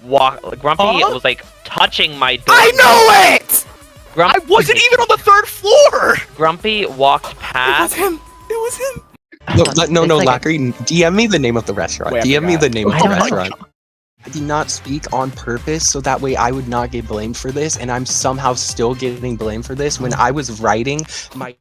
was like touching my door. I know it! Grumpy, I wasn't even on the 3rd floor! Grumpy walked It was past. him! It was him! No, It's like- Lackery, DM me the name of the restaurant. Wait, I DM me forgot. the name of I the don't know. restaurant. I did not speak on purpose, so that way I would not get blamed for this, and I'm somehow still getting blamed for this when I was writing my.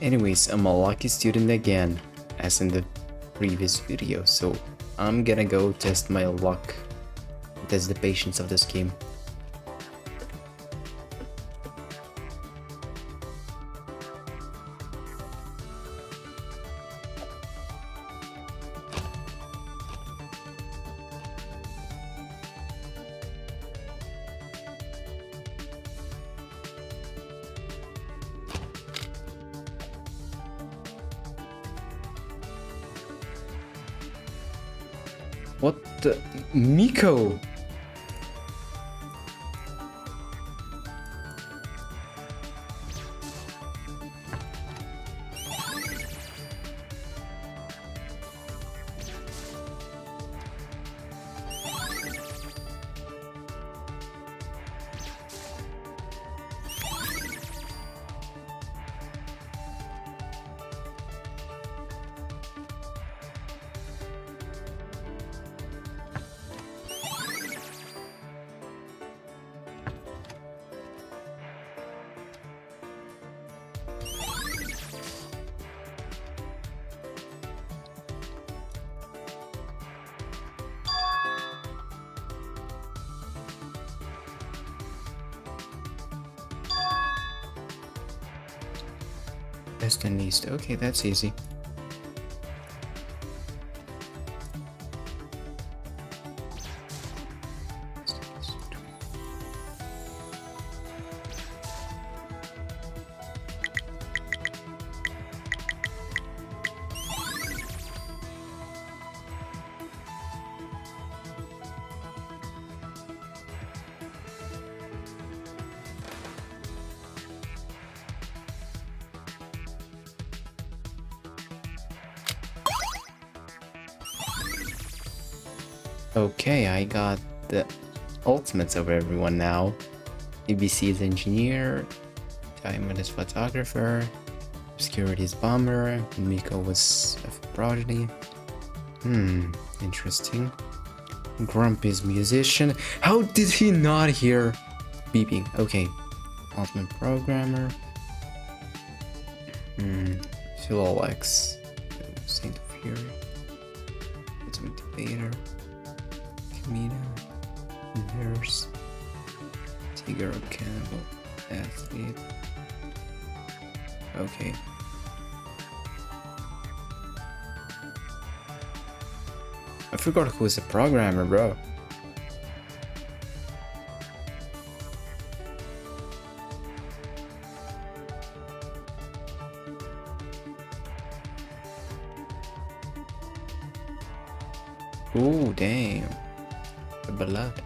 Anyways, I'm a lucky student again, as in the previous video, so I'm gonna go test my luck, test the patience of this game. What the? Miko! Best and least. Okay, that's easy. Okay, I got the ultimates of everyone now. ABC is engineer, Diamond is photographer, Obscurity is bomber, Miko was a prodigy. Interesting. Grumpy's musician. How did he not hear beeping? Okay. Ultimate programmer. Philalex. Saint Fury. Ultimate debater. Camino. Nurse. Tiger Cannibal. Athlete. Okay. I forgot who was the programmer, bro. Ooh, damn. The blood.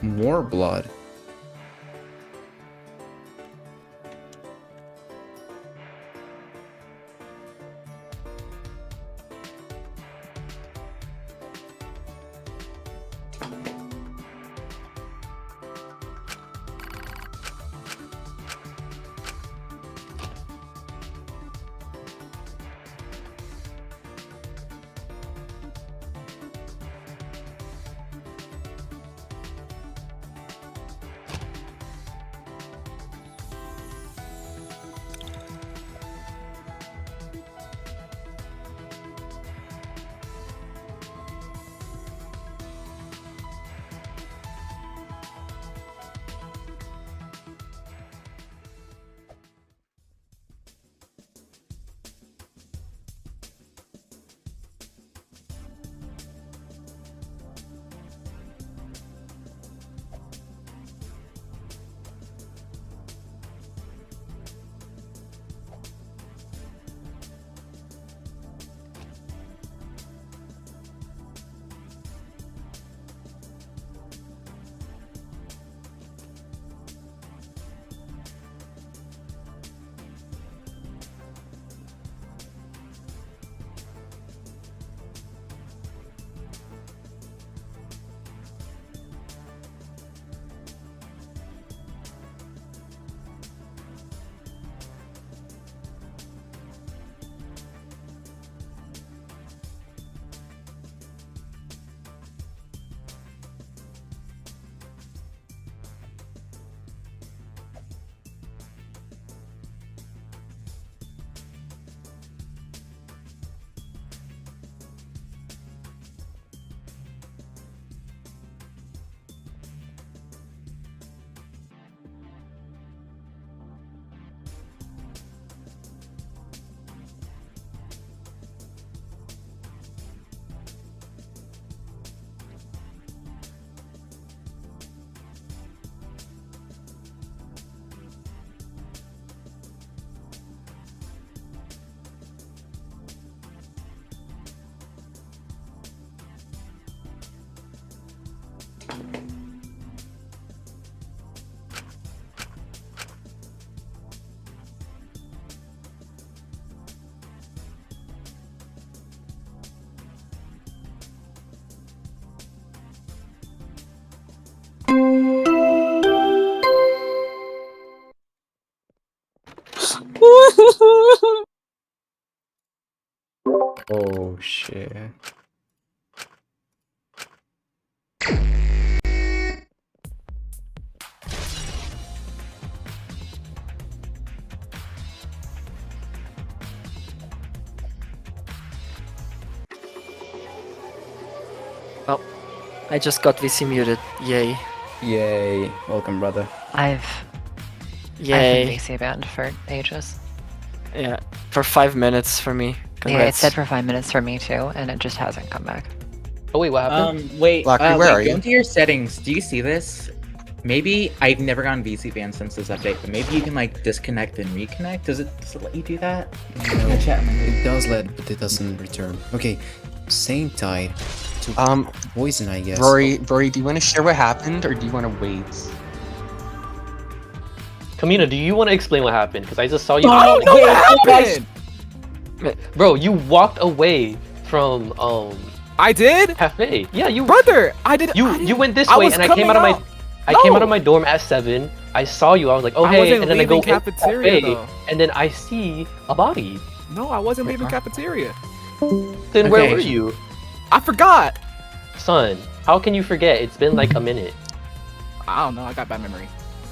More blood. Oh shit. I just got VC muted. Yay. Yay. Welcome, brother. I've Yay. been VC banned for ages. Yeah. For 5 minutes for me. Yeah, it Congrats. said for 5 minutes for me too, and it just hasn't come back. Oh wait, what happened? Wait, Blackberry, where are go you? into your settings. Do you see this? Maybe I've never gotten VC banned since this update, but maybe you can like disconnect and reconnect. Does it let you do that? No, Yeah, chat. it does let, but it doesn't return. Okay, Saint died to poison, I guess. Rory, do you want to share what happened, or do you want to wait? Kamina, do you want to explain what happened? Because I just saw you. I don't know what happened. Bro, you walked away from I did, cafe. Yeah, you brother. I did. you went this I way, was and I came coming out of my out. I came out of No. my dorm at 7. I saw you. I was like, oh I hey, wasn't and then I go leaving in the cafeteria, cafe, though. and then I see a body. No, I wasn't leaving cafeteria. Then where Okay. were you, I forgot. son? How can you forget? It's been like a minute. I don't know. I got bad memory.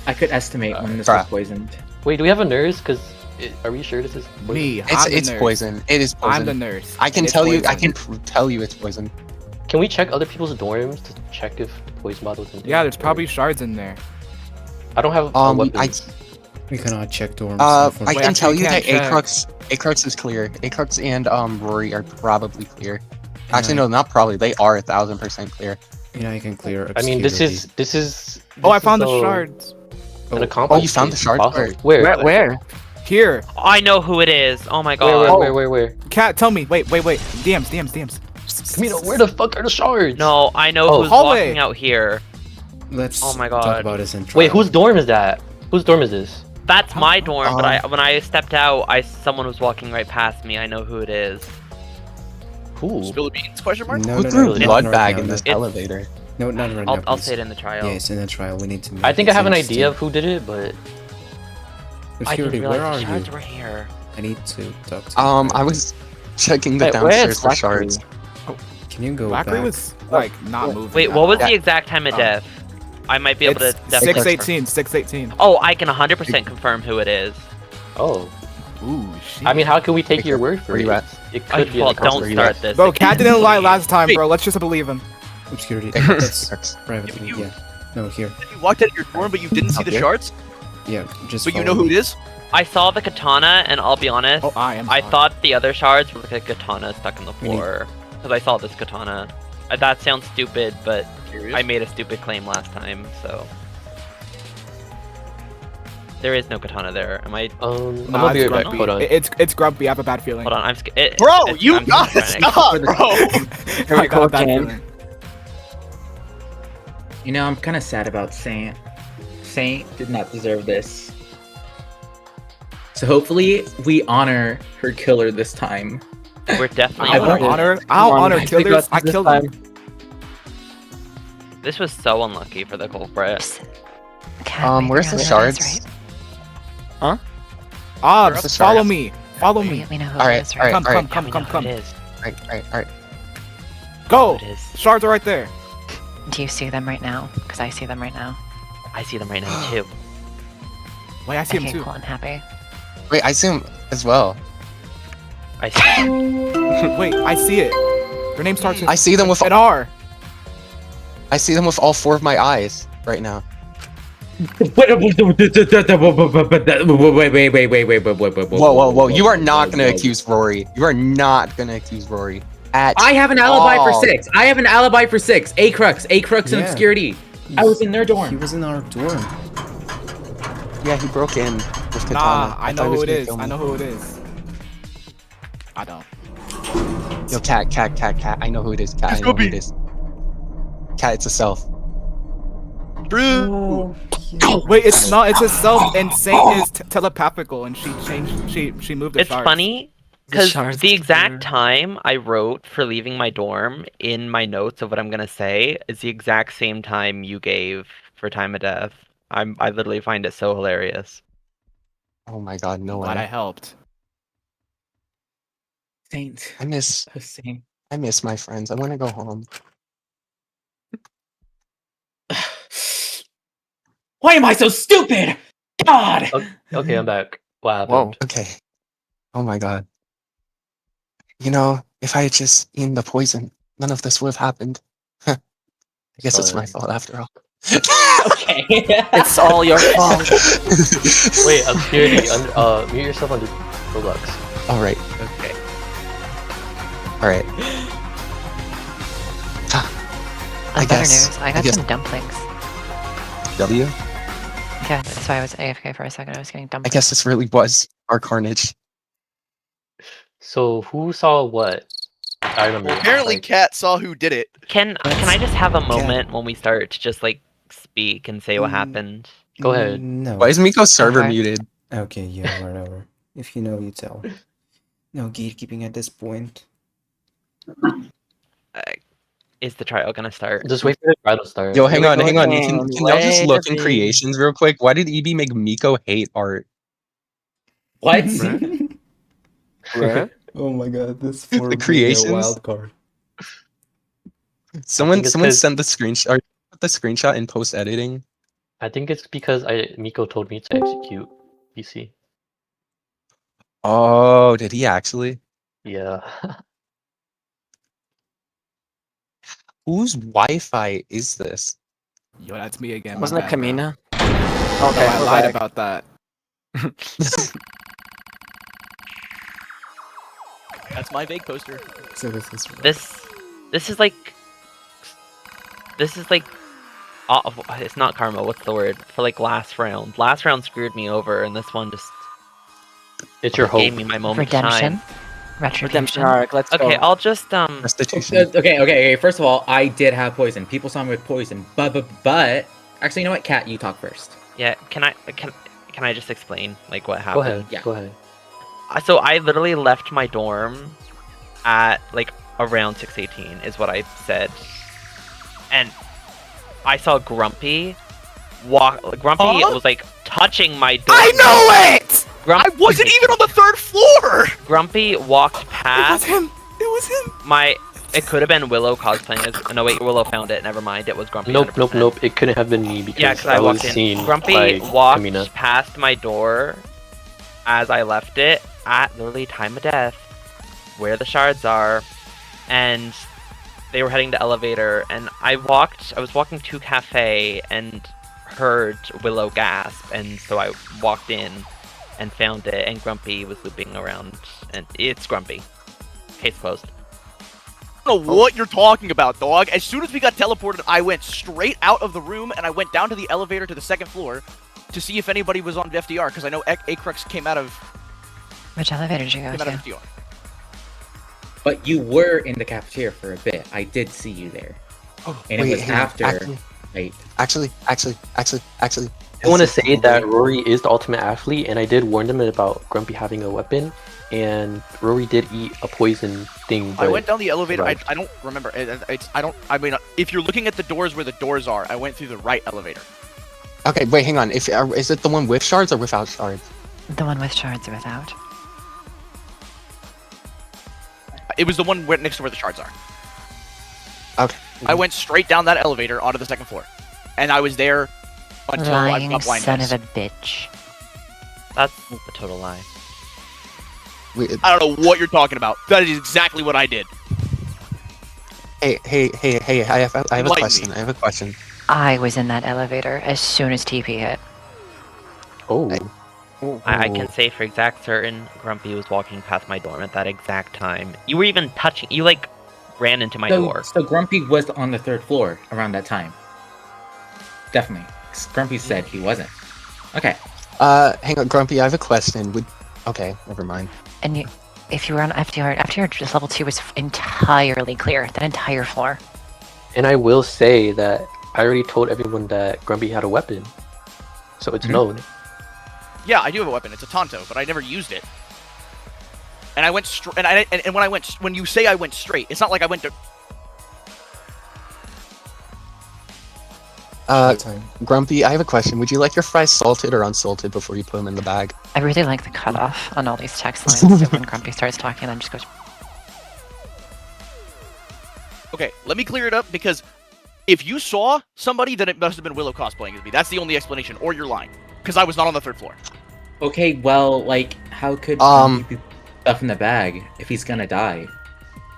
I could estimate when this Bruh. was poisoned. Wait, do we have a nurse? Because are we sure this is poison? Me. It's I'm the it's nurse. poison. It is I'm the poison. nurse. I can It's tell you. I poison. can tell you it's poison. Can we check other people's dorms to check if the poison bottle is in there? Yeah, there's probably shards in there. I don't have I weapons. We cannot check dorms. I unfortunately. Wait, can actually, tell you you that can't check. Acrux is clear. Acrux and Rory are probably clear. And Actually, I- no, not probably. They are 1000% clear. And I can clear. I mean, this is Oh, I found the so- shards An Oh, accomplice. you found the shards? Possible. Where? Where? here. I know who it is. Oh my god. Where? Cat, tell me. Wait. DMs. Kamina, where the fuck are the shards? No, I know Oh, who's hallway. walking out here. Let's Oh my talk God. about this in trial. Wait, whose dorm is that? Whose dorm is this? That's my dorm, but Um, when I stepped out, someone was walking right past me. I know who it is. Who? Spill the beans? Question mark. No, Who no, threw no, a not blood right bag now, in no. this elevator? No, not right now. I'll please. say it in the trial. Yeah, it's in the trial. We need to. I think I it's have an interesting. idea of who did it, but I didn't Security, realize where the are shards you? were here. I need to talk to. I was checking the Wait, where downstairs is for Blackberry? shards. Can you go Blackberry back? was like not moving. Wait, at what all. was Yeah. the exact time of death? I might be able It's to definitely confirm. 6:18. Oh, I can 100% confirm who it is. oh, Ooh, shit. I mean, how can we take your word for Where it? you at? It could be Well, an don't accomplice. start this. Bro, Cat didn't lie Please. last time, bro. Let's just believe him. Obscurity. Acrux, That's Acrux. privately. You- Yeah. No, here. You walked out of your dorm, but you didn't see Up the here? shards. Yeah, just. But you follow know who me. it is. I saw the katana, and I'll be honest, Oh, I am. I sorry. thought the other shards were like a katana stuck in the We need- floor. Because I saw this katana. That sounds stupid, but Curious. I made a stupid claim last time, so. There is no katana there. Am I? I'm Nah, gonna be it's right back. grumpy. Hold on. It's grumpy. I have a bad feeling. Hold on, I'm scared. Bro, you I'm gotta schizophrenic. stop, bro. I got a bad feeling. You know, I'm kind of sad about Saint. Saint did not deserve this. So hopefully we honor her killer this time. We're definitely. I don't honor. I'll honor killers. I killed them. This was so unlucky for the culprit. Cat, wait, Where's you're the on shards? right? Ah, Where's the follow shards? me. Follow We, me. we know who Alright, it is, right? alright. Come, Yeah, we come, know come. who it is. Right. Go. Who it is. Shards are right there. Do you see them right now? Because I see them right now. I see them right now too. Wait, I see him Okay, too. cool. I'm happy. Wait, I see him as well. I see. Wait, I see it. Their name starts with I see them with an R. I see them with all 4 of my eyes right now. Wait. Whoa! You are not gonna accuse Rory. You are not gonna accuse Rory. I have an alibi for all. 6. I have an alibi for 6. Acrux and Yeah. Obscurity. I was in their He dorm. was in our dorm. Yeah, he broke in with katana. Nah, I thought know he was who it gonna is. kill me. I know who it is. I don't. Yo, cat. I know who it is. Cat, I It's know who Goopy. it is. Cat, it's a self. Bro. Wait, it's not. It's itself, and Saint is telepathical, and she changed. She moved the It's shards. funny The because shards the are- exact time I wrote for leaving my dorm in my notes of what I'm gonna say is the exact same time you gave for time of death. I literally find it so hilarious. Oh my god, no Glad I way. helped. Saint. I miss Saint. my friends. I want to go home. Why am I so stupid? God! Okay, I'm back. What happened? Whoa. Okay. Oh my god. You know, if I had just eaten the poison, none of this would have happened. I guess it's my Fine. fault after all. Okay. It's all your fault. Wait, obscurity. Mute yourself under Roblox. All right. Okay. All right. On better guess- news, I I got guess- some dumplings. W. Yeah, that's why I was AFK for a second. I was getting I dumplings. guess this really was our Carnage. So who saw what? I remember. Well, apparently, like, Cat saw who did it. Can I just have a moment when we start to just like speak and say what Mm. happened? Go ahead. No. Why is Miko's server Okay. muted? Okay, yeah, whatever. If you know, you tell. No gatekeeping at this point. Is the trial gonna start? Just wait for the trial to start. Yo, hang on. Wait, Can y'all just wait look a in bit. creations real quick? Why did EB make Miko hate art? What? Bruh. Oh my god, this The for being a creations? wild card. Someone it's 'cause- sent the screenshot. Or put the screenshot in post editing. I think it's because Miko told me to execute PC. Oh, did he actually? Yeah. Whose Wi-Fi is this? Yo, that's me again. my Wasn't it bad, bro. Kamina? Oh, Okay, I we're lied back. about that. That's my vague poster. So this is This is like it's not karma. What's the word for like last round? Last round screwed me over, and this one just It's your hope. gave me my moment of Redemption. time. Retribution. Redemption arc. Let's Okay, go. I'll just Restitution. Okay. First of all, I did have poison. People saw me with poison, but actually, you know what? Cat, you talk first. yeah. Can I just explain like what Go happened? ahead. Yeah. Go ahead. So I literally left my dorm at like around 6:18 is what I said, and I saw Grumpy walk. Grumpy Huh? was like touching my door. I know it! Grumpy, I wasn't even on the 3rd floor! Grumpy walked It was past him. It was him. my. It could have been Willow cosplaying as. No wait, Willow found it. Never mind. It was Grumpy. Nope. 100%. It couldn't have been me because Yeah, because I I was walked in. seen Grumpy by walked Kamina. past my door as I left it at literally time of death, where the shards are, and they were heading to elevator. And I was walking to cafe and heard Willow gasp, and so I walked in and found it. And Grumpy was looping around, and it's Grumpy. Case closed. I don't know what you're talking about, dog. As soon as we got teleported, I went straight out of the room and I went down to the elevator to the 2nd floor to see if anybody was on FDR, because I know Acrux came out of Which elevator did you go to? FDR. But you were in the cafeteria for a bit. I did see you there, Oh, and it was hang on. after. Wait, Actually. I want to say that Rory is the ultimate athlete, and I did warn them about Grumpy having a weapon, and Rory did eat a poison thing. I but went down the elevator. I survived. don't remember. I mean, if you're looking at the doors where the doors are, I went through the right elevator. Okay, wait, hang on. Is it the one with shards or without shards? The one with shards or without? It was the one next to where the shards are. Okay. I went straight down that elevator onto the 2nd floor, and I was there until I Lying got blind. son of a bitch. That's a total lie. Wait, I don't know what you're talking about. That is exactly what I did. hey! I have a Enlighten question. me. I have a question. I was in that elevator as soon as TP hit. Oh, I can say for exact certain Grumpy was walking past my dorm at that exact time. You were even touching. You like ran into my door. so Grumpy was on the 3rd floor around that time. Definitely. 'Cause Grumpy said he wasn't. Okay. Hang on, Grumpy. I have a question. Okay, never mind. And if you were on FTR, just level 2 was entirely clear. That entire floor. and I will say that I already told everyone that Grumpy had a weapon, so it's known. Yeah, I do have a weapon. It's a Tonto, but I never used it. And I went straight. And when you say I went straight, it's not like I went to. Time. Grumpy, I have a question. Would you like your fries salted or unsalted before you put them in the bag? I really like the cutoff on all these text lines. So when Grumpy starts talking, then just goes. Okay, let me clear it up because if you saw somebody, then it must have been Willow cosplaying as me. That's the only explanation, or you're lying. Because I was not on the 3rd floor. Okay, well, like, how could he be stuff in the bag if he's gonna die?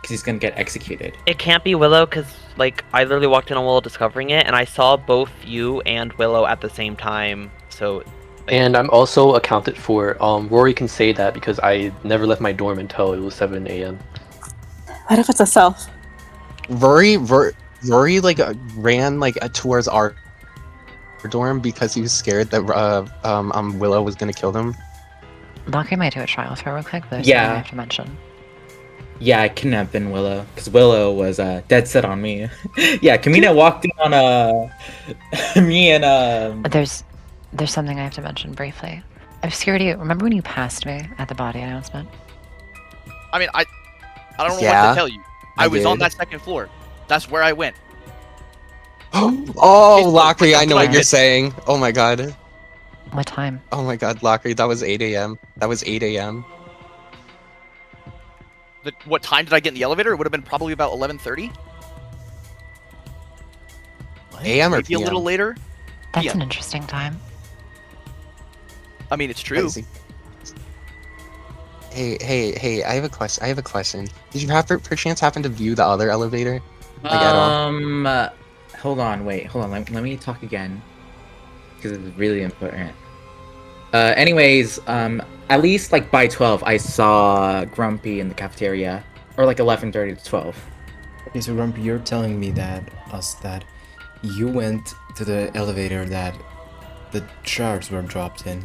Because he's gonna get executed. It can't be Willow because, like, I literally walked in on Willow discovering it, and I saw both you and Willow at the same time. So. Like, And I'm also accounted for. Rory can say that because I never left my dorm until it was 7 a.m. What if it's a self? Rory like ran like towards our dorm because he was scared that Willow was gonna kill them. Lockery might do a trial throw real quick, but there's Yeah. something I have to mention. Yeah, it couldn't have been Willow, because Willow was dead set on me. Yeah, Kamina walked in on me and There's something I have to mention briefly. Obscurity, remember when you passed me at the body announcement? I mean, I don't know what Yeah, to tell you. I I was on did. that 2nd floor. That's where I went. Oh, Lockery, I know what Like you're it. saying. Oh my god. What time? Oh my god, Lockery, that was 8 a.m. That was 8 a.m. What time did I get in the elevator? It would have been probably about 11:30. AM or Maybe a PM? little later. That's Yeah. an interesting time. I mean, it's true. Crazy. Hey, I have a question. Did you perchance happen to view the other elevator? Like at all? Hold on, let me talk again. Because it's really important. Anyways, at least like by 12, I saw Grumpy in the cafeteria. Or like 11:30 to 12. Okay, so Grumpy, you're telling me that you went to the elevator that the shards were dropped in.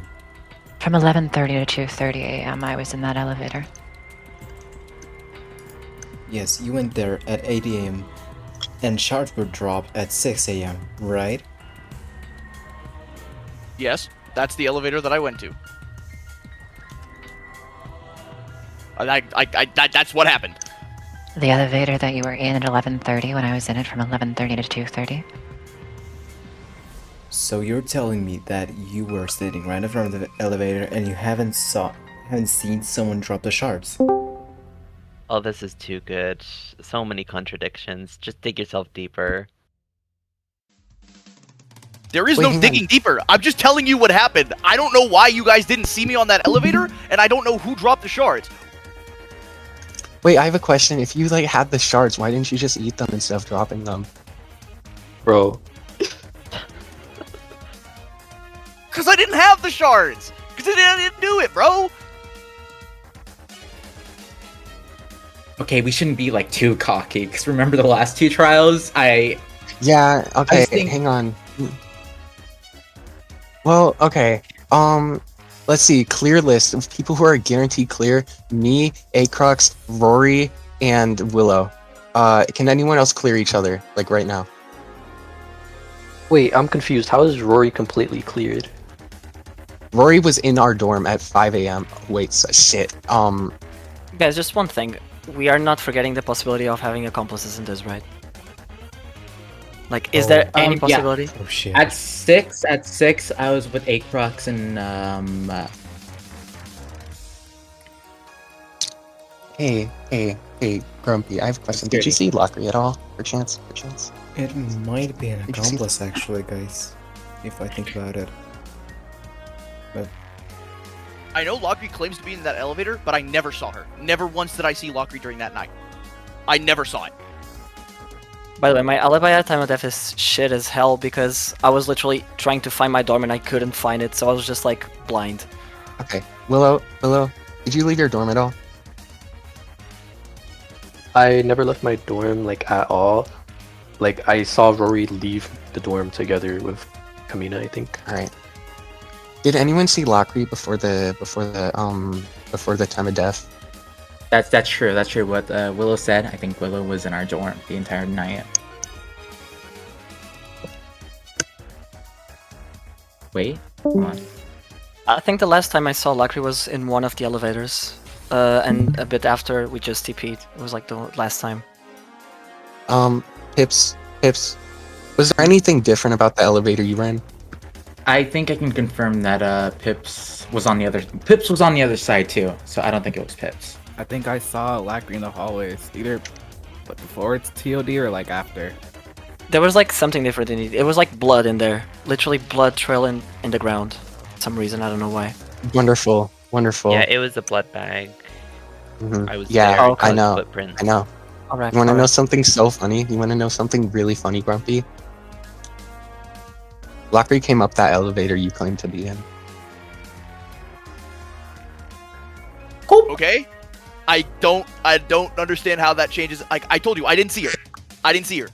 From 11:30 to 2:30 a.m., I was in that elevator. Yes, you went there at 8 a.m. and shards were dropped at 6 a.m., right? Yes, that's the elevator that I went to. That's what happened. The elevator that you were in at 11:30 when I was in it from 11:30 to 2:30. So you're telling me that you were sitting right in front of the elevator and you haven't seen someone drop the shards? oh, this is too good. So many contradictions. Just dig yourself deeper. There is Wait, no hang on. digging deeper. I'm just telling you what happened. I don't know why you guys didn't see me on that elevator, and I don't know who dropped the shards. Wait, I have a question. If you like had the shards, why didn't you just eat them instead of dropping them? Bro, Because I didn't have the shards. Because I didn't do it, bro. Okay, we shouldn't be like too cocky, because remember the last 2 trials? Yeah, okay, think- hang on. Well, okay. Let's see. Clear list of people who are guaranteed clear. Me, Acrux, Rory, and Willow. Can anyone else clear each other, like right now? wait, I'm confused. How is Rory completely cleared? Rory was in our dorm at 5 a.m. Wait, shit. Guys, just one thing. We are not forgetting the possibility of having accomplices in this, right? Like, is there any yeah. possibility? Oh shit. At 6, I was with Acrox and Hey, Grumpy, I have a question. Did you see Lockery at all? Perchance? It might be an accomplice actually, guys. If I think about it. I know Lockery claims to be in that elevator, but I never saw her. Never once did I see Lockery during that night. I never saw it. By the way, my alibi at time of death is shit as hell because I was literally trying to find my dorm and I couldn't find it, so I was just like blind. Okay. Willow, did you leave your dorm at all? I never left my dorm, like, at all. Like, I saw Rory leave the dorm together with Kamina, I think. Alright. Did anyone see Lockery before the time of death? that's true. That's true. What Willow said. I think Willow was in our dorm the entire night. Wait, hold on. I think the last time I saw Lacri was in one of the elevators, and a bit after we just TP'd. It was like the last time. Pips. Was there anything different about the elevator you ran? I think I can confirm that Pips was on the other side too, so I don't think it was Pips. I think I saw Lackery in the hallways, either before it's TOD or like after. There was like something different in it. It was like blood in there. Literally blood trailing in the ground. For some reason, I don't know why. Wonderful, wonderful. Yeah, it was a blood bag. Mhm. I was Yeah, there. Oh, okay. I know. Footprints. I know. Alright. You want to know something so funny? You want to know something really funny, Grumpy? Lackery came up that elevator you claimed to be in. Okay? I don't understand how that changes. Like I told you, I didn't see her. I didn't see her.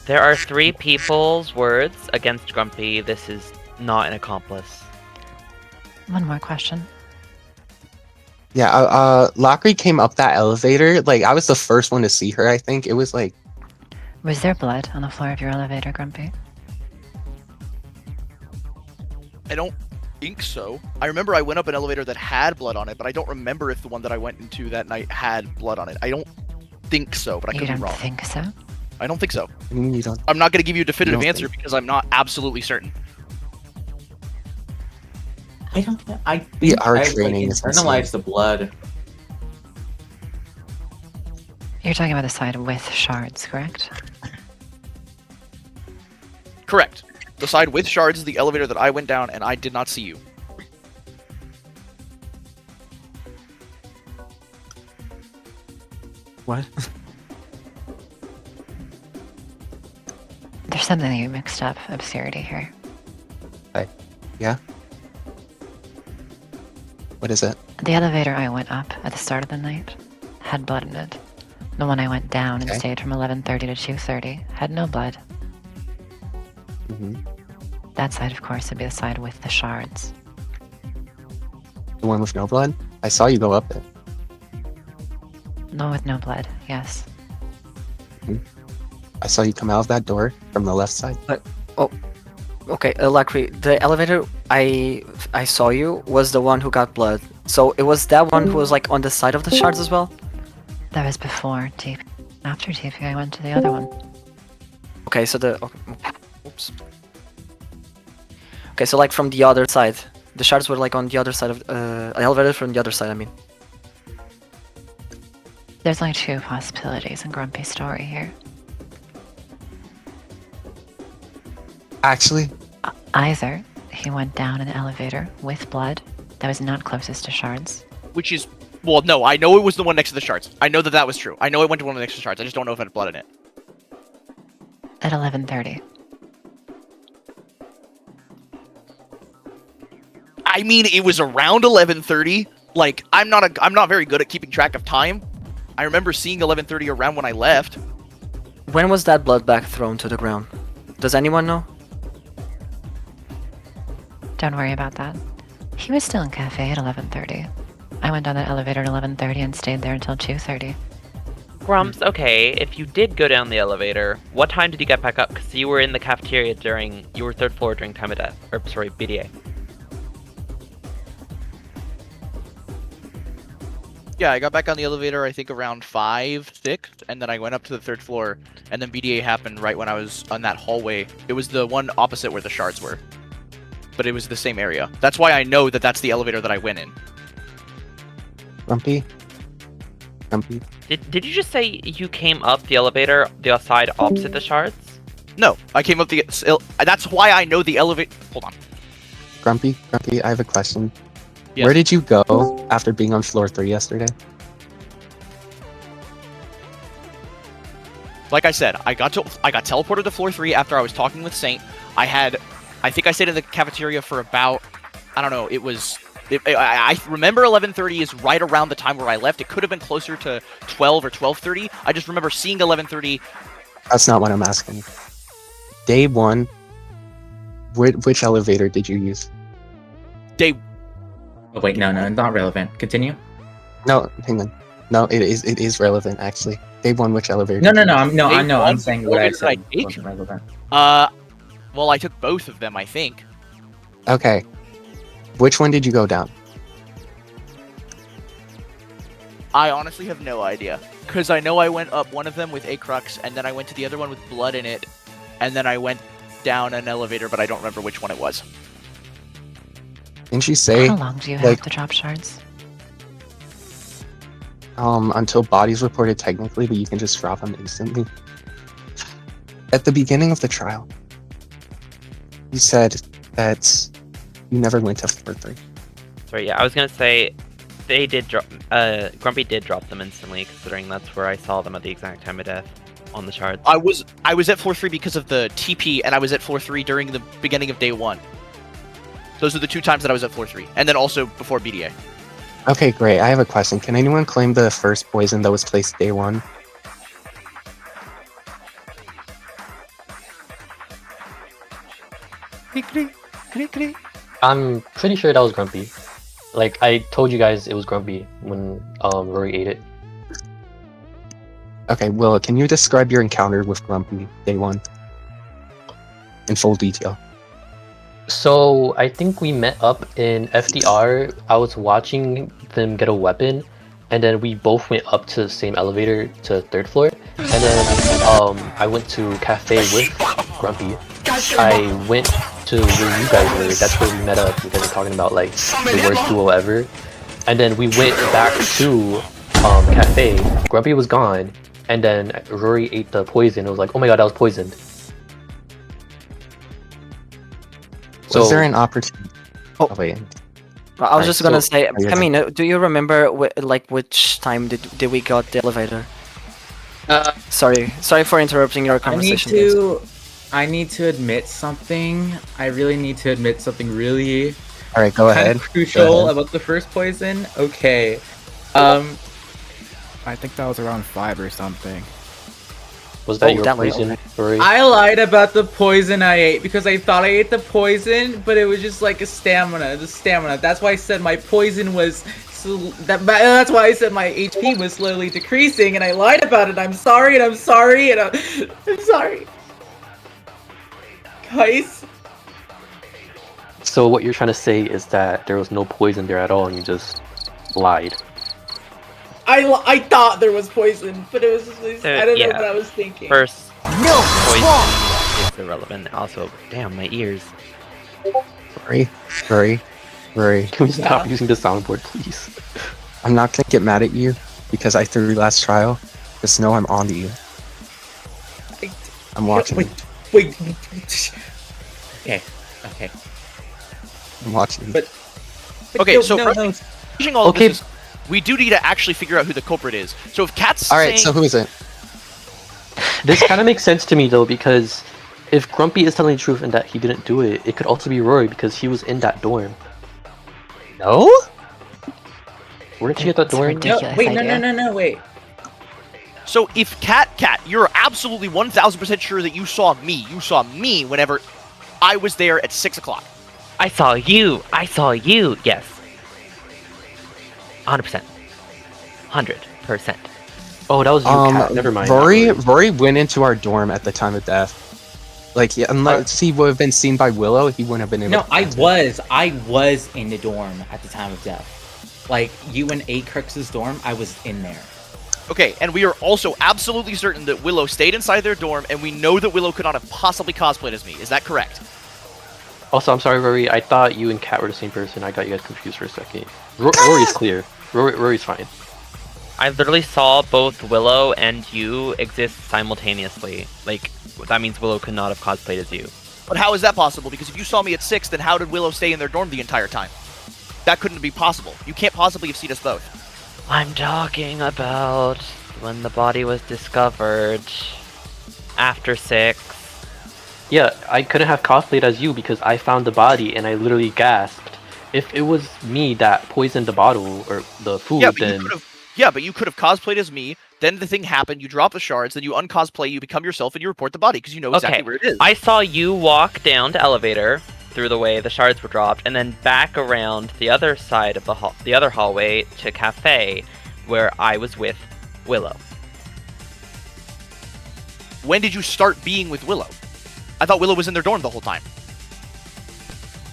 There are 3 people's words against Grumpy. This is not an accomplice. One more question. Yeah, Lackery came up that elevator. Like, I was the first one to see her, I think. It was like, Was there blood on the floor of your elevator, Grumpy? I don't think so. I remember I went up an elevator that had blood on it, but I don't remember if the one that I went into that night had blood on it. I don't think so, but I You could be don't wrong. think so? I don't think so. I mean, you don't. I'm not going to give you a definitive don't answer think- because I'm not absolutely certain. I don't know. I We think are I training like, this internalized the blood. You're talking about the side with shards, correct? Correct. The side with shards is the elevator that I went down, and I did not see you. What? There's something you mixed up, Obscurity here. Yeah? What is it? The elevator I went up at the start of the night had blood in it. The one I went down and Okay. stayed from 11:30 to 2:30 had no blood. Hmm. That side, of course, would be the side with the shards. The one with no blood? I saw you go up it. The one with no blood, yes. I saw you come out of that door from the left side. Okay, Lackery, the elevator I saw you was the one who got blood. So it was that one who was like on the side of the shards as well? That was before TP. After TP, I went to the other one. Okay, so oops. Okay, so like from the other side. The shards were like on the other side of elevator from the other side, I mean. There's only 2 possibilities in Grumpy's story here. Actually, Either he went down an elevator with blood that was not closest to shards, Which is... Well, no, I know it was the one next to the shards. I know that that was true. I know it went to one next to the shards. I just don't know if it had blood in it. at 11:30. I mean, it was around 11:30. Like, I'm not very good at keeping track of time. I remember seeing 11:30 around when I left. When was that blood bag thrown to the ground? Does anyone know? Don't worry about that. He was still in cafe at 11:30. I went down that elevator at 11:30 and stayed there until 2:30. Grumps, okay, if you did go down the elevator, what time did you get back up? Because you were in the cafeteria you were 3rd floor during time of death. Or, sorry, BDA. Yeah, I got back on the elevator, I think around 5, 6, and then I went up to the 3rd floor, and then BDA happened right when I was on that hallway. It was the one opposite where the shards were. But it was the same area. That's why I know that that's the elevator that I went in. Grumpy? Grumpy? Did you just say you came up the elevator, the side opposite the shards? No, I came up the... That's why I know the elevator... Hold on. Grumpy? Grumpy, I have a question. Yes. Where did you go after being on floor 3 yesterday? Like I said, I got teleported to floor 3 after I was talking with Saint. I think I stayed in the cafeteria for about... I don't know, I remember 11:30 is right around the time where I left. It could have been closer to 12 or 12:30. I just remember seeing 11:30. That's not what I'm asking. Day 1, which elevator did you use? Oh wait, no, not relevant. Continue. No, hang on. No, it is relevant actually. Day 1, which elevator? No, did no, you no. use? I'm saying what I elevator that I said take? wasn't relevant. Well, I took both of them, I think. Okay. Which one did you go down? I honestly have no idea. Because I know I went up one of them with a crux, and then I went to the other one with blood in it, and then I went down an elevator, but I don't remember which one it was. Didn't she say How long do you have like to drop shards? until bodies reported technically, but you can just drop them instantly? At the beginning of the trial, you said that you never went to floor 3. Sorry, yeah, I was gonna say they did drop. Grumpy did drop them instantly, considering that's where I saw them at the exact time of death on the shards. I was at floor 3 because of the TP, and I was at floor 3 during the beginning of day 1. Those are the 2 times that I was at floor 3, and then also before BDA. Okay, great. I have a question. Can anyone claim the first poison that was placed day 1? I'm pretty sure that was Grumpy. Like, I told you guys it was Grumpy when Rory ate it. Okay, Will, can you describe your encounter with Grumpy day 1 in full detail? So, I think we met up in FDR. I was watching them get a weapon, and then we both went up to the same elevator to 3rd floor. And then I went to cafe with Grumpy. I went to where you guys were. That's where we met up. You guys were talking about like the worst duo ever. And then we went back to cafe. Grumpy was gone, and then Rory ate the poison. It was like, oh my god, that was poisoned. Was there an opportunity? Oh. Wait. I was just gonna say, you're I mean, do you remember like which time did we got the elevator? Sorry for interrupting your conversation. I need to admit something. I really need to admit something really All right, go ahead. crucial about the first poison. Okay. I think that was around 5 or something. Was that Oh, your that way, poison, okay. Rory? I lied about the poison I ate because I thought I ate the poison, but it was just like the stamina. That's why I said my poison was. That's why I said my HP was slowly decreasing, and I lied about it. I'm sorry, I'm sorry. Guys. So what you're trying to say is that there was no poison there at all, and you just lied. I thought there was poison, but it was just, I don't know yeah. what I was thinking. First, poison is irrelevant. Also, damn, my ears. Rory. Can we stop using the soundboard, please? I'm not gonna get mad at you because I threw last trial. Just know I'm on to you. I'm watching. Wait. Okay. I'm watching. But Okay, so pushing all of Okay. this is, we do need to actually figure out who the culprit is. So if Kat's All right, saying, so who is it? This kind of makes sense to me though, because if Grumpy is telling the truth and that he didn't do it, it could also be Rory because he was in that dorm. No? Where did you get that It's dorm? ridiculous. No, wait, idea. no, wait. so if Kat, you're absolutely 1000% sure that you saw me whenever I was there at 6 o'clock. I saw you. Yes. 100%. 100%. Oh, that was you, Kat. Never mind. Rory went into our dorm at the time of death. Like, yeah, unless he would have been seen by Willow, he wouldn't have been able No, to. I was in the dorm at the time of death. Like, you and Acrux's dorm, I was in there. Okay, and we are also absolutely certain that Willow stayed inside their dorm, and we know that Willow could not have possibly cosplayed as me. Is that correct? Also, I'm sorry, Rory. I thought you and Kat were the same person. I got you guys confused for a second. Rory's clear. Rory's fine. I literally saw both Willow and you exist simultaneously. Like, that means Willow could not have cosplayed as you. But how is that possible? Because if you saw me at 6, then how did Willow stay in their dorm the entire time? That couldn't be possible. You can't possibly have seen us both. I'm talking about when the body was discovered after 6. Yeah, I couldn't have cosplayed as you because I found the body and I literally gasped. If it was me that poisoned the bottle or the food, then... But you could have cosplayed as me, then the thing happened, you drop the shards, then you uncosplay, you become yourself, and you report the body, because you know exactly where it is. I saw you walk down to elevator through the way the shards were dropped, and then back around the other side of the other hallway to cafe, where I was with Willow. When did you start being with Willow? I thought Willow was in their dorm the whole time.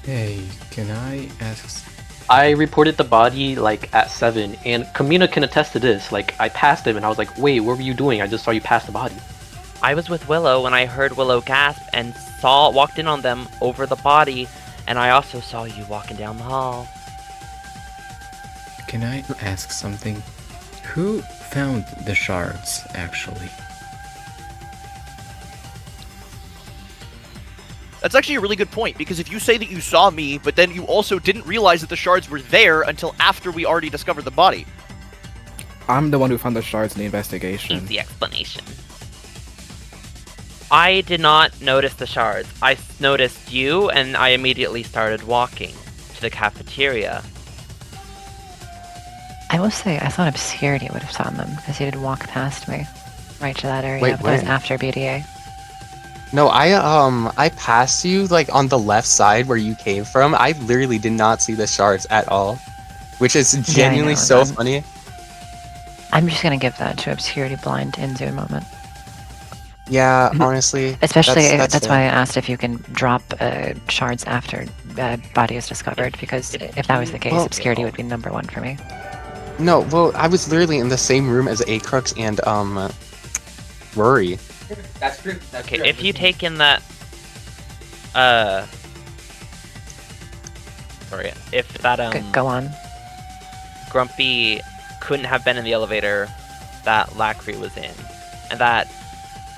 Hey, can I ask? I reported the body like at 7, and Kamina can attest to this. Like, I passed him and I was like, wait, what were you doing? I just saw you pass the body. I was with Willow when I heard Willow gasp and walked in on them over the body, and I also saw you walking down the hall. Can I ask something? Who found the shards, actually? That's actually a really good point, because if you say that you saw me, but then you also didn't realize that the shards were there until after we already discovered the body. I'm the one who found the shards in the investigation. Easy explanation. I did not notice the shards. I noticed you, and I immediately started walking to the cafeteria. I will say, I thought Obscurity would have found them, because he did walk past me, right to that area, Wait, but it was when? after BDA. No, I passed you like on the left side where you came from. I literally did not see the shards at all, which is genuinely know, so I'm- funny. I'm just gonna give that to Obscurity blind in Zoom moment. Yeah, honestly, Especially, that's fair. why I asked if you can drop shards after body is discovered, because if that was the case, Well- Obscurity would be number one for me. No, well, I was literally in the same room as Acrux and Rory. That's true. That's Okay, true. if you take in that, sorry, if that Go on. Grumpy couldn't have been in the elevator that Lacry was in, and that,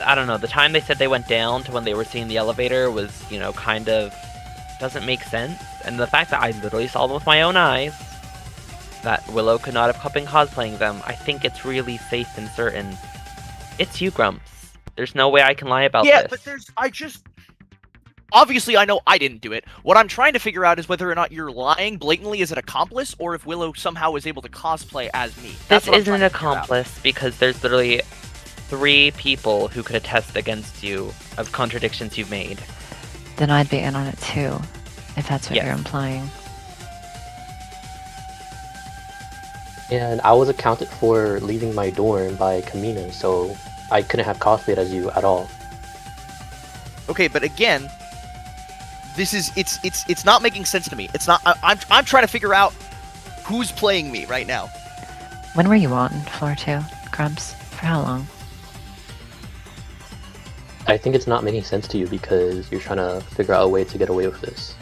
I don't know, the time they said they went down to when they were seeing the elevator was, you know, kind of doesn't make sense. And the fact that I literally saw them with my own eyes, that Willow could not have been cosplaying them, I think it's really safe and certain. It's you, Grumps. There's no way I can lie about Yeah, this. but obviously, I know I didn't do it. What I'm trying to figure out is whether or not you're lying blatantly as an accomplice, or if Willow somehow was able to cosplay as me. That's This what I'm isn't trying an to figure out. accomplice because there's literally 3 people who could attest against you of contradictions you've made. Then I'd be in on it too, if that's what Yes. you're implying. And I was accounted for leaving my dorm by Kamina, so I couldn't have cosplayed as you at all. Okay, but again, this is it's not making sense to me. It's not. I'm trying to figure out who's playing me right now. When were you on floor 2, Grumps? For how long? I think it's not making sense to you because you're trying to figure out a way to get away with this.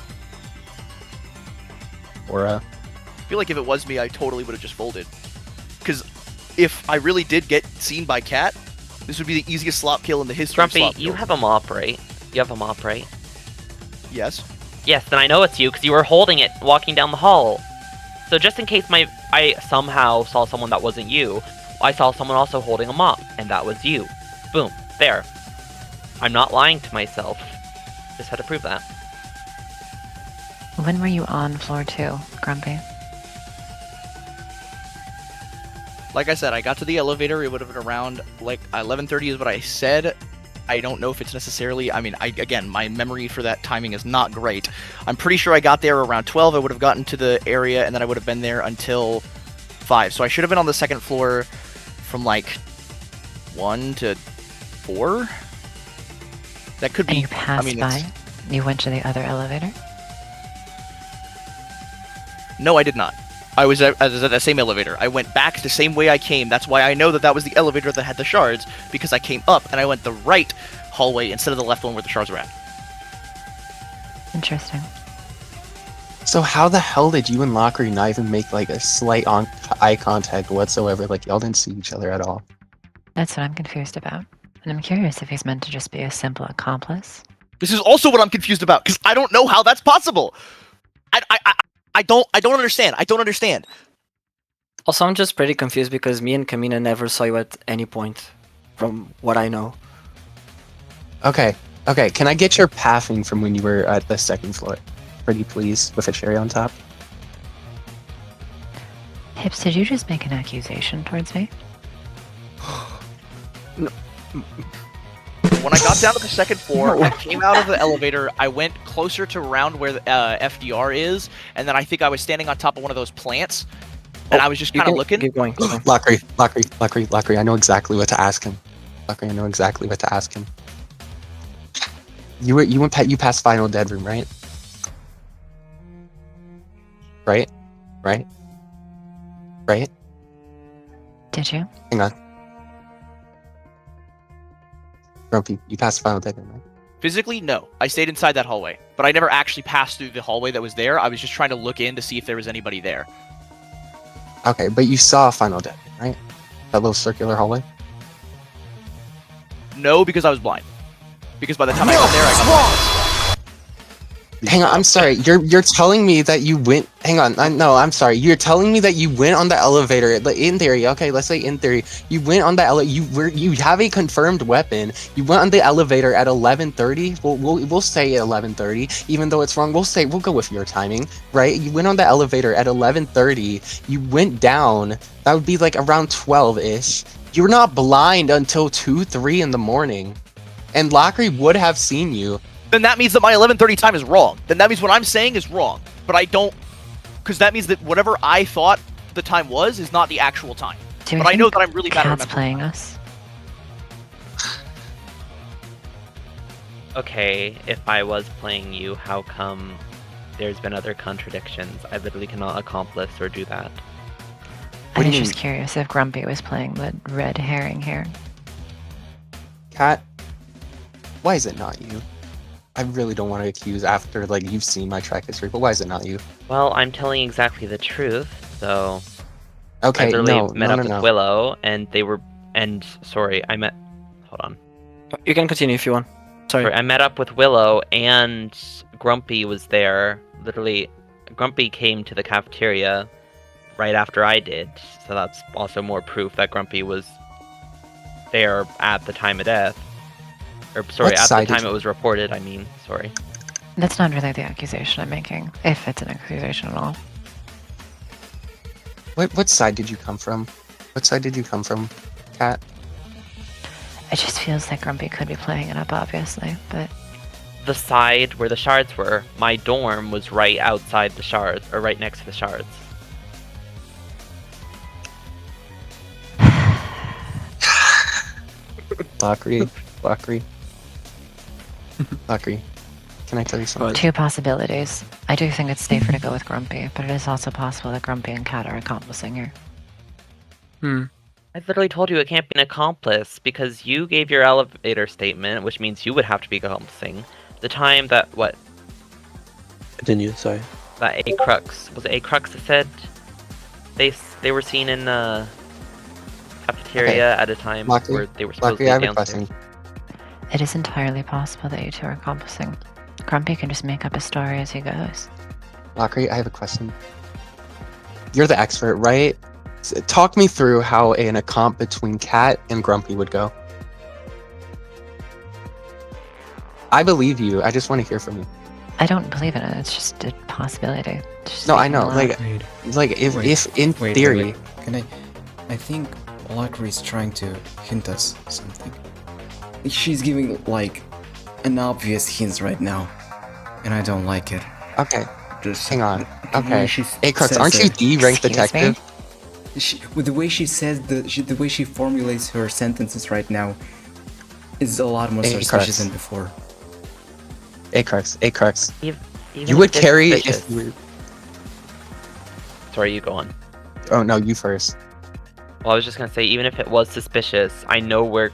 Aura. I feel like if it was me, I totally would have just folded. Because if I really did get seen by Cat, this would be the easiest slop kill in the history of Grumpy, slop you kills. have a mop, right? You have a mop, right? Yes. Yes, then I know it's you because you were holding it walking down the hall. So just in case I somehow saw someone that wasn't you, I saw someone also holding a mop, and that was you. Boom. There. I'm not lying to myself. Just had to prove that. When were you on floor 2, Grumpy? Like I said, I got to the elevator. It would have been around like 11:30 is what I said. I don't know if it's necessarily. I mean, again, my memory for that timing is not great. I'm pretty sure I got there around 12. I would have gotten to the area, and then I would have been there until 5. So I should have been on the second floor from like 1 to 4. That could be. And you passed I mean, by? You went to the other elevator? No, I did not. I was at the same elevator. I went back the same way I came. That's why I know that that was the elevator that had the shards, because I came up and I went the right hallway instead of the left one where the shards were at. Interesting. So how the hell did you and Lockery not even make like a slight eye contact whatsoever? Like y'all didn't see each other at all. That's what I'm confused about. And I'm curious if he's meant to just be a simple accomplice. This is also what I'm confused about, because I don't know how that's possible. I don't understand. I don't understand. Also, I'm just pretty confused because me and Kamina never saw you at any point, from what I know. Okay, can I get your pathing from when you were at the second floor? Pretty please, with a cherry on top. Hips, did you just make an accusation towards me? When I got down to the second floor, I came out of the elevator, I went closer to around where the FDR is, and then I think I was standing on top of one of those plants, and I was just kind of looking. Keep going. Lockery, I know exactly what to ask him. You passed final dead room, right? Right? Did you? Hang on. Grumpy, you passed final deadline, right? Physically, no. I stayed inside that hallway, but I never actually passed through the hallway that was there. I was just trying to look in to see if there was anybody there. Okay, but you saw final deadline, right? That little circular hallway. No, because I was blind. Because by the time I got there, I got blindness. Hang on, I'm sorry. You're telling me that you went. Hang on. No, I'm sorry. You're telling me that you went on the elevator. In theory, okay. Let's say in theory, you went on the You have a confirmed weapon. You went on the elevator at 11:30. We'll say 11:30, even though it's wrong. We'll go with your timing, right? You went on the elevator at 11:30. You went down. That would be like around 12-ish. You're not blind until 2-3 in the morning, and Lockery would have seen you. Then that means that my 11:30 time is wrong. Then that means what I'm saying is wrong. But I don't, because that means that whatever I thought the time was is not the actual time. But I know that I'm really bad at Cat's remembering. playing us. Okay, if I was playing you, how come there's been other contradictions? I literally cannot accomplish or do that. What I do was you just mean? curious if Grumpy was playing the red herring here. Cat, why is it not you? I really don't want to accuse after like you've seen my track history, but why is it not you? Well, I'm telling exactly the truth, so Okay, I literally no, met no, up no, with no. Willow, and they were, and sorry, I met, hold on. You can continue if you want. Sorry. I met up with Willow, and Grumpy was there. Literally, Grumpy came to the cafeteria right after I did, so that's also more proof that Grumpy was there at the time of death. Or, sorry, What at the side did time you- it was reported, I mean, sorry. That's not really the accusation I'm making, if it's an accusation at all. What side did you come from? What side did you come from, Cat? It just feels like Grumpy could be playing it up, obviously, but The side where the shards were, my dorm was right outside the shards, or right next to the shards. Lockery, Lockery, Lockery. Can I tell you something? two possibilities. I do think it's safer to go with Grumpy, but it is also possible that Grumpy and Cat are accomplices here. I literally told you it can't be an accomplice because you gave your elevator statement, which means you would have to be accomplishing. The time that Continue, sorry. that Acrux was it Acrux that said they were seen in the cafeteria at a time Lockery, where they were supposed Lockery, to I be have a downstairs. question. It is entirely possible that you two are accomplishing. Grumpy can just make up a story as he goes. Lockery, I have a question. You're the expert, right? Talk me through how an accomp between Cat and Grumpy would go. I believe you. I just want to hear from you. I don't believe in it. It's just a possibility. It's just No, I speaking know. aloud. Like if in theory, Can I think Lockery is trying to hint us something. She's giving like an obvious hint right now, and I don't like it. okay, Just hang on. the way Okay, she Acrux, says aren't you it. D rank Excuse me? detective? With the way she says the way she formulates her sentences right now is a lot more Hey, suspicious Crux. than before. Acrux. Even You would if it's carry suspicious- if you were. Sorry, you go on. Oh no, you first. Well, I was just gonna say, even if it was suspicious, I know where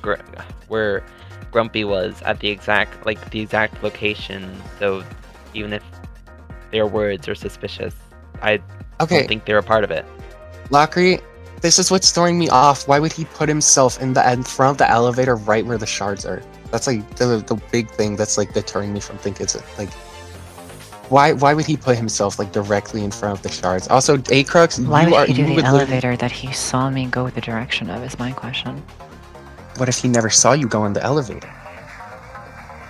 Grumpy was at the exact location. So even if their words are suspicious, I Okay, don't think they're a part of it. Lockery, this is what's throwing me off. Why would he put himself in front of the elevator right where the shards are? That's like the big thing that's like deterring me from thinking it's like why would he put himself like directly in front of the shards? Also, Acrux, Why you would are he do you the would literally- elevator that he saw me go the direction of is my question. What if he never saw you go in the elevator?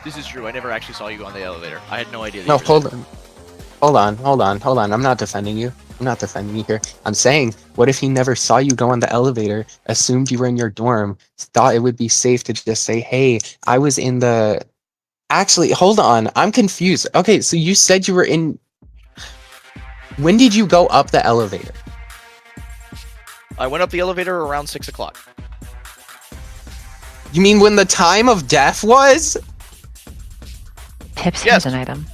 This is true. I never actually saw you on the elevator. I had no idea. That No, you were there. hold on. I'm not defending you. I'm not defending you here. I'm saying, what if he never saw you go on the elevator, assumed you were in your dorm, thought it would be safe to just say, hey, I was in the... Actually, hold on. I'm confused. Okay, so you said you were in... When did you go up the elevator? I went up the elevator around 6 o'clock. You mean when the time of death was? Pips Yes. has an item.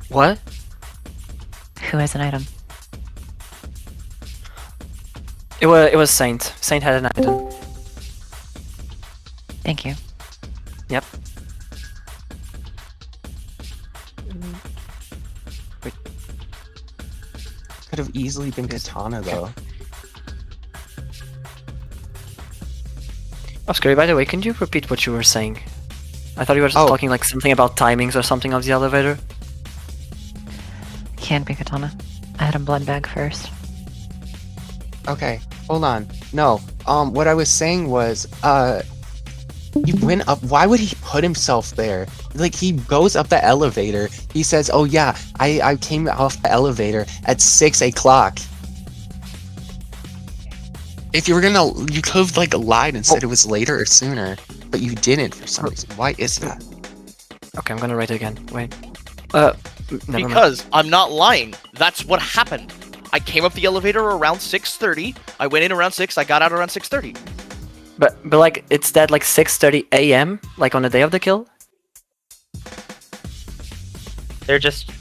What? Who has an item? It was Saint. Saint had an item. Thank you. Yep. Could have easily been Katana though. Oscar, by the way, can you repeat what you were saying? I thought you were Oh. talking like something about timings or something of the elevator. Can't be Katana. I had a blood bag first. Okay, hold on. No, what I was saying was, he went up. Why would he put himself there? Like, he goes up the elevator. He says, "Oh yeah, I came off the elevator at 6 o'clock." If you were gonna, you could have like lied and said it was later or sooner, but you didn't for some reason. Why is that? Okay, I'm gonna write it again. Wait. Never mind. Because I'm not lying. That's what happened. I came up the elevator around 6:30. I went in around 6. I got out around 6:30. But like it's that like 6:30 a.m. like on the day of the kill. They're just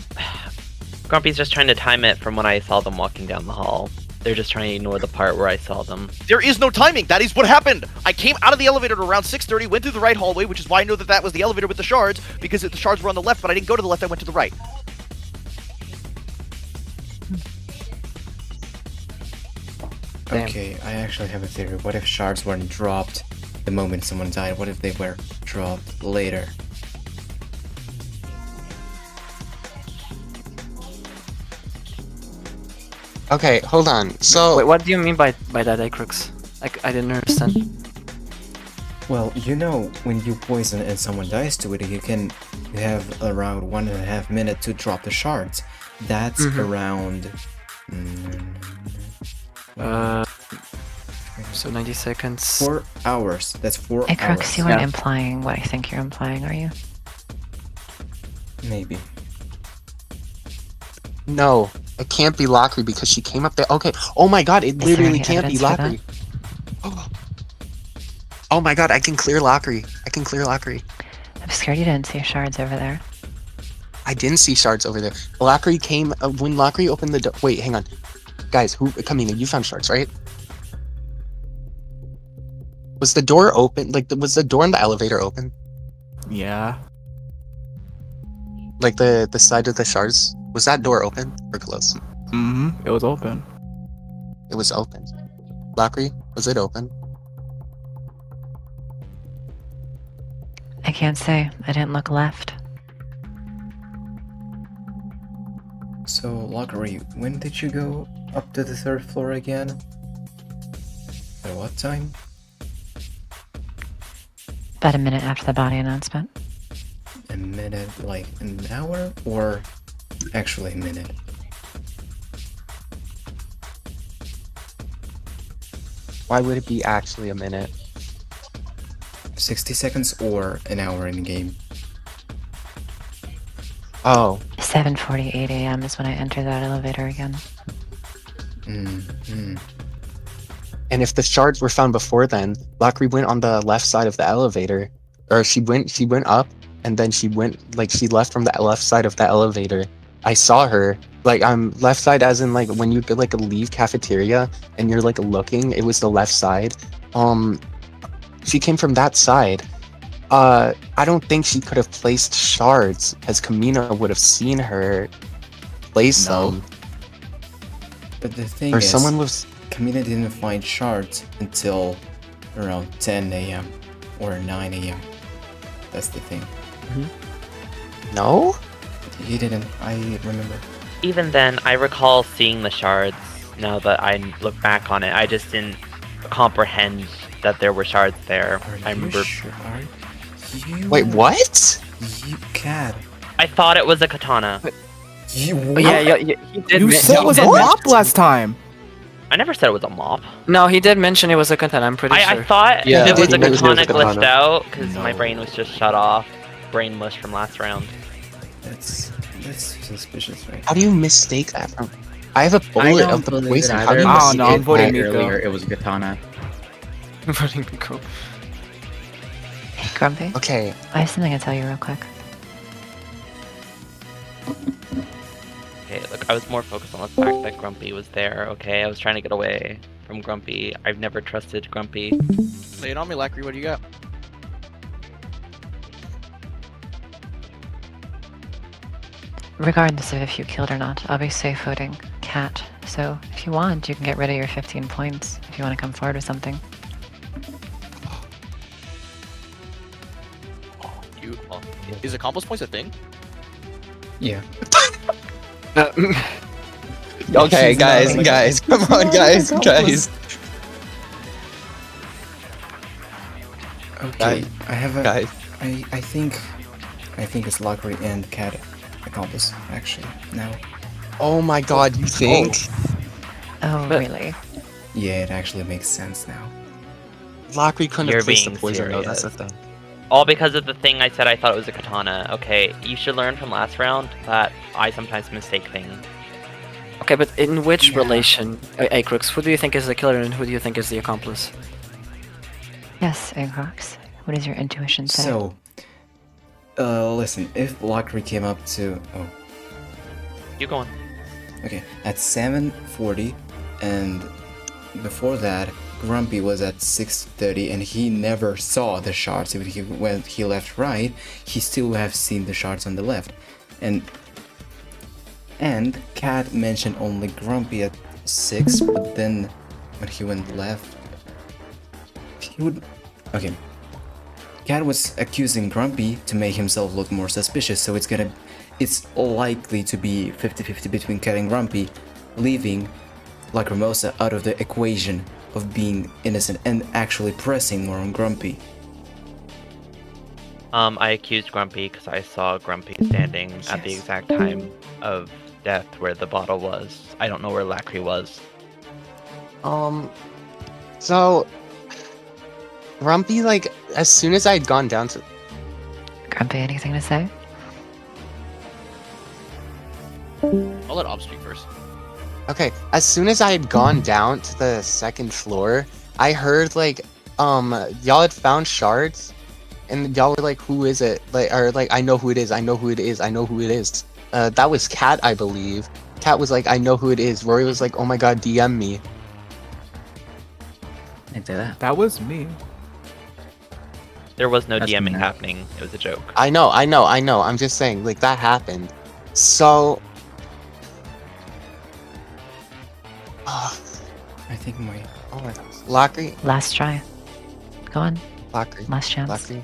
Grumpy's just trying to time it from when I saw them walking down the hall. They're just trying to ignore the part where I saw them. There is no timing. That is what happened. I came out of the elevator at around 6:30, went through the right hallway, which is why I know that that was the elevator with the shards, because the shards were on the left, but I didn't go to the left, I went to the right. Damn. Okay, I actually have a theory. What if shards weren't dropped the moment someone died? What if they were dropped later? Okay, hold on. So, Wait, what do you mean by that, Acrux? I didn't understand. Well, you know, when you poison and someone dies to it, you have around 1.5 minutes to drop the shards. That's around. So 90 seconds. 4 hours. That's 4 Hey, Crux, hours. you aren't implying what I think you're implying, are you? Maybe. no, it can't be Lockery because she came up there. Okay, oh my god, it there literally any can't be evidence for Lockery. Oh my god, I can clear Lockery. I can clear Lockery. I'm scared you didn't see shards over there. I didn't see shards over there. Lockery came when Lockery opened the door. Wait, hang on, guys. Who? Kamina, you found shards, right? Was the door open? Like, was the door in the elevator open? Yeah. Like the side of the shards? Was that door open or closed? Mm-hmm. It was open. It was open. Lockery, was it open? I can't say. I didn't look left. So, Lockery, when did you go up to the 3rd floor again? At what time? About a minute after the body announcement. A minute, like an hour? Or actually a minute? Why would it be actually a minute? 60 seconds or an hour in game? Oh, 7:48 a.m. is when I entered that elevator again. and if the shards were found before then, Lockery went on the left side of the elevator, or she went up, and then she left from the left side of the elevator. I saw her, like, left side as in, like, when you could, like, leave cafeteria and you're, like, looking, it was the left side. She came from that side. I don't think she could have placed shards, because Kamina would have seen her place No. them. But the thing Or is, someone was... Kamina didn't find shards until around 10 a.m. or 9 a.m. That's the thing. No? He didn't, I remember. Even then, I recall seeing the shards. Now that I look back on it, I just didn't comprehend that there were shards there. I remember. Are you... Wait, what? You cat. I thought it was a katana. You But yeah, he did. You said it was a did mop mention- last time. I never said it was a mop. No, he did mention it was a katana. I'm pretty I sure. thought Yeah, it was a he mentioned katana it was a glitched katana. out because my No. brain was just shut off. Brain mush from last round. That's suspicious, right? How do you mistake that from... I have a I bullet don't of the believe it poison. How either. do you I mistake don't know, I'm that? voting Miko. Earlier, it was a katana. Voting Miko. Hey, Grumpy, Okay, I have something to tell you real quick. Okay, look, I was more focused on the fact that Grumpy was there, okay? I was trying to get away from Grumpy. I've never trusted Grumpy. Lay it on me, Lackery. What do you got? regardless of if you killed or not, I'll be safe voting Cat. So if you want, you can get rid of your 15 points if you want to come forward with something. Is accomplice points a thing? Yeah. Okay, She's not guys, an come on, guys. Okay, I have a. Guys. I think it's Lockery and Cat accomplice actually now. Oh my god, you think? Oh, But- really? Yeah, it actually makes sense now. Lockery couldn't You're have placed the being poison though, that's the serious. thing. All because of the thing I said I thought it was a katana. Okay, you should learn from last round that I sometimes mistake things. Okay, but in which Yeah. relation, Acrux, who do you think is the killer and who do you think is the accomplice? Yes, Agrox. What does your intuition say? So, listen, if Lockery came up to You go on. okay at 7:40, and before that Grumpy was at 6:30, and he never saw the shards. If he left right, he still would have seen the shards on the left, and Cat mentioned only Grumpy at 6, but then when he went left, he would. Okay. Cat was accusing Grumpy to make himself look more suspicious, so it's likely to be 50-50 between Cat and Grumpy, leaving Lacrimosa out of the equation of being innocent and actually pressing more on Grumpy. I accused Grumpy because I saw Grumpy standing at the Yes. exact time of death where the bottle was. I don't know where Lacry was. So Grumpy, like, as soon as I had gone down to Grumpy, anything to say? I'll let Ob speak first. Okay, as soon as I had gone down to the second floor, I heard like y'all had found shards, and y'all were like, "Who is it?" Like, or like, "I know who it is. I know who it is. I know who it is." That was Cat, I believe. Cat was like, "I know who it is." Rory was like, "Oh my god, DM me." I didn't say that. That was me. There was no That's DMing mad. happening. It was a joke. I know. I'm just saying, like, that happened. So, I think my oh my god, Lockery, Last try. Go on. Lockery, Last chance. Lockery.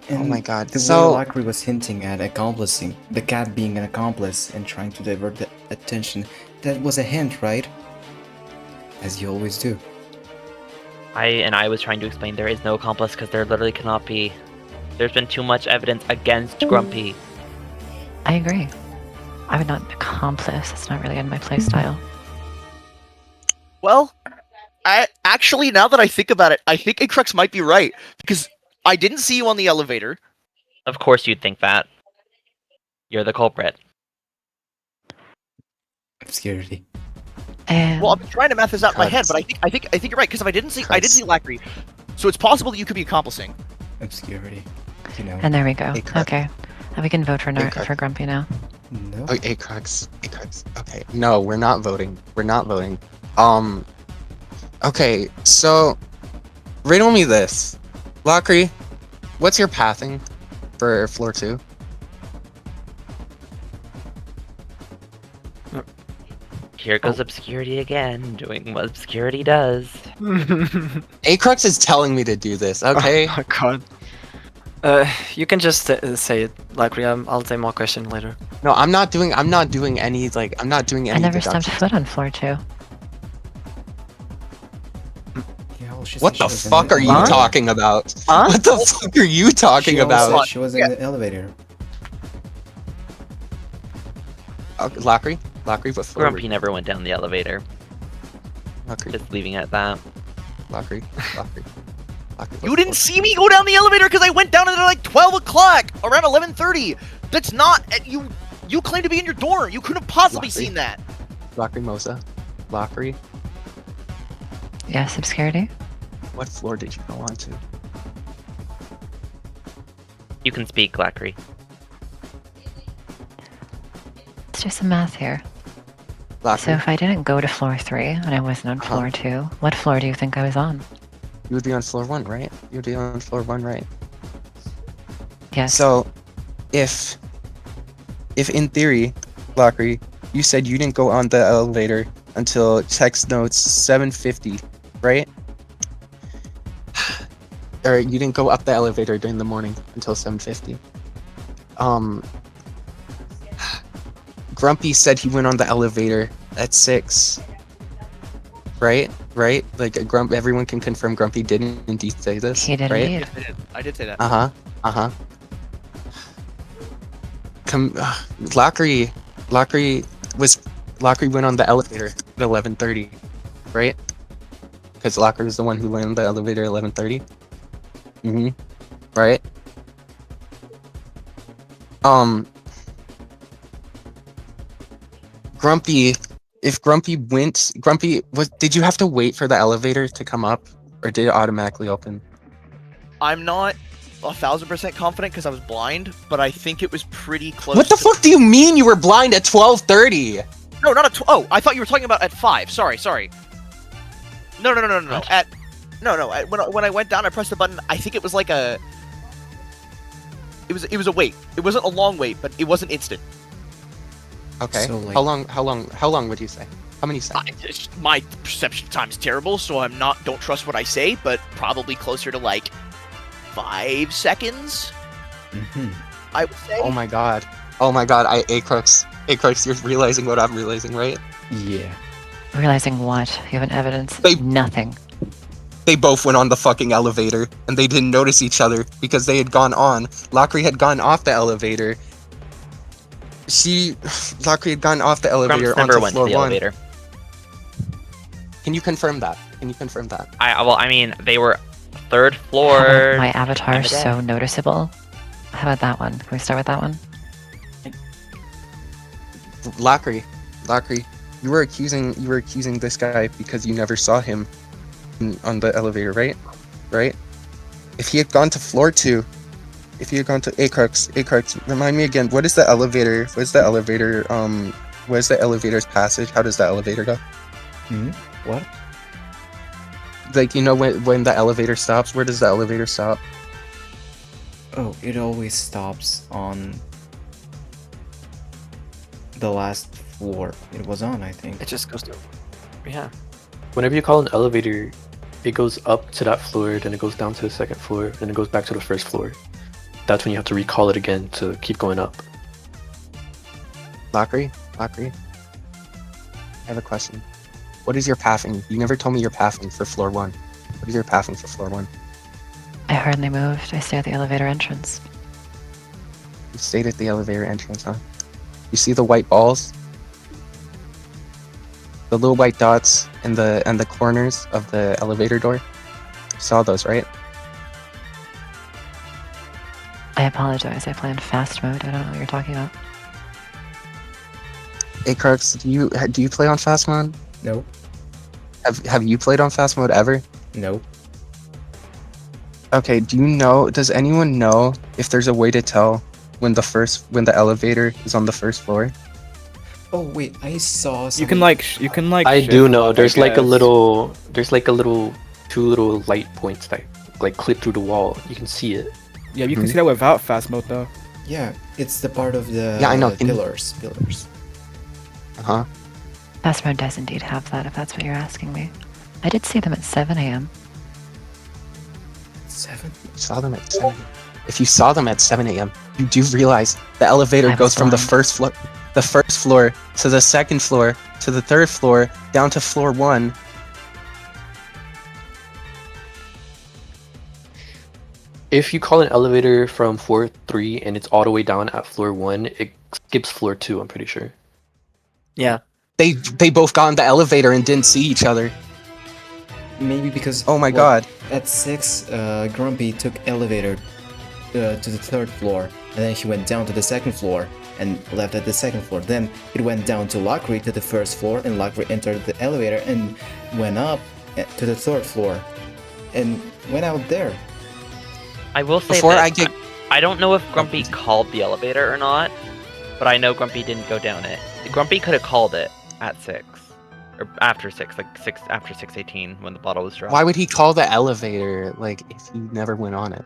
and Oh my god. The So, way Lockery was hinting at accomplishing the cat being an accomplice and trying to divert the attention, that was a hint, right? As you always do. I was trying to explain there is no accomplice because there literally cannot be. There's been too much evidence against Grumpy. I agree. I would not accomplice. That's not really in my playstyle. Well, I actually, now that I think about it, I think Acrux might be right because I didn't see you on the elevator. Of course you'd think that. You're the culprit. Obscurity. And Well, I'm trying to math this out in my head, Cuts. but I think you're right because if I didn't see Cuts. Lacry, so it's possible that you could be accomplishing. Obscurity. You know. and there we go. Hey, Crux. Okay. And we can vote for Hey, Crux. for Grumpy now. No. oh, Acrux. Okay, no, we're not voting. Okay, so riddle me this, Lockery. What's your pathing for floor 2? Here goes Obscurity again, doing what Obscurity does. Acrux is telling me to do this. Okay. Oh my god. You can just say it, Lacry. I'll say more question later. No, I'm not doing any I never stepped deductions. foot on floor 2. Yeah, well, she What said the she was in fuck are you Huh? talking about? Huh? What the fuck are you talking She always about? said she was in the elevator. Lockery, what floor? Grumpy never went down the elevator. Lockery, Just leaving it at that. Lockery. You didn't see me go down the elevator because I went down at like 12 o'clock, around 11:30. That's not you. You claim to be in your dorm. You couldn't have possibly Lockery. seen that. Lockery Mosa. Lockery. Yes, Obscurity? What floor did you go on to? You can speak, Lacry. Let's do some math here. So Lockery. if I didn't go to floor 3 and I wasn't on floor 2, what floor do you think I was on? You would be on floor 1, right? You would be on floor 1, right? Yes. So, if if in theory, Lockery, you said you didn't go on the elevator until text notes 7:50, right? Or you didn't go up the elevator during the morning until 7:50. Grumpy said he went on the elevator at 6. Right? Right? Like everyone can confirm Grumpy didn't indeed say this. He did right? indeed. I did say that. Uh-huh. Lockery went on the elevator at 11:30, right? Because Lockery is the one who went on the elevator at 11:30. Right? Grumpy, if Grumpy went, did you have to wait for the elevator to come up, or did it automatically open? I'm not 1,000% confident because I was blind, but I think it was pretty close. What the fuck do you mean you were blind at 12:30? No, not at oh, I thought you were talking about at 5. Sorry. No. When I went down, I pressed the button. I think it was like a. It was a wait. It wasn't a long wait, but it wasn't instant. Okay. So, like- How long would you say? How many seconds? My perception time is terrible, so don't trust what I say, but probably closer to like 5 seconds. I would say. Oh my god. Acrux, you're realizing what I'm realizing, right? Yeah. Realizing what? You have an evidence? Nothing. They both went on the fucking elevator, and they didn't notice each other because they had gone on. Lockery had gone off the elevator. Lockery had gone off the elevator Grumps never onto went to floor the 1. elevator. Can you confirm that? I mean, they were third floor. My avatar time is of day. so noticeable. How about that one? Can we start with that one? Lockery, you were accusing this guy because you never saw him on the elevator, right? If he had gone to floor 2, if he had gone to Acrux, remind me again, what is the elevator's passage? How does the elevator go? What? Like, you know, when the elevator stops, where does the elevator stop? Oh, it always stops on the last floor it was on, I think. It just goes to. Yeah. Whenever you call an elevator, it goes up to that floor, then it goes down to the second floor, then it goes back to the first floor. That's when you have to recall it again to keep going up. Lockery, I have a question. What is your pathing? You never told me your pathing for floor 1. What is your pathing for floor 1? I hardly moved. I stay at the elevator entrance. You stayed at the elevator entrance, huh? You see the white balls? The little white dots in the corners of the elevator door? You saw those, right? I apologize. I play in fast mode. I don't know what you're talking about. Acrux, do you play on fast mode? Nope. Have you played on fast mode ever? Nope. Okay, does anyone know if there's a way to tell when the elevator is on the first floor? Oh wait, I saw something. You can like. I do shift, know. There's I like a guess. little, two little light points that like clip through the wall. You can see it. Yeah, you can see that without fast mode though. Yeah, it's the part of the Yeah, I know. pillars. Uh-huh. Fast mode does indeed have that, if that's what you're asking me. I did see them at 7 a.m. 7? You saw them at 7 a.m. If you saw them at 7 a.m., you do realize the elevator I goes was from the blind. first floor to the second floor to the third floor down to floor 1. If you call an elevator from floor 3 and it's all the way down at floor 1, it skips floor 2, I'm pretty sure. Yeah. They both got on the elevator and didn't see each other. Maybe because. Oh my god. At 6, Grumpy took elevator to the 3rd floor, and then he went down to the 2nd floor and left at the 2nd floor. Then it went down to Lockery to the 1st floor, and Lockery entered the elevator and went up to the 3rd floor and went out there. I will say Before that I I don't know if Grumpy called the elevator or not, but I know Grumpy didn't go down it. Grumpy could have called it at 6. Or after 6, like 6 after 6:18 when the bottle was dropped. Why would he call the elevator, like, if he never went on it?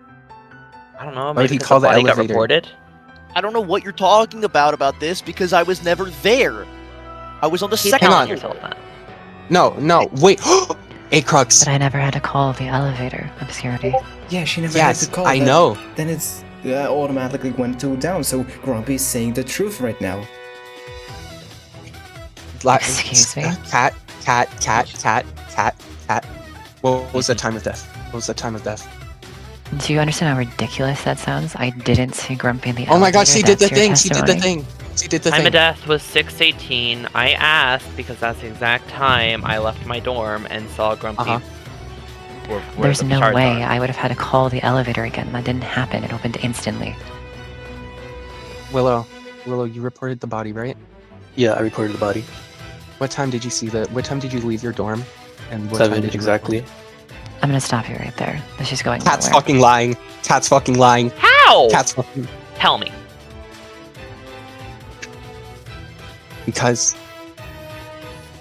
I don't know, would maybe he because call the the body got elevator? reported? I don't know what you're talking about this because I was never there. I was on the Keep second telling floor. yourself that. No, wait. Acrux. But I never had to call the elevator. Obscurity. Yeah, she never Yes, had to call. I that. know. Then it's automatically went to down. So Grumpy is saying the truth right now. Excuse me? Cat. What was the time of death? What was the time of death? Do you understand how ridiculous that sounds? I didn't see Grumpy in the Oh my elevator. god, she did the That's your thing! She did the testimony? thing! She did the Time of thing! death was 6:18. I asked because that's the exact time I left my dorm and saw Grumpy. Where There's the no shards way are. I would have had to call the elevator again. That didn't happen. It opened instantly. Willow, you reported the body, right? Yeah, I reported the body. What time did you see the? What time did you leave your dorm? And what 7 time did you exactly. I'm gonna stop you right there. This is going Cat's nowhere. fucking lying. Cat's fucking lying. How? Cat's fucking. Tell me. Because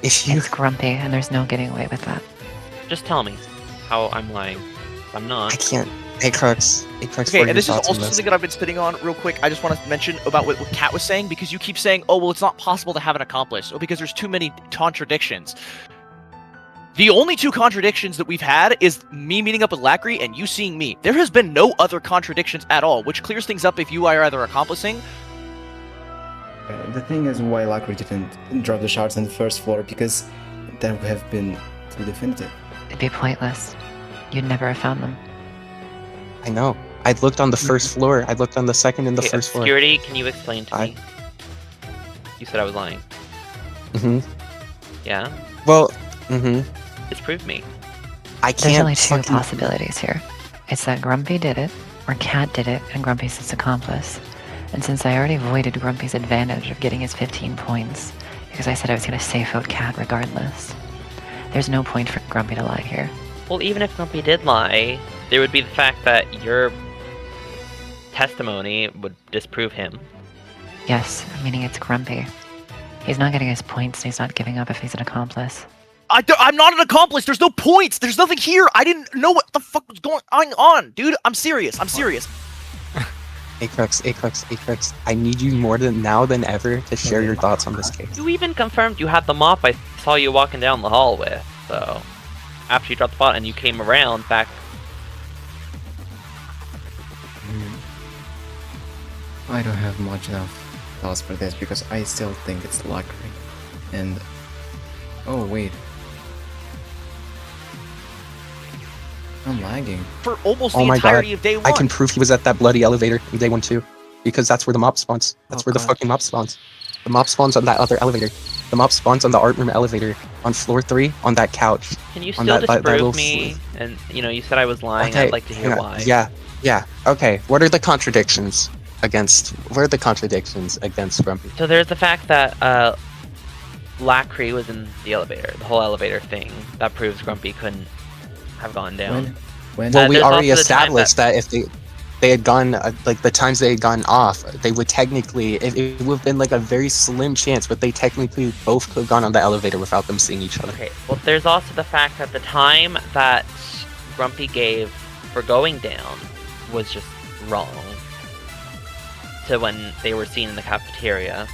if you It's Grumpy, and there's no getting away with that. Just tell me how I'm lying. I'm I not. can't. Acrux, what Okay, are and your this is thoughts on also this? something that I've been spitting on real quick. I just want to mention about what Kat was saying because you keep saying, "Oh, well, it's not possible to have an accomplice," or because there's too many contradictions. The only two contradictions that we've had is me meeting up with Lacry and you seeing me. There has been no other contradictions at all, which clears things up if you are either accomplishing. The thing is why Lacry didn't drop the shards on the first floor, because that would have been too definitive. It'd be pointless. You'd never have found them. I know. I looked on the first floor. I looked on the second and the Okay, first floor. Obscurity, can you explain to I- me? You said I was lying. Mm-hmm. Yeah? Well, mm-hmm. Disprove me. I There's can't only two fucking- possibilities here. It's that Grumpy did it, or Cat did it, and Grumpy's his accomplice. And since I already voided Grumpy's advantage of getting his 15 points, because I said I was going to safe out Cat regardless, there's no point for Grumpy to lie here. Well, even if Grumpy did lie, there would be the fact that your testimony would disprove him. Yes, meaning it's Grumpy. He's not getting his points, and he's not giving up if he's an accomplice. I'm not an accomplice. There's no points. There's nothing here. I didn't know what the fuck was going on, dude. I'm serious. I'm serious. Acrux, I need you more than now than ever to share your thoughts on this case. You even confirmed you had the mop I saw you walking down the hall with, so... After you dropped the bot and you came around back... I don't have much enough thoughts for this because I still think it's Lacry. And oh wait, I'm lagging. For almost Oh the my entirety God. of day one. I can prove he was at that bloody elevator in day 1 too. Because that's where the mob spawns. That's Oh, where the God. fucking mob spawns. The mob spawns on that other elevator. The mob spawns on the art room elevator. On floor 3, on that couch. Can you On still that little disprove me? And, you know, you said I was lying. Okay, I'd like to hear hang on. why. Yeah. Okay. What are the contradictions against Grumpy? So there's the fact that, Lacry was in the elevator. The whole elevator thing. That proves Grumpy couldn't have gone down. When Well, we there's already also the time established that if they had gone, like the times they had gone off, they would technically, it would have been like a very slim chance, but they technically both could have gone on the elevator without them seeing each other. Okay, well, there's also the fact that the time that Grumpy gave for going down was just wrong. To when they were seen in the cafeteria.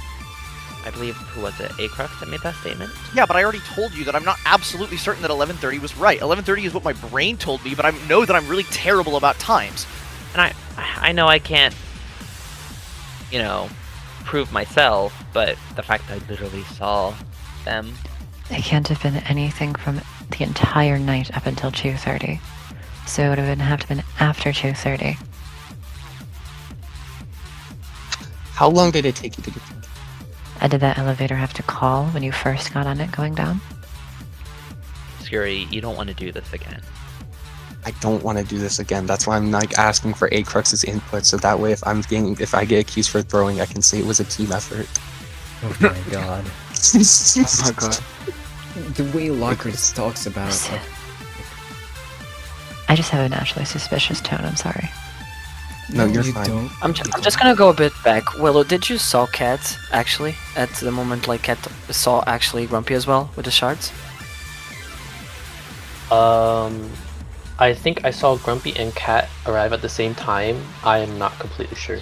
I believe, who was it? Acrux that made that statement? Yeah, but I already told you that I'm not absolutely certain that 11:30 was right. 11:30 is what my brain told me, but I know that I'm really terrible about times. And I know I can't, you know, prove myself, but the fact that I literally saw them. It can't have been anything from the entire night up until 2:30. So it would have to been after 2:30. How long did it take you to get there? Did that elevator have to call when you first got on it going down? Scurry, you don't want to do this again. I don't want to do this again. That's why I'm like asking for Acrux's input, so that way if I get accused for throwing, I can say it was a team effort. Oh my god. Oh my god. The way Lacry talks about I just have a naturally suspicious tone, I'm sorry. No, you're you fine. don't. I'm just gonna go a bit back. Willow, did you saw Cat actually at the moment? Like Cat saw actually Grumpy as well with the shards. I think I saw Grumpy and Cat arrive at the same time. I am not completely sure.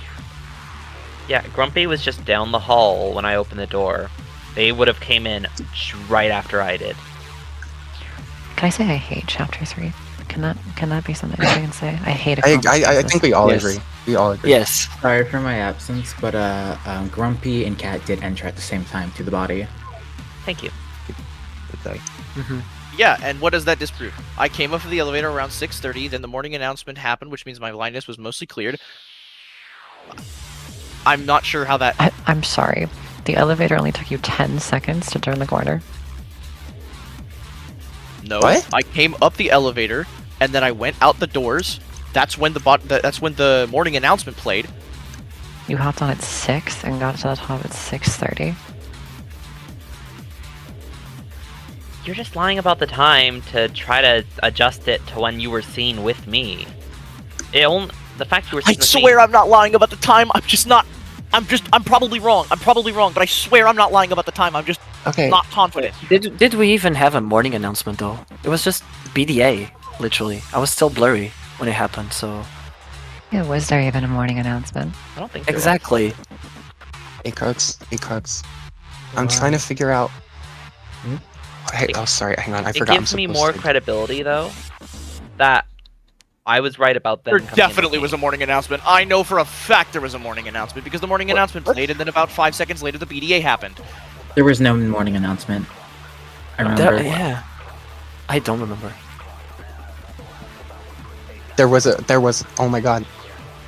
Yeah, Grumpy was just down the hall when I opened the door. They would have came in right after I did. Can I say I hate Chapter 3? Can that be something that I can say? I hate I accomplishments. think we all Yes. agree. We all agree. Yes. Sorry for my absence, but Grumpy and Cat did enter at the same time to the body. Thank you. Yeah, and what does that disprove? I came up to the elevator around 6:30, then the morning announcement happened, which means my blindness was mostly cleared. I'm not sure how that... I'm sorry. The elevator only took you 10 seconds to turn the corner. No, What? I came up the elevator, and then I went out the doors. That's when the morning announcement played. You hopped on at 6 and got to the top at 6:30. You're just lying about the time to try to adjust it to when you were seen with me. The fact you were I seen with swear me... I'm not lying about the time. I'm probably wrong. I'm probably wrong, but I swear I'm not lying about the time. I'm just Okay. not confident. Did we even have a morning announcement though? It was just BDA, literally. I was still blurry when it happened, so Yeah, was there even a morning announcement? I don't think there was. exactly. Crux. I'm trying to figure out. Hey, oh, sorry. Hang on. I It forgot. gives I'm me supposed more to- credibility, though, that I was right about them. There coming in definitely with was me. a morning announcement. I know for a fact there was a morning announcement because the morning announcement played, and then about 5 seconds later the BDA happened. There was no morning announcement. I remember. Yeah. I don't remember. There was. Oh my god.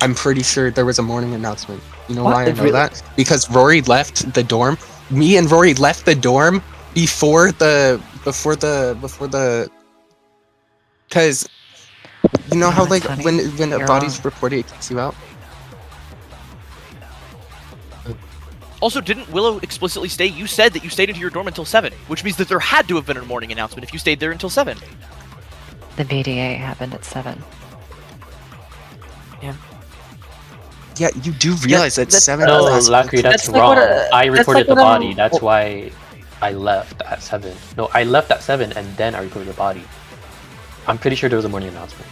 I'm pretty sure there was a morning announcement. You know What? why I It know really- that? Because Rory left the dorm. Me and Rory left the dorm before the. Because you know Oh, how that's like funny. when a You're body's wrong. reported, it kicks you out. Also, didn't Willow explicitly state you said that you stayed into your dorm until 7, which means that there had to have been a morning announcement if you stayed there until 7. The BDA happened at 7. Yeah, you do realize that that's- 7. No, last Lacry, week- that's That's like wrong. what a- I that's reported like the what a- body. That's why I left at 7. No, I left at 7 and then I reported the body. I'm pretty sure there was a morning announcement.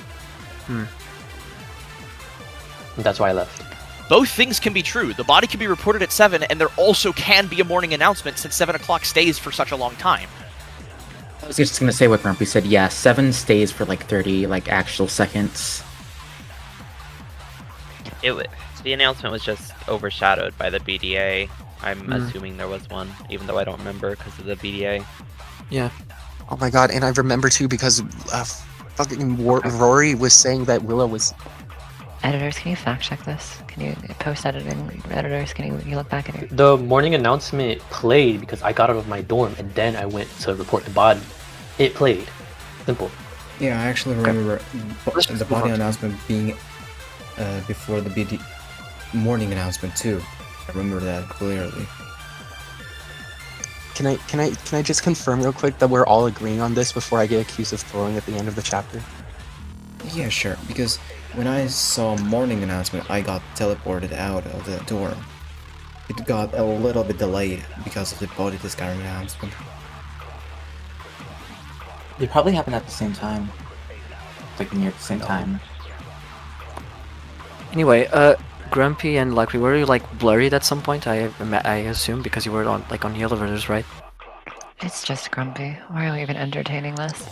That's why I left. Both things can be true. The body can be reported at 7, and there also can be a morning announcement since 7 o'clock stays for such a long time. I was just gonna say what Grumpy said. Yeah, 7 stays for like 30 actual seconds. The announcement was just overshadowed by the BDA. I'm assuming there was one, even though I don't remember because of the BDA. Yeah. Oh my god, and I remember too because fucking Rory was saying that Willow was. Editors, can you fact check this? Can you post-editing editors? Can you look back at your... The morning announcement played because I got out of my dorm and then I went to report the body. It played. Simple. Yeah, I actually remember the body announcement being before the BD morning announcement too. I remember that clearly. Can I just confirm real quick that we're all agreeing on this before I get accused of throwing at the end of the chapter? Yeah, sure. Because when I saw morning announcement, I got teleported out of the dorm. It got a little bit delayed because of the body discard announcement. They probably happened at the same time. Like near the same time. Anyway, Grumpy and Lacry, were you like blurred at some point? I assume because you were on the elevators, right? It's just Grumpy. Why are we even entertaining this?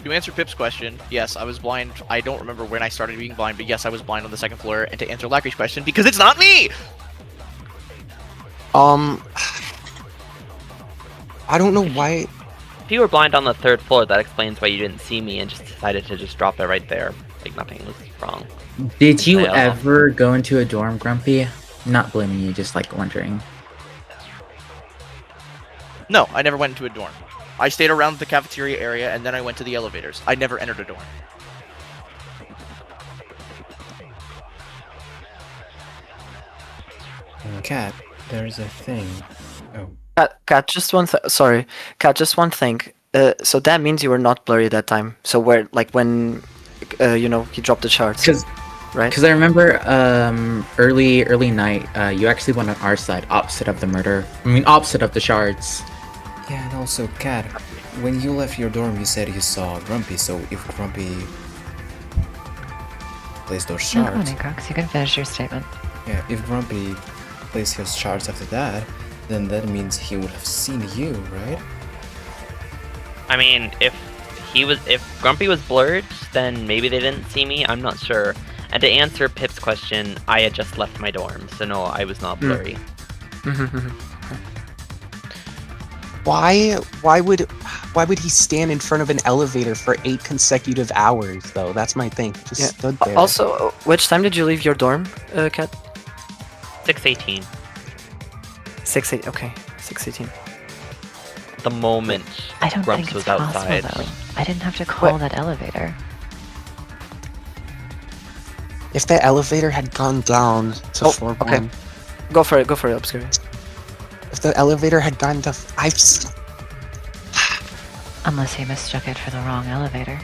To answer Pip's question, yes, I was blind. I don't remember when I started being blind, but yes, I was blind on the 2nd floor. And to answer Lacry's question, because it's not me! I don't know why. If you were blind on the 3rd floor, that explains why you didn't see me and just decided to just drop it right there. Like nothing was wrong. Did you Yeah. ever go into a dorm, Grumpy? Not blaming you, just wondering. No, I never went into a dorm. I stayed around the cafeteria area, and then I went to the elevators. I never entered a dorm. Cat, there's a thing. Oh. Cat, just one sorry. Cat, just one thing. So that means you were not blurry that time. So where, like when, he dropped the charts, right? Because I remember early night, you actually went on our side, opposite of the murder. I mean, opposite of the shards. Yeah, and also, Cat, when you left your dorm, you said you saw Grumpy, so if Grumpy... placed those No, come on, shards. Nicrox, you can finish your statement. Yeah, if Grumpy placed his shards after that, then that means he would have seen you, right? I mean, if Grumpy was blurred, then maybe they didn't see me. I'm not sure. And to answer Pip's question, I had just left my dorm, so no, I was not blurry. Why would he stand in front of an elevator for 8 consecutive hours though? That's my thing. Just stood there. Also, which time did you leave your dorm, Kat? 6:18. 6:8. Okay, 6:18. The moment I don't Grumps think was it's outside. possible, though. I didn't have to call that elevator. If the elevator had gone down to floor okay. 1, Go for it, Obscure. if the elevator had gone to, Unless he mistook it for the wrong elevator.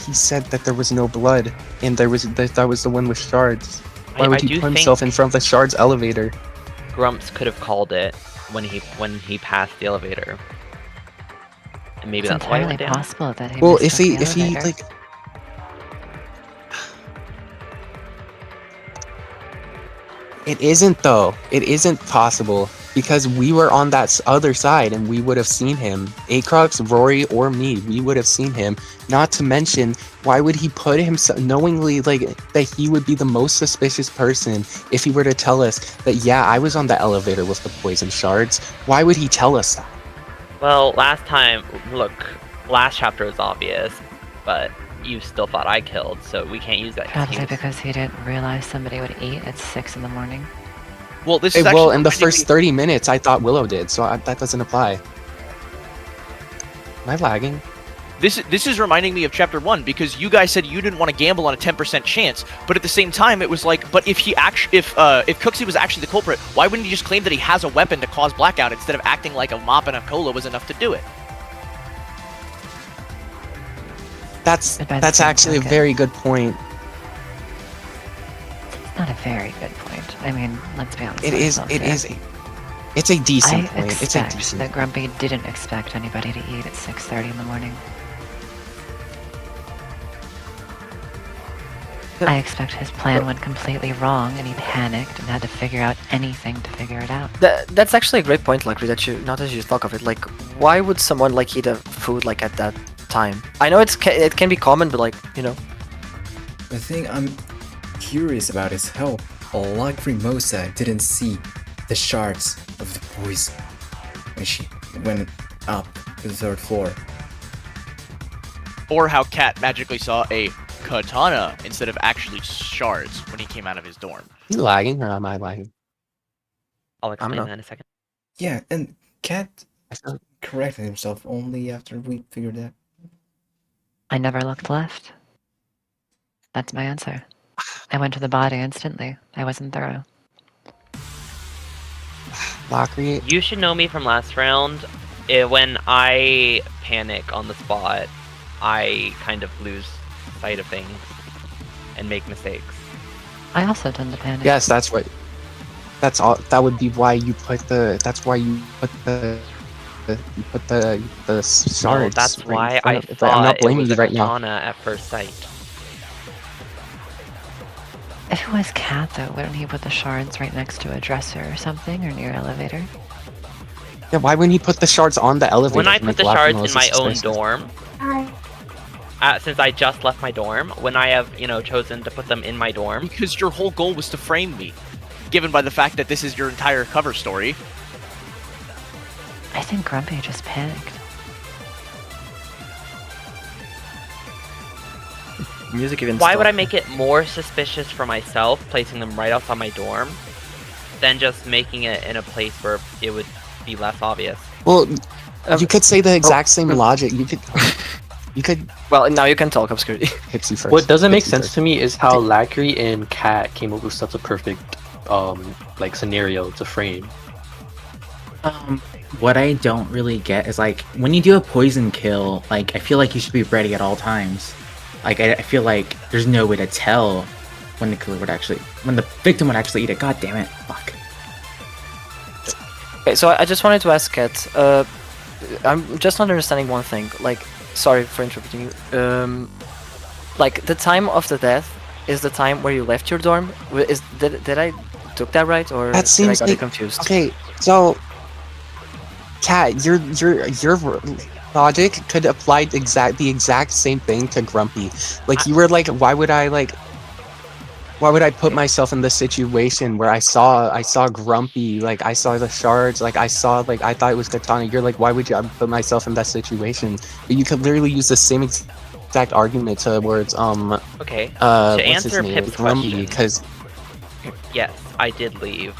he said that there was no blood, and that was the one with shards. Why would I he do put himself in front of the shards elevator? Grumps could have called it when he passed the elevator. And maybe It's that's why he entirely went down. possible that he Well, if mistook he the elevator. like, it isn't though. It isn't possible because we were on that other side and we would have seen him. Acrox, Rory, or me, we would have seen him. Not to mention, why would he put himself knowingly like that he would be the most suspicious person if he were to tell us that yeah, I was on the elevator with the poison shards? Why would he tell us that? Well, last chapter was obvious, but you still thought I killed, so we can't use that Probably excuse. because he didn't realize somebody would eat at 6 in the morning. Well, this Hey, is well, actually in the reminding first me- 30 minutes, I thought Willow did, so that doesn't apply. Am I lagging? This is reminding me of chapter 1 because you guys said you didn't want to gamble on a 10% chance, but at the same time it was like, but if Cooksey was actually the culprit, why wouldn't he just claim that he has a weapon to cause blackout instead of acting like a mop and a cola was enough to do it? That's But by the same actually a token- very good point. It's not a very good point. I mean, let's be honest. It with is. ourselves It here. is. It's a decent I point. It's a expect decent. that Grumpy didn't expect anybody to eat at 6:30 in the morning. I expect his plan went completely wrong and he panicked and had to figure out anything to figure it out. That's actually a great point, like that you not as you talk of it. Like, why would someone like eat a food like at that time? I know it can be common, but like The thing I'm curious about is how Lacrimosa didn't see the shards of the poison when she went up to the 3rd floor. Or how Cat magically saw a katana instead of actually shards when he came out of his dorm. You lagging or am I lagging? I'll explain not. that in a second. Yeah, and Cat I feel- corrected himself only after we figured that. I never looked left. That's my answer. I went to the body instantly. I wasn't thorough. Lockery. You should know me from last round. When I panic on the spot, I kind of lose sight of things and make mistakes. I also tend to panic. Yes, that's what. That's all. That would be why you put the. That's why you put the. You put the shards. No, that's right in why front I of it. thought I'm not it blaming was you a right now. katana at first sight. If it was Cat, though, wouldn't he put the shards right next to a dresser or something, or near elevator? Yeah, why wouldn't he put the shards on the elevator? When I to put make the shards in Lacrimosa my own suspicious? dorm, since I just left my dorm, when I have, chosen to put them in my dorm, Because your whole goal was to frame me, given by the fact that this is your entire cover story. I think Grumpy just panicked. music even. why would I stopped. make it more suspicious for myself, placing them right outside my dorm, than just making it in a place where it would be less obvious? Well, you could say the exact same logic. You could. You could. Well, now you can talk, Obscurity. Pixie first. What doesn't make Pixie sense first. to me is how Lackery and Cat came up with such a perfect scenario to frame. What I don't really get is like when you do a poison kill, like I feel like you should be ready at all times. Like I feel like there's no way to tell when the victim would actually eat it. God damn it! Fuck. Okay, so I just wanted to ask Kat. I'm just not understanding one thing. Like, sorry for interrupting you. Like the time of the death is the time where you left your dorm. Did I took that right, or That did I seems got it like confused? okay. So, Kat, your logic could apply the exact same thing to Grumpy. Like you were like, why would I put myself in this situation where I saw Grumpy, like I saw the shards, like I saw like I thought it was Katana. You're like, why would you put myself in that situation? But you could literally use the same exact argument towards Okay. To what's his answer name, Pip's Grumpy, question, because yes, I did leave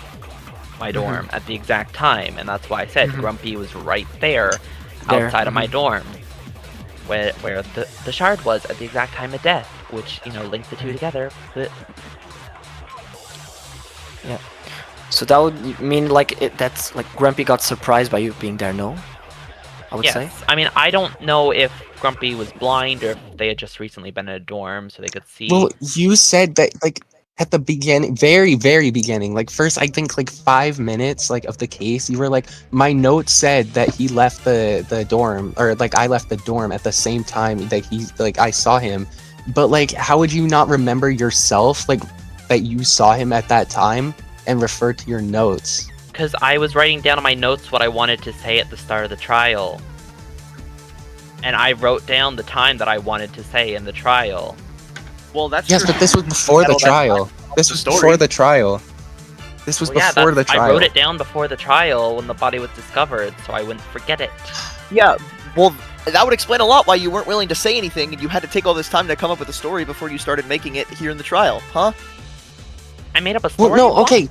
my dorm at the exact time, and that's why I said Grumpy was right there, outside of my dorm, where the shard was at the exact time of death, which linked the two together. But Yeah. So that would mean like that's like Grumpy got surprised by you being there. No, I would say. yes, I mean I don't know if Grumpy was blind or if they had just recently been in a dorm so they could see. well, you said that like at the beginning, very very beginning, like first I think like 5 minutes like of the case, you were like, my note said that he left the dorm, or like I left the dorm at the same time that he like I saw him, but like how would you not remember yourself like that you saw him at that time and refer to your notes? Because I was writing down in my notes what I wanted to say at the start of the trial. And I wrote down the time that I wanted to say in the trial. Well, that's Yes, your- but this was before the All that trial. time This the was story. before the trial. This was Well, yeah, before the trial. I wrote it down before the trial when the body was discovered, so I wouldn't forget it. Yeah, well, that would explain a lot why you weren't willing to say anything and you had to take all this time to come up with a story before you started making it here in the trial, huh? I made up a story. Well, no, What? okay.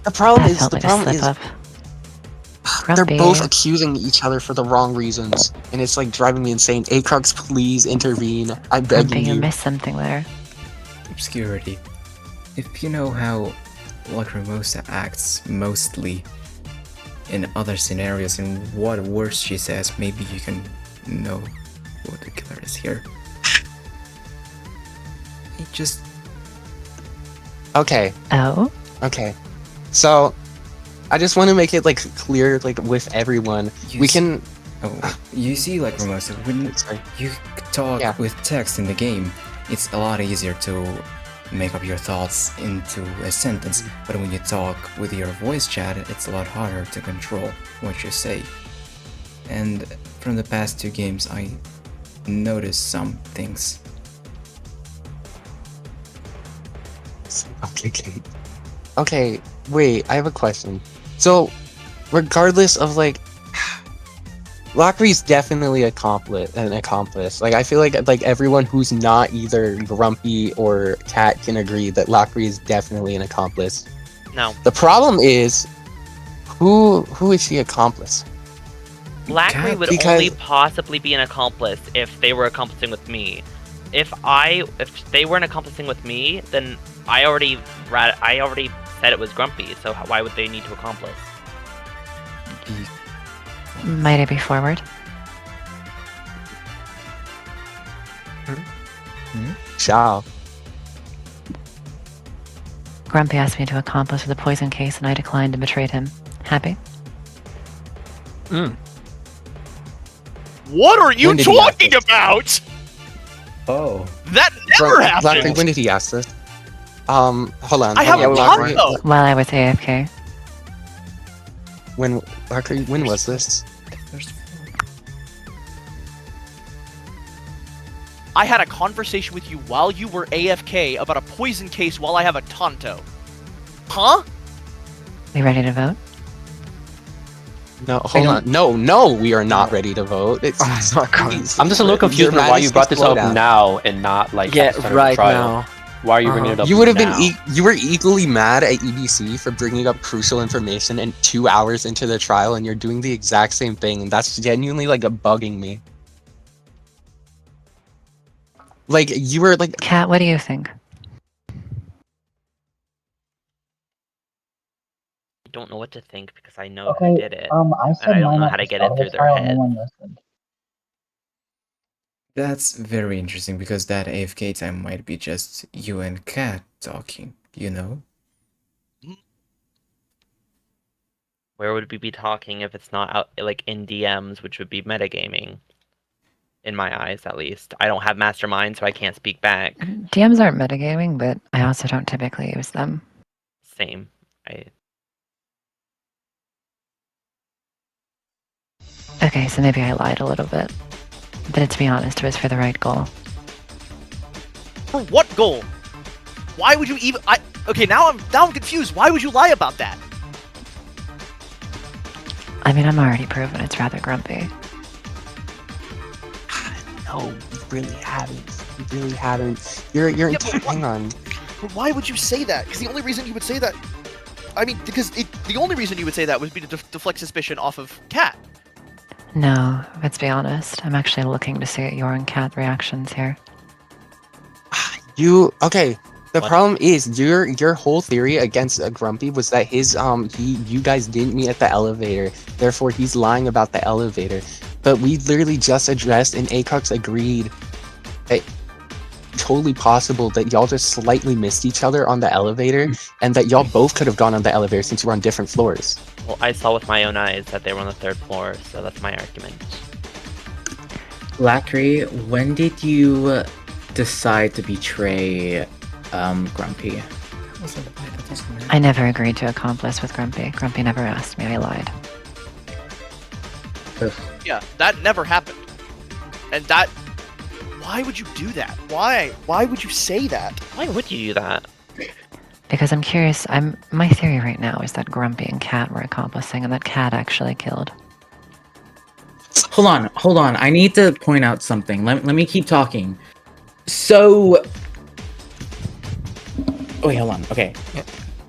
The problem That is, felt the like a problem slip is, up. they're Grumpy. both accusing each other for the wrong reasons, and it's like driving me insane. Acrux, please intervene. I'm Grumpy, begging you you. missed something there. Obscurity. If you know how Lacrimosa acts mostly in other scenarios and what words she says, maybe you can know who the killer is here. It just... Okay, Oh? okay. So, I just want to make it like clear, like with everyone. You We s- can. Oh, you see, Lacrimosa, when Sorry. you talk Yeah. with text in the game, it's a lot easier to make up your thoughts into a sentence, but when you talk with your voice chat, it's a lot harder to control what you say. And from the past 2 games, I noticed some things. Okay. Okay. Wait. I have a question. So, regardless of like, Lockery's definitely an accomplice. Like I feel like everyone who's not either Grumpy or Cat can agree that Lockery is definitely an accomplice. No. The problem is, who is she accomplice? Blackberry Cat, would because- only possibly be an accomplice if they were accomplishing with me. If they weren't accomplishing with me, then I already said it was Grumpy. So why would they need to accomplice? Might I be forward? Shao. Grumpy asked me to accomplish with a poison case, and I declined and betrayed him. Happy? What are you When did he ask talking this? about? Oh. That never Lockery, happened! when did he ask this? Hold on. I have hold a on, Lockery. Tonto! While I was AFK. When Lockery, when was this? I had a conversation with you while you were AFK about a poison case while I have a Tonto. Huh? We ready to vote? No, hold on. No, we are not ready to vote. It's please. I'm just a little confused Your on why you Majesty, brought this slow up down. now and not like Yeah, at the start of the right trial. now. Why are you bringing it up? You would have now? been you were equally mad at EBC for bringing up crucial information and 2 hours into the trial, and you're doing the exact same thing, and that's genuinely like bugging me. Like you were like, Kat, what do you think? I don't know what to think because I know who did it, I and said I don't mine know at how to the get start it of the through their trial, no heads. one listened. That's very interesting because that AFK time might be just you and Kat talking, you know? Where would we be talking if it's not out like in DMs, which would be metagaming? in my eyes at least. I don't have mastermind, so I can't speak back. DMs aren't metagaming, but I also don't typically use them. Same. Okay, so maybe I lied a little bit. But to be honest, it was for the right goal. For what goal? Why would you even? Okay, now I'm confused. Why would you lie about that? I mean, I'm already proven it's rather grumpy. No, you really haven't. You really haven't. You're hang on. But why would you say that? Because the only reason you would say that, I mean, the only reason you would say that would be to deflect suspicion off of Cat. No, let's be honest. I'm actually looking to see your and Cat reactions here. Okay. The problem is your whole theory against Grumpy was that you guys didn't meet at the elevator, therefore he's lying about the elevator. But we literally just addressed and Acrux agreed that totally possible that y'all just slightly missed each other on the elevator and that y'all both could have gone on the elevator since you were on different floors. Well, I saw with my own eyes that they were on the 3rd floor, so that's my argument. Lackery, when did you decide to betray Grumpy? I never agreed to accomplice with Grumpy. Grumpy never asked me. I lied. Yeah, that never happened. And that... Why would you do that? Why? Why would you say that? Why would you do that? Because I'm curious. My theory right now is that Grumpy and Cat were accomplishing and that Cat actually killed. Hold on. I need to point out something. Let me keep talking. So... Oh, wait, hold on. Okay.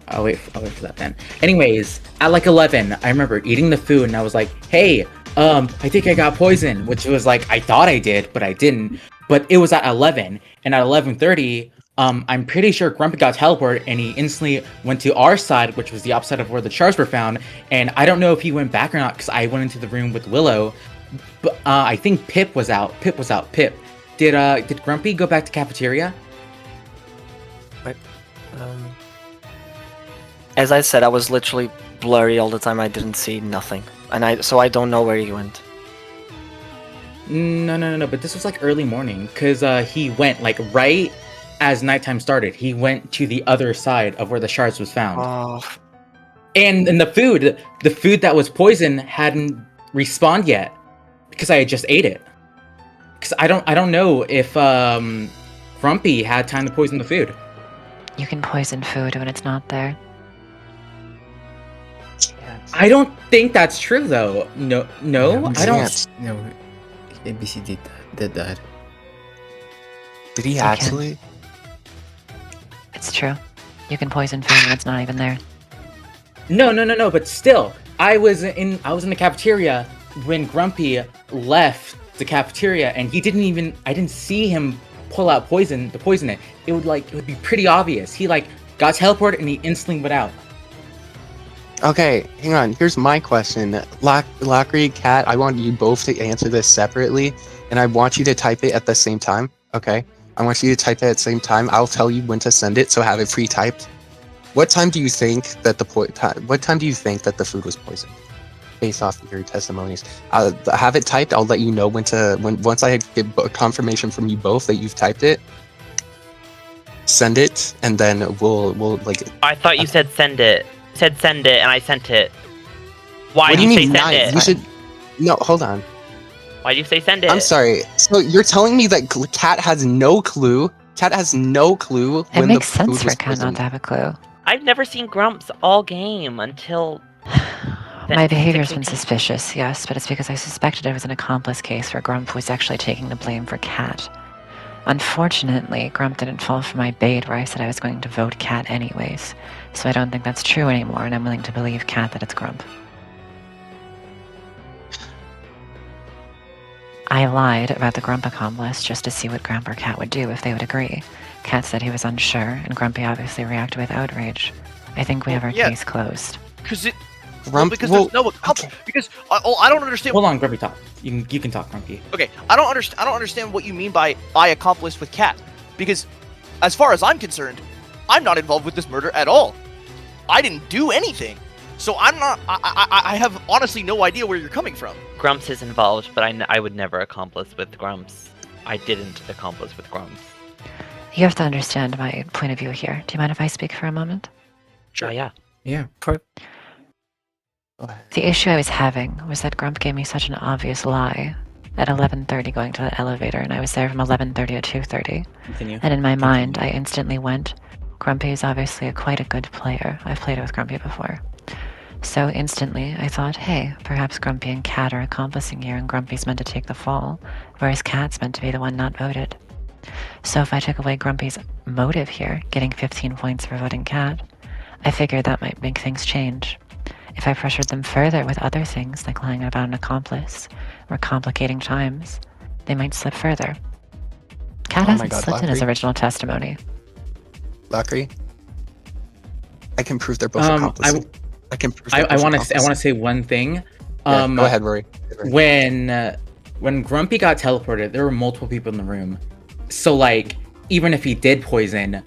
I'll wait for that then. Anyways, at like 11, I remember eating the food and I was like, hey, I think I got poisoned, which was like, I thought I did, but I didn't. But it was at 11, and at 11:30, I'm pretty sure Grumpy got teleported, and he instantly went to our side, which was the opposite of where the shards were found. And I don't know if he went back or not, because I went into the room with Willow. But I think Pip was out. Pip. Did Grumpy go back to cafeteria? As I said, I was literally blurry all the time. I didn't see nothing, so I don't know where he went. No. But this was like early morning, because he went like right as nighttime started. He went to the other side of where the shards was found. Oh. And the food that was poisoned hadn't respawned yet, because I had just ate it. Because I don't know if Grumpy had time to poison the food. You can poison food when it's not there. I don't think that's true though. No, I don't. No, ABC did that. Did he actually? It's true. You can poison food when it's not even there. No. But still, I was in the cafeteria when Grumpy left the cafeteria, and I didn't see him pull out to poison it. It would be pretty obvious. He like got teleported and he instantly went out. Okay, hang on. Here's my question. Lackery, Cat, I want you both to answer this separately, and I want you to type it at the same time, okay? I want you to type it at the same time. I'll tell you when to send it, so have it pre-typed. What time do you think that the food was poisoned? Based off of your testimonies. Have it typed. I'll let you know once I get confirmation from you both that you've typed it. Send it, and then we'll like... I thought you said send it. Said send it and I sent it. Why what do you say mean, send it? You should... No, hold on. Why do you say send it? I'm sorry. So you're telling me that Cat has no clue? Cat has no clue It when makes the food sense for was Cat not poisoned? to have a clue. I've never seen Grumps all game until... My behavior's been suspicious, yes, but it's because I suspected it was an accomplice case where Grump was actually taking the blame for Cat. Unfortunately, Grump didn't fall for my bait where I said I was going to vote Cat anyways, so I don't think that's true anymore, and I'm willing to believe Cat that it's Grump. I lied about the Grump accomplice just to see what Grump or Cat would do if they would agree. Cat said he was unsure, and Grumpy obviously reacted with outrage. I think we have our case closed. Because Grump, there's no accomplice. Because I don't understand. Hold on, Grumpy, talk. You can talk, Grumpy. Okay, I don't understand what you mean by accomplice with Cat, because as far as I'm concerned, I'm not involved with this murder at all. I didn't do anything. So I'm not. I have honestly no idea where you're coming from. Grumps is involved, but I would never accomplice with Grumps. I didn't accomplice with Grumps. You have to understand my point of view here. Do you mind if I speak for a moment? Sure. Yeah. Yeah. The issue I was having was that Grump gave me such an obvious lie at 11:30 going to the elevator, and I was there from 11:30 to 2:30. Continue. And in my mind, I instantly went, Grumpy is obviously quite a good player. I've played with Grumpy before. So instantly, I thought, hey, perhaps Grumpy and Cat are accomplishing here, and Grumpy's meant to take the fall, whereas Cat's meant to be the one not voted. So if I took away Grumpy's motive here, getting 15 points for voting Cat, I figured that might make things change. If I pressured them further with other things, like lying about an accomplice, or complicating times, they might slip further. Cat hasn't slipped in his original testimony. Lockery? I can prove they're both accomplices. I can prove I want to say one thing. Yeah, go ahead, Rory. When Grumpy got teleported, there were multiple people in the room. So like, even if he did poison,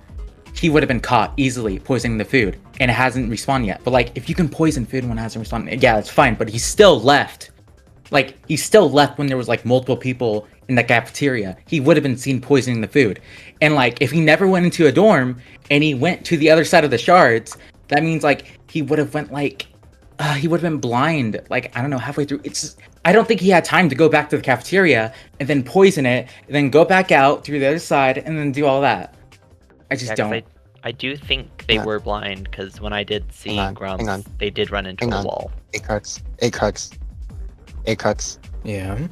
he would have been caught easily poisoning the food, and it hasn't respawned yet. But like, if you can poison food when it hasn't respawned, yeah, that's fine. But he's still left. Like, he still left when there was like multiple people in the cafeteria. He would have been seen poisoning the food. And like, if he never went into a dorm and he went to the other side of the shards, that means like he would have went like, he would have been blind. Like, I don't know, halfway through. I don't think he had time to go back to the cafeteria and then poison it, and then go back out through the other side and then do all that. I just don't. I do think they were blind, because when I did see Grumps, they did run into a wall. Crux. Yeah.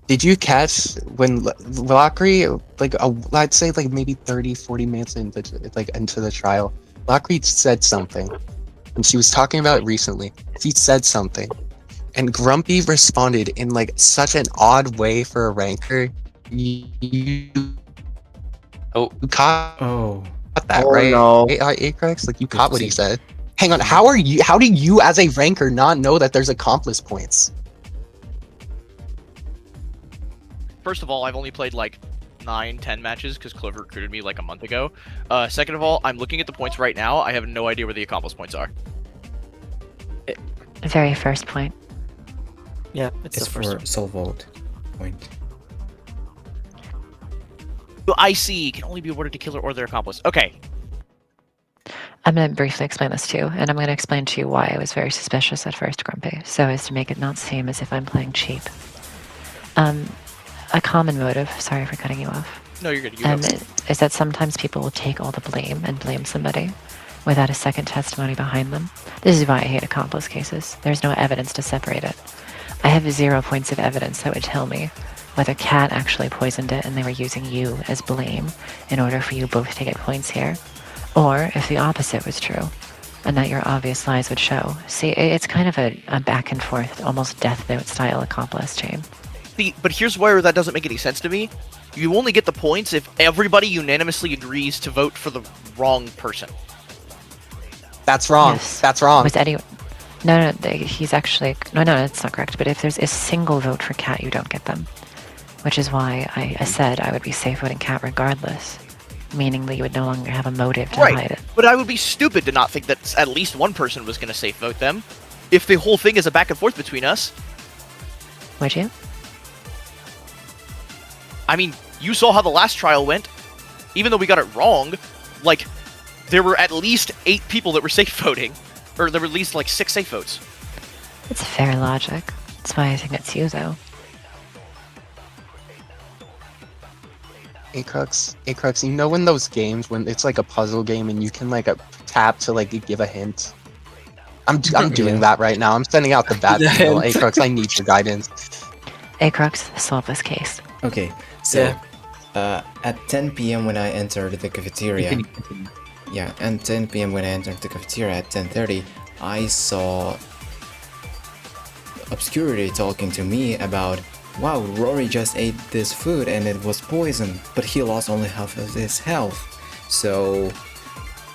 Did you catch when Lockery, like, I'd say like maybe 30-40 minutes into the trial, Lockery said something, and she was talking about it recently. She said something, and Grumpy responded in like such an odd way for a ranker. You caught that, right? No. Acrex, like, you caught what he said. Hang on, how do you as a ranker not know that there's accomplice points? First of all, I've only played like 9-10 matches because Clover recruited me like a month ago. Second of all, I'm looking at the points right now. I have no idea where the accomplice points are. The very first point. Yeah, It's the first for soul vote point. IC can only be awarded to killer or their accomplice. Okay. I'm going to briefly explain this to you, and I'm going to explain to you why I was very suspicious at first, Grumpy, so as to make it not seem as if I'm playing cheap. A common motive, sorry for cutting you off, No, you're good. You go. is that sometimes people will take all the blame and blame somebody without a second testimony behind them. This is why I hate accomplice cases. There's no evidence to separate it. I have 0 points of evidence that would tell me whether Cat actually poisoned it and they were using you as blame in order for you both to get points here, or if the opposite was true, and that your obvious lies would show. See, it's kind of a back and forth, almost Death Note style accomplice chain. See, but here's where that doesn't make any sense to me. You only get the points if everybody unanimously agrees to vote for the wrong person. That's wrong. Yes. That's wrong. Was anyone... No, he's actually... No, that's not correct. But if there's a single vote for Cat, you don't get them. Which is why I said I would be safe voting Cat regardless. Meaning that you would no longer have a motive to hide it. But I would be stupid to not think that at least one person was going to safe vote them. If the whole thing is a back and forth between us. Would you? I mean, you saw how the last trial went. Even though we got it wrong, like, there were at least 8 people that were safe voting. Or there were at least, like, 6 safe votes. It's fair logic. That's why I think it's you, though. Acrux, you know in those games when it's like a puzzle game and you can like tap to like give a hint? I'm doing that right now. I'm sending out the bad signal. Acrux, I need your guidance. Acrux, solve this case. Okay, so at 10 p.m. when I entered the cafeteria, at 10 p.m. when I entered the cafeteria at 10:30, I saw Obscurity talking to me about, wow, Rory just ate this food and it was poison, but he lost only half of his health. So,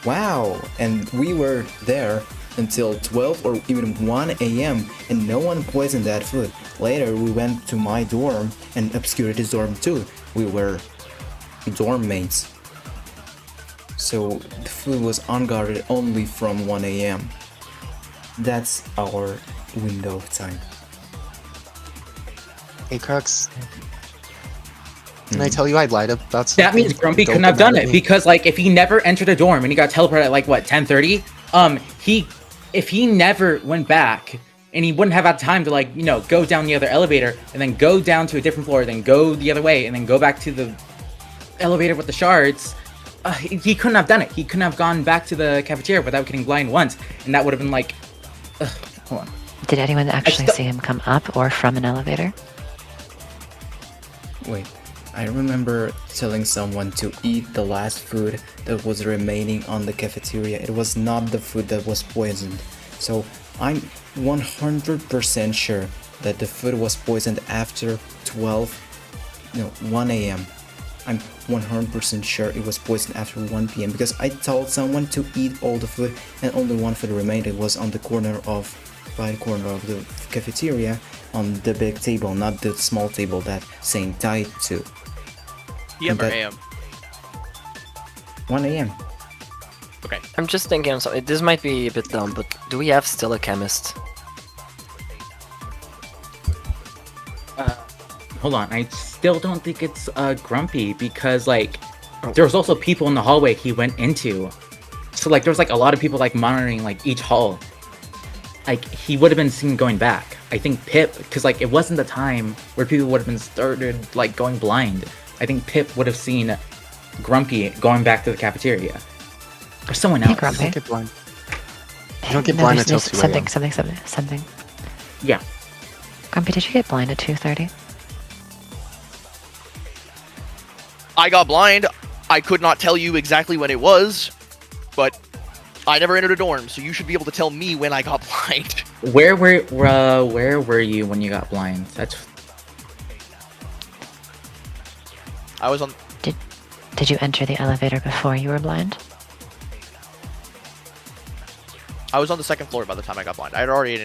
wow, and we were there until 12 or even 1 a.m. and no one poisoned that food. Later we went to my dorm and Obscurity's dorm too. We were dorm mates. So the food was unguarded only from 1 a.m. That's our window of time. Hey, Crux. Can I tell you I lied about something? That means Grumpy Don't couldn't get have done mad at it me. because, like, if he never entered a dorm and he got teleported at like what 10:30, if he never went back and he wouldn't have had time to like go down the other elevator and then go down to a different floor, then go the other way and then go back to the elevator with the shards. He couldn't have done it. He couldn't have gone back to the cafeteria without getting blind once, and that would have been like, hold on. Did anyone actually see him come up or from an elevator? Wait, I remember telling someone to eat the last food that was remaining on the cafeteria. It was not the food that was poisoned. So I'm 100% sure that the food was poisoned after 1 a.m. I'm 100% sure it was poisoned after 1 p.m. because I told someone to eat all the food and only one food remained. It was on the right corner of the cafeteria on the big table, not the small table that Saint died to. PM or AM? 1 a.m. Okay. I'm just thinking of something. This might be a bit dumb, but do we have still a chemist? Hold on, I still don't think it's Grumpy because like there was also people in the hallway he went into, so like there was like a lot of people like monitoring like each hall. Like he would have been seen going back. I think Pip, because like it wasn't the time where people would have been started like going blind. I think Pip would have seen Grumpy going back to the cafeteria, or someone else. Hey, Grumpy. Don't get blind. You don't get No, blind there's until 2 a.m. something. Yeah. Grumpy, did you get blind at 2:30? I got blind. I could not tell you exactly when it was, but I never entered a dorm, so you should be able to tell me when I got blind. Where were you when you got blind? I was on. Did you enter the elevator before you were blind? I was on the second floor by the time I got blind. I had already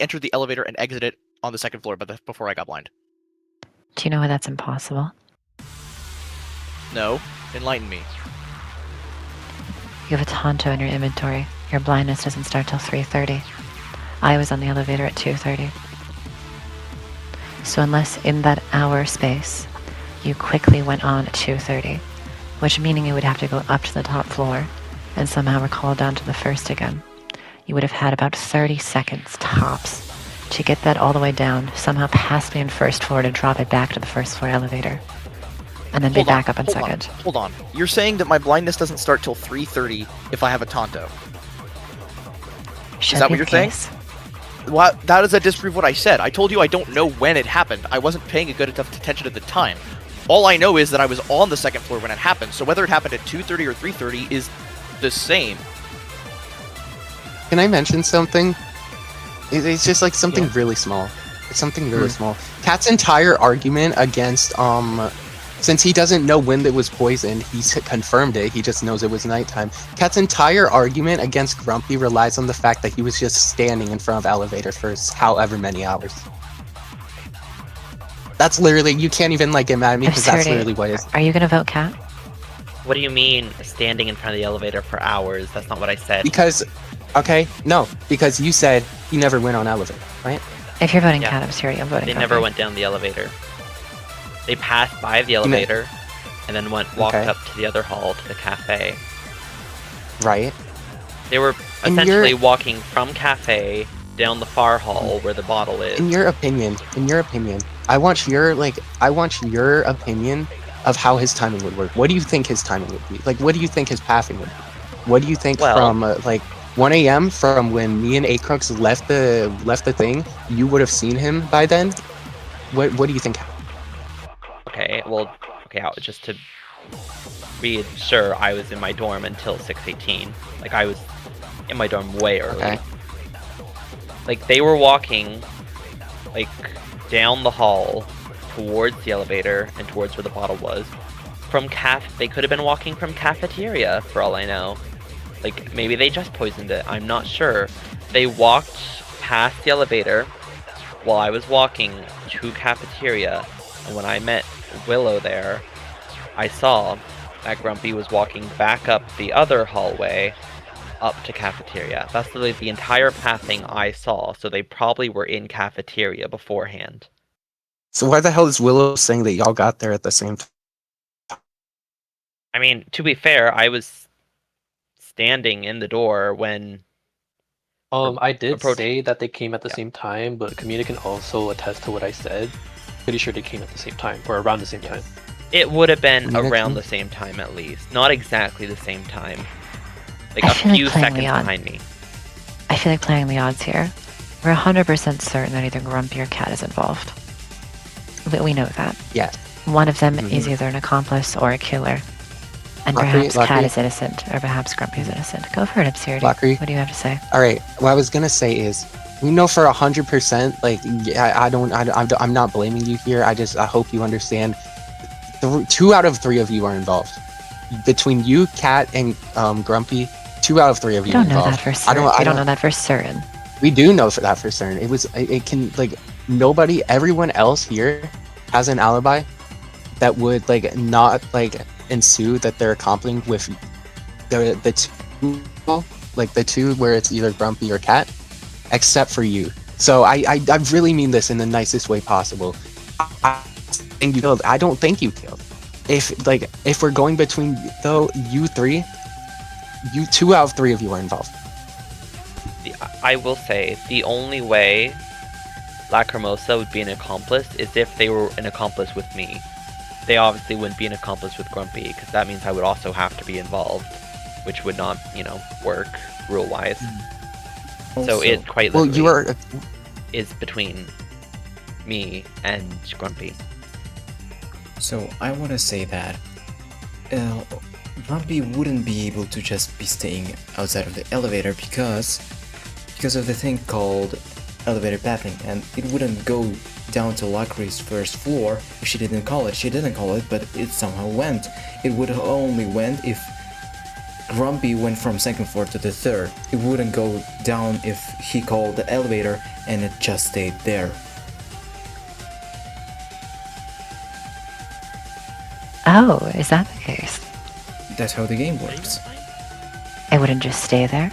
entered the elevator and exited on the second floor, before I got blind. Do you know why that's impossible? No, enlighten me. You have a Tonto in your inventory. Your blindness doesn't start till 3:30. I was on the elevator at 2:30. So unless in that hour space, you quickly went on at 2:30, which meaning you would have to go up to the top floor and somehow recall down to the first again, you would have had about 30 seconds tops to get that all the way down, somehow past me on first floor to drop it back to the first floor elevator, and then be back up on second. Hold on. You're saying that my blindness doesn't start till 3:30 if I have a Tonto. Should Is that be what you're the saying? case. What? That does that disprove what I said? I told you I don't know when it happened. I wasn't paying a good enough attention at the time. All I know is that I was on the second floor when it happened, so whether it happened at 2:30 or 3:30 is the same. Can I mention something? It's just like something really small. It's something really small. Cat's entire argument against since he doesn't know when it was poisoned, he's confirmed it. He just knows it was nighttime. Cat's entire argument against Grumpy relies on the fact that he was just standing in front of elevator for however many hours. That's literally, you can't even like get mad at me because that's Absurdity. literally what it is. Are you gonna vote Cat? What do you mean standing in front of the elevator for hours? That's not what I said. Because, okay, no, because you said he never went on elevator, right? If you're voting Yeah. Cat, Absurdity, I'm voting They Grumpy. never went down the elevator. They passed by the elevator and then walked Okay. up to the other hall to the cafe. Right. They were In essentially your- walking from cafe down the far hall where the bottle is. In your opinion, I want your opinion of how his timing would work. What do you think his timing would be? Like, what do you think his pathing would be? What do you think Well- from like 1 a.m. from when me and Acrux left the thing? You would have seen him by then. What do you think? Just to be sure, I was in my dorm until 6:18. Like, I was in my dorm way early. Okay. Like, they were walking, like, down the hall towards the elevator and towards where the bottle was. They could have been walking from cafeteria, for all I know. Like, maybe they just poisoned it. I'm not sure. They walked past the elevator while I was walking to cafeteria, and when I met Willow there, I saw that Grumpy was walking back up the other hallway up to cafeteria. That's literally the entire pathing I saw, so they probably were in cafeteria beforehand. So why the hell is Willow saying that y'all got there at the same time? I mean, to be fair, I was standing in the door when... I did approach- say that they came at the Yeah. same time, but Kamina can also attest to what I said. Pretty sure they came at the same time, or around the same time. It would have been Kamina, around can- the same time at least. Not exactly the same time. Like I a feel like few playing seconds Leon. behind me. I feel like playing the odds here. We're 100% certain that either Grumpy or Cat is involved. We know that. Yeah. One of them Mhm. is either an accomplice or a killer. And Lockery, perhaps Cat Lockery. is innocent, or perhaps Grumpy is innocent. Go for it, Obscurity. Lockery. What do you have to say? All right. What I was gonna say is, we know for 100%. Like, yeah, I'm not blaming you here. I hope you understand. 2 out of 3 of you are involved. Between you, Cat, and Grumpy, 2 out of 3 of We you are don't know involved. that for certain. We don't know that for certain. We do know for that for certain. It can, like, everyone else here has an alibi that would, like, not, like, ensue that they're accompanying with the two, like, the two where it's either Grumpy or Cat, except for you. So I really mean this in the nicest way possible. I think you killed. I don't think you killed. If we're going between though you three, 2 out of 3 of you are involved. I will say, the only way Lacrimosa would be an accomplice is if they were an accomplice with me. They obviously wouldn't be an accomplice with Grumpy, because that means I would also have to be involved, which would not, work rule-wise. So it quite Well, literally is between me and Grumpy. So I want to say that Grumpy wouldn't be able to just be staying outside of the elevator because of the thing called elevator pathing, and it wouldn't go down to Lockery's first floor if she didn't call it. She didn't call it, but it somehow went. It would have only went if Grumpy went from second floor to the third. It wouldn't go down if he called the elevator and it just stayed there. Oh, is that the case? That's how the game works. I wouldn't just stay there?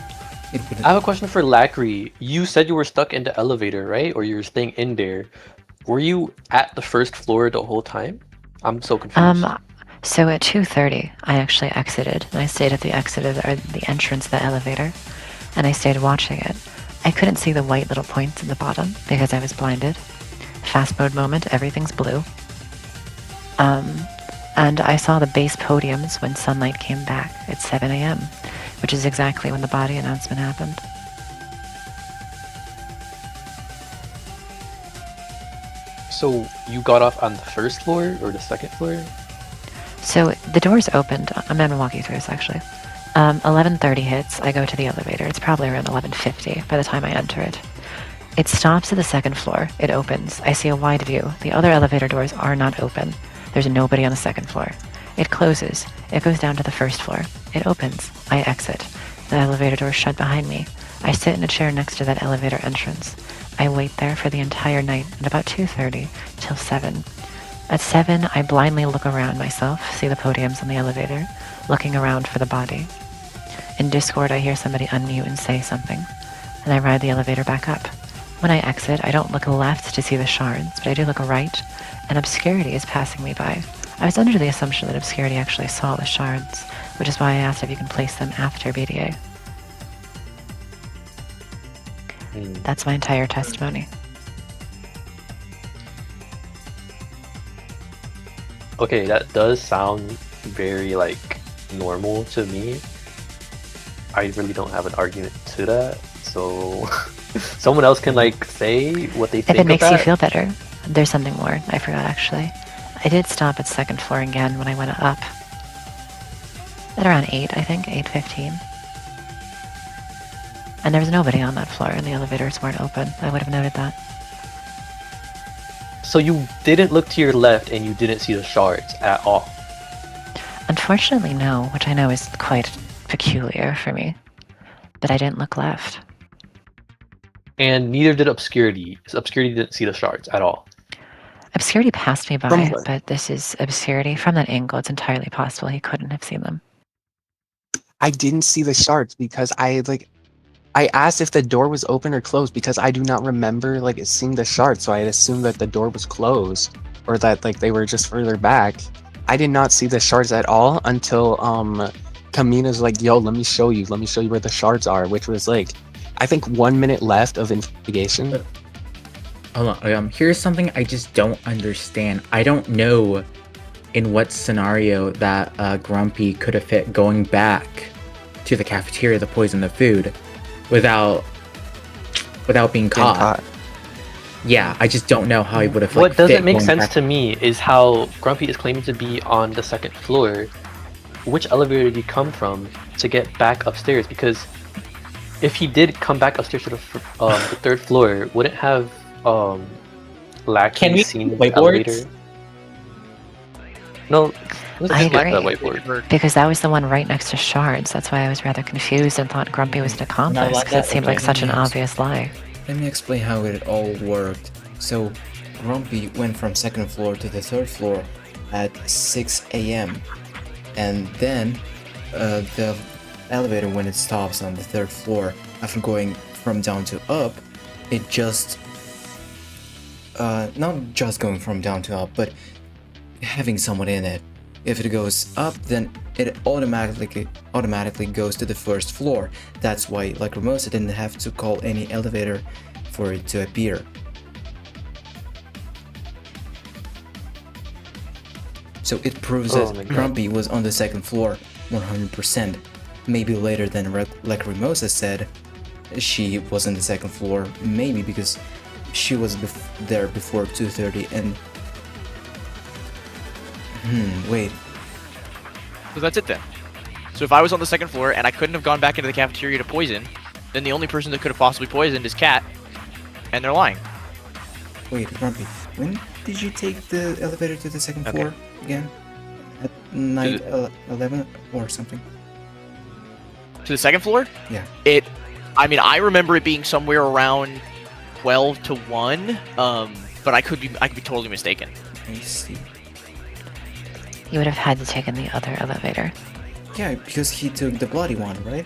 It wouldn't. I have a question for Lackery. You said you were stuck in the elevator, right? Or you were staying in there. Were you at the first floor the whole time? I'm so confused. So at 2:30, I actually exited, and I stayed at the exit of the entrance of the elevator, and I stayed watching it. I couldn't see the white little points at the bottom because I was blinded. Fast mode moment, everything's blue. And I saw the base podiums when sunlight came back at 7 a.m., which is exactly when the body announcement happened. So you got off on the first floor or the second floor? So the doors opened. I'm gonna walk you through this actually. 11:30 hits. I go to the elevator. It's probably around 11:50 by the time I enter it. It stops at the second floor. It opens. I see a wide view. The other elevator doors are not open. There's nobody on the second floor. It closes. It goes down to the first floor. It opens. I exit. The elevator door shut behind me. I sit in a chair next to that elevator entrance. I wait there for the entire night at about 2:30 till 7. At 7, I blindly look around myself, see the podiums on the elevator, looking around for the body. In Discord, I hear somebody unmute and say something, and I ride the elevator back up. When I exit, I don't look left to see the shards, but I do look right, and Obscurity is passing me by. I was under the assumption that Obscurity actually saw the shards, which is why I asked if you can place them after BDA. That's my entire testimony. Okay, that does sound very, normal to me. I really don't have an argument to that, so... Someone else can, say what they think If it makes of you that. feel better, there's something more. I forgot, actually. I did stop at second floor again when I went up. At around 8, I think, 8:15. And there was nobody on that floor, and the elevators weren't open. I would have noted that. So you didn't look to your left and you didn't see the shards at all? Unfortunately, no, which I know is quite peculiar for me. But I didn't look left. And neither did Obscurity. Obscurity didn't see the shards at all. Obscurity passed me by, From what? but this is obscurity. From that angle, it's entirely possible he couldn't have seen them. I didn't see the shards because I asked if the door was open or closed because I do not remember like seeing the shards, so I had assumed that the door was closed or that like they were just further back. I did not see the shards at all until Kamina's like, yo, let me show you where the shards are, which was like I think 1 minute left of investigation. Hold on. Here's something I just don't understand. I don't know in what scenario that Grumpy could have fit going back to the cafeteria to poison the food without being caught. Yeah, I just don't know how he would have. What doesn't fit make going sense back. to me is how Grumpy is claiming to be on the second floor. Which elevator did he come from to get back upstairs? Because if he did come back upstairs to the third floor, wouldn't have Lackey Can we seen the whiteboards? elevator? No, I back to that agree. whiteboard. Because that was the one right next to shards. That's why I was rather confused and thought Grumpy was an accomplice, like because it that? seemed like Okay. such an obvious lie. Let me explain how it all worked. So, Grumpy went from second floor to the third floor at 6 a.m. And then the elevator, when it stops on the third floor, after going from down to up, it just not just going from down to up, but having someone in it. If it goes up, then it automatically goes to the first floor. That's why, like Ramosa didn't have to call any elevator for it to appear. So it proves Oh my that God. Grumpy was on the second floor 100%. Maybe later than like Ramosa said, she was on the second floor, maybe because she was there before 2:30 and... wait. So that's it then. So if I was on the second floor and I couldn't have gone back into the cafeteria to poison, then the only person that could have possibly poisoned is Cat, and they're lying. Wait, Grumpy, when did you take the elevator to the second Okay. floor again? At night 11 or something? To the second floor? Yeah. I mean, I remember it being somewhere around 12 to 1, but I could be totally mistaken. I see. You would have had to take in the other elevator. Yeah, because he took the bloody one, right?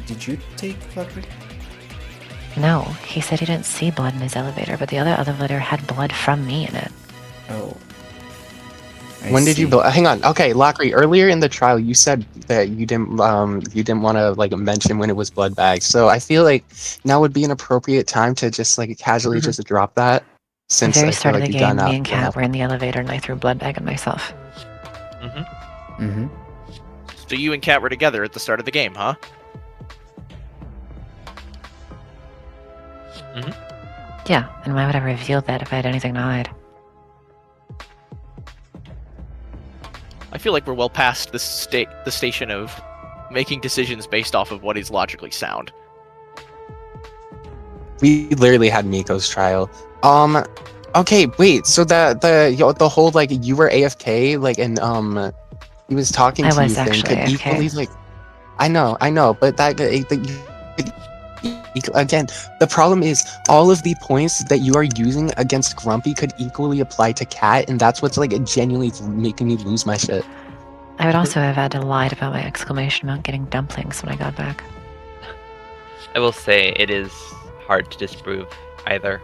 Did you take, Fluffy? No, he said he didn't see blood in his elevator, but the other elevator had blood from me in it. Oh. When did you hang on? Okay, Lockery. Earlier in the trial, you said that you didn't want to like mention when it was blood bags. So I feel like now would be an appropriate time to just like casually just drop that. At the Since very I start feel of like the you game, done me and Kat were in the elevator and I threw blood bag at myself. So you and Cat were together at the start of the game, huh? Yeah, and why would I reveal that if I had anything to hide? I feel like we're well past the station of making decisions based off of what is logically sound. We literally had Miko's trial. Okay, wait. So the whole like you were AFK like and he was talking I to you was thing actually could AFK. equally like I know, but again, the problem is all of the points that you are using against Grumpy could equally apply to Cat, and that's what's like genuinely making me lose my shit. I would also have had to lie about my exclamation about getting dumplings when I got back. I will say it is hard to disprove either.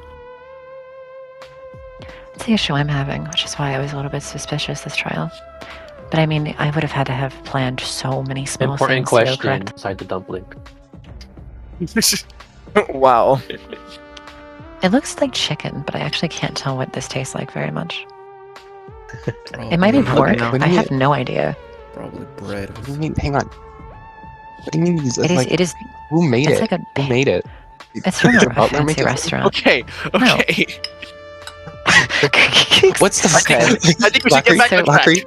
It's the issue I'm having, which is why I was a little bit suspicious this trial. But I mean, I would have had to have planned so many small Important things to go question correct. beside the dumpling. Wow. It looks like chicken, but I actually can't tell what this tastes like very much. It might be pork. What do I you have no idea. Probably bread. What do you mean? Hang on. What do you mean? It is. Who made It's it? like a Who made it? It's from Did a the butler make fancy it? restaurant. Okay. What's the I think we should get back on track. Lockery?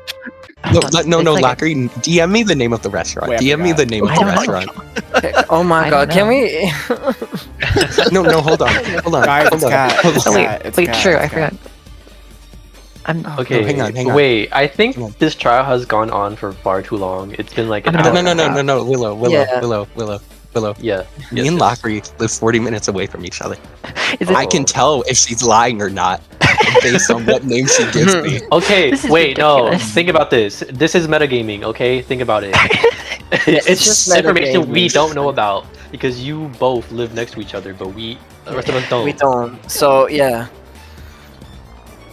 No, It's like a- Lockery. DM me the name of the restaurant. Wait, I DM me forgot. the name of I the don't know. restaurant. Oh my I god, don't can know. we? No, hold on. Guys, hold it's on. Cat. Hold It's on. Oh, Cat. It's wait, Cat. true, It's I Cat. forgot. I'm. Okay, hang on. wait. I think Hang on. this trial has gone on for far too long. It's been like an I'm hour. gonna- and a half. No, Willow. Yeah. Me yes, and yes. Lockery live 40 minutes away from each other. Is it? I can tell if she's lying or not. based on what names he gives me. Okay, This is wait, no. ridiculous. Think about this. This is metagaming, okay? Think about it. it's just information we metagaming. don't know about because you both live next to each other, but the rest of us don't. We don't. So yeah.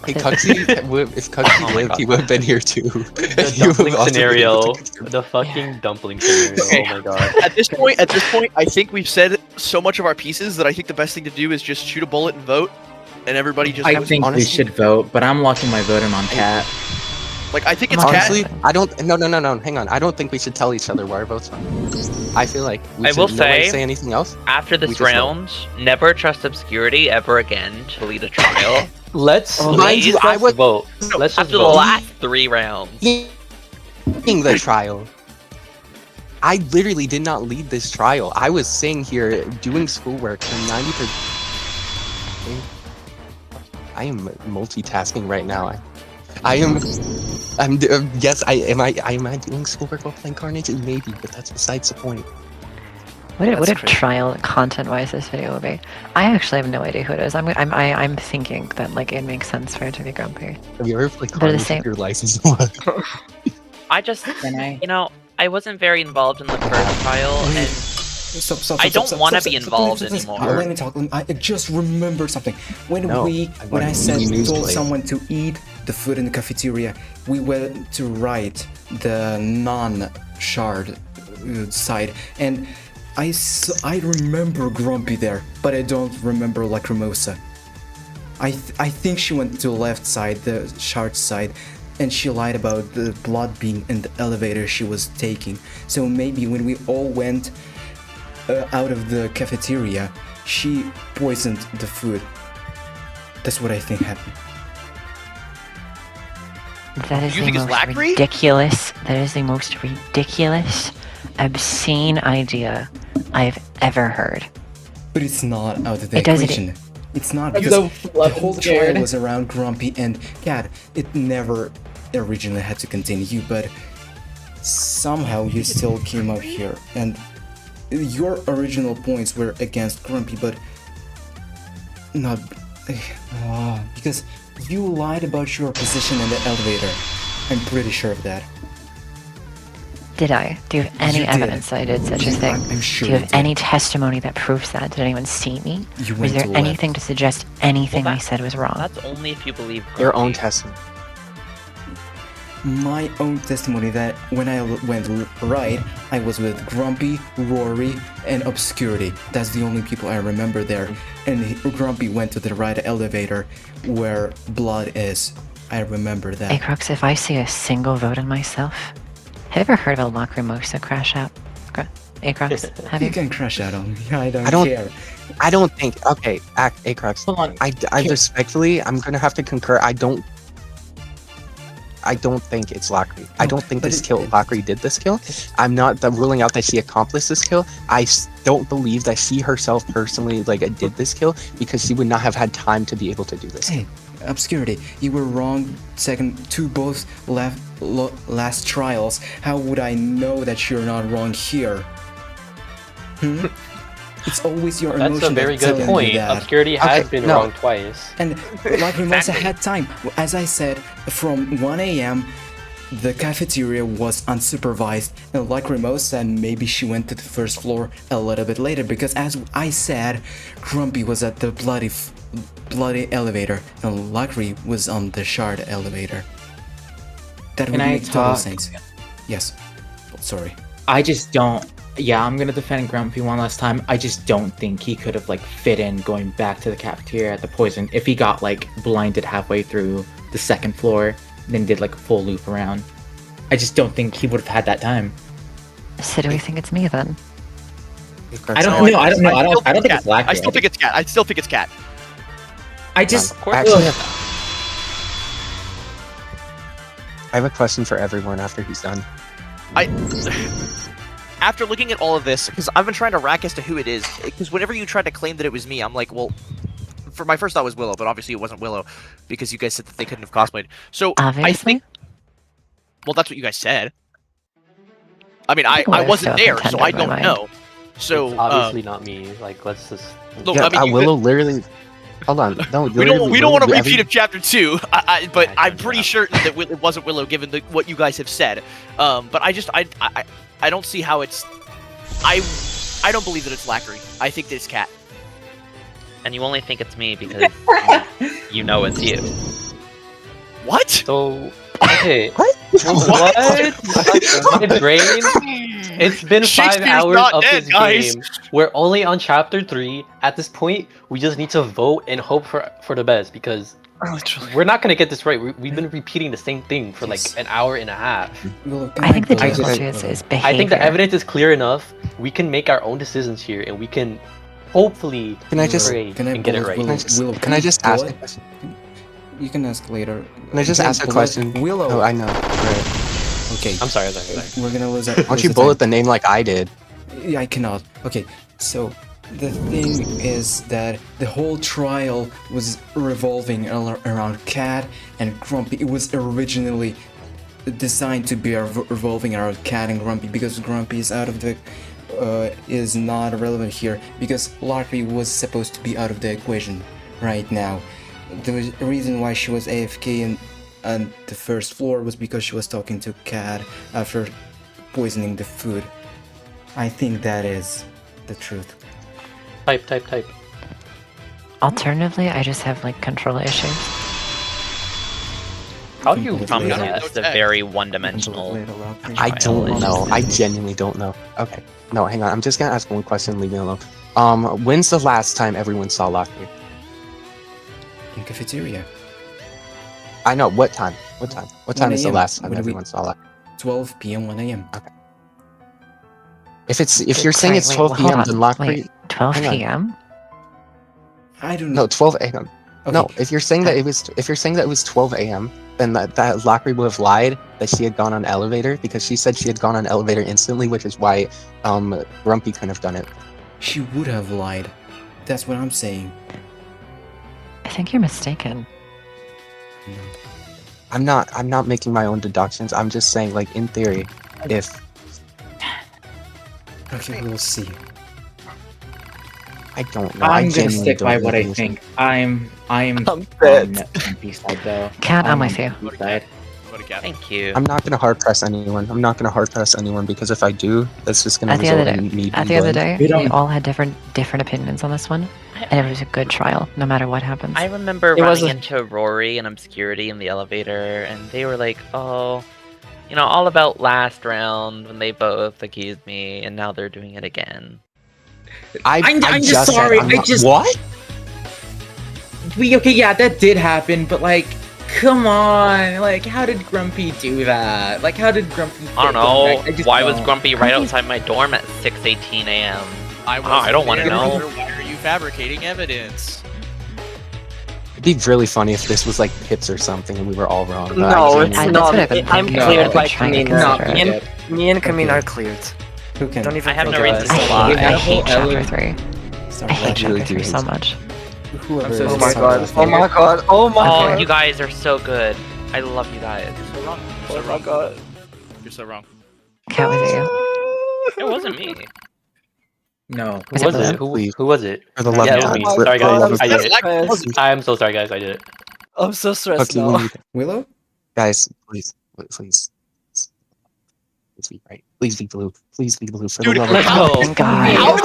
Hey, Cuxy, if Cuxy Oh my lived, God. he would have been here too. The He would dumpling have also been able scenario. to confirm. The fucking dumpling scenario. Okay. Oh my god. At this point, I think we've said so much of our pieces that I think the best thing to do is just shoot a bullet and vote, and everybody just. I votes. think we honestly- should vote, but I'm locking my vote in on Cat. Like I think it's Honestly, Cat. I don't. No. Hang on. I don't think we should tell each other what our votes are. I feel like we I should will nobody say- say anything else. After We this just vote. round, never trust obscurity ever again to lead a trial. Let's Mind you, I would- vote. No, Let's just after the vote. last 3 rounds. Leading the trial. I literally did not lead this trial. I was sitting here doing schoolwork for 90%. I am multitasking right now. Yes, am I doing schoolwork while playing Carnage? Maybe, but that's besides the point. What a That's crazy. trial content-wise this video will be. I actually have no idea who it is. I'm thinking that like it makes sense for it to be Grumpy. Have you ever played They're the Carnage same. with your license? I just, Can I? you know, I wasn't very involved in the first trial, and Stop, I don't want to be involved anymore. Let me talk. I just remembered something. When No, when I said news told play. someone to eat the food in the cafeteria, we went to right the non-shard side, and I remember Grumpy there, but I don't remember Lacrimosa. I think she went to the left side, the shard side, and she lied about the blood being in the elevator she was taking. So maybe when we all went out of the cafeteria, she poisoned the food. That's what I think happened. That is You the think it's most Lacry? ridiculous. That is the most ridiculous, obscene idea I've ever heard. But it's not out of the It doesn't- equation. It's not I'm because so the flippin' whole scared. trial was around Grumpy and Cat. It never originally had to contain you, but somehow you still came up here. And your original points were against Grumpy, but not because you lied about your position in the elevator. I'm pretty sure of that. Did I? Do you have any You did. evidence that I did such a thing? I'm sure Do you you have did. any testimony that proves that? Did anyone see me? You Was went there to the left. anything to suggest anything Well, I said was wrong? That's only if you believe Your own Grumpy. testimony. My own testimony that when I went right, I was with Grumpy, Rory, and Obscurity. That's the only people I remember there. And Grumpy went to the right elevator where blood is. I remember that. Acrox, if I see a single vote in myself, have you ever heard of a Lacrimosa crash out? Acrox, have You you? can crash out on me. I don't I don't- care. I don't think. Okay, Acrox. Hold on. I respectfully, I'm gonna have to concur. I don't think it's Lacry. I don't think but this it- kill. Lacry did this kill. I'm not ruling out that she accomplished this kill. I don't believe that she herself personally did this kill because she would not have had time to be able to do this. Hey, Obscurity, you were wrong second to both last trials. How would I know that you're not wrong here? It's always your That's emotion a very that's good telling point. you that. Obscurity has Okay, been no. wrong twice. And Lacrimosa Exactly. had time. As I said, from 1 a.m., the cafeteria was unsupervised, and Lacrimosa, maybe she went to the first floor a little bit later, because as I said, Grumpy was at the bloody elevator, and Lacry was on the shard elevator. That would Can I make total talk? sense. Yes. Sorry. I just don't. Yeah, I'm gonna defend Grumpy one last time. I just don't think he could have fit in going back to the cafeteria at the poison if he got blinded halfway through the second floor, then did a full loop around. I just don't think he would have had that time. So do we think it's me then? I don't know. I don't know. I don't think it's Lacry. I still think it's Cat. I still think it's Cat. I just. Of course. Actually, Ugh. I have a question for everyone after he's done. After looking at all of this, because I've been trying to rack as to who it is, because whenever you tried to claim that it was me, I'm like, well, for my first thought was Willow, but obviously it wasn't Willow, because you guys said that they couldn't have cosplayed. So I Obviously. think, well, that's what you guys said. I mean, I People are wasn't still there, so I contending don't by mine. know. So It's obviously not me. Like, let's just. look, Yeah, I mean, you Willow literally. Hold on. No, We don't want a repeat every- of chapter 2, but Yeah, I'm good pretty job. sure that it wasn't Willow, given what you guys have said. But I don't see how it's. I don't believe that it's Lackery. I think that it's Cat. And you only think it's me because you know it's you. What? So, okay. What? My brain. It's been 5 Shakespeare's hours not of dead, this guys. game. We're only on chapter 3. At this point, we just need to vote and hope for the best because we're not gonna get this right. We've been repeating the same thing for like an hour and a half. Willow, can I think the vote? difficulty is behavior. I think the evidence is clear enough. We can make our own decisions here, and we can hopefully Can I just- pray Can I and get it vote right. Willow? Willow, can you I just ask a bullet? question? You can ask later. Can I just Again, ask a bullet- question? Willow. Oh, I know. Right. Okay. I'm sorry. We're gonna lose. Why don't you bullet the name like I did? Yeah, I cannot. Okay, so the thing is that the whole trial was revolving around Cat and Grumpy. It was originally designed to be revolving around Cat and Grumpy because Grumpy is out of the is not relevant here because Larky was supposed to be out of the equation right now. The reason why she was AFK on the first floor was because she was talking to Cat after poisoning the food. I think that is the truth. Type. Alternatively, I just have like control issues. How do you Completely do From Yeah. that? the very one-dimensional. I don't trial. know. I genuinely don't know. Okay. No, hang on. I'm just gonna ask one question. Leave me alone. When's the last time everyone saw Lockyer? In cafeteria. I know. What time? What time? What time 1 is the a.m. last time When we- everyone saw Lockyer? 12 p.m. 1 a.m. If you're saying it's Wait, 12 hold p.m., on. then Lockyer. Wait, 12 hang on. p.m. I don't know. No, 12 a.m. Okay. No, if you're saying that it was 12 a.m., then that Lockyer would have lied that she had gone on elevator because she said she had gone on elevator instantly, which is why Grumpy couldn't have done it. She would have lied. That's what I'm saying. I think you're mistaken. I'm not making my own deductions. I'm just saying, like, in theory, if Okay, we'll see. I don't know. I'm I gonna genuinely stick don't by know what I the think. I'm on dead. Grumpy side though. Cat, I'm with you. Grumpy side. Go to Cat. Thank you. I'm not gonna hard press anyone. Because if I do, that's just gonna At the end result of in the me. day, at the being end of the blamed. day, We we don't- all had different opinions on this one, and it was a good trial, no matter what happens. I remember It was running a- into Rory and Obscurity in the elevator, and they were like, "Oh, all about last round when they both accused me, and now they're doing it again." I'm just just said sorry, I'm I not- just- what? Okay, yeah, that did happen, but like, come on, like, how did Grumpy do that? Like, how did Grumpy? I don't get going know. back? I just Why was don't. Grumpy right outside my dorm at 6:18 a.m.? I don't wanna know. Why are you fabricating evidence? It'd be really funny if this was like Pips or something and we were all wrong. but I No, genuinely it's that's not. what I've been I'm thinking. cleared No, by trying to Kamina. consider it. Me and Kamina Okay. are cleared. Who can? Don't even I have think no about reason it. to I lie. hate, I Yeah, hate chapter Ellen- 3. Start I hate watching. really chapter do 3 so hate much. Whoever I'm so is Oh my talking god! about Oh my god! Oh my Oh, god! you guys are so good. I love you guys. You're so wrong. Oh You're so my wrong. god! You're so wrong. Cat was it you? It wasn't me. No. Who was Blue? it? Who was it? For the love Yeah, of it was God. me. Oh my Sorry, For the guys. love of I God. did it. I'm so sorry, guys. I did it. I'm so stressed Okay, we now. need Willow? guys, please. Please be right. Please be blue. Please be blue. For Dude, the love of Let's God. go. Thank God.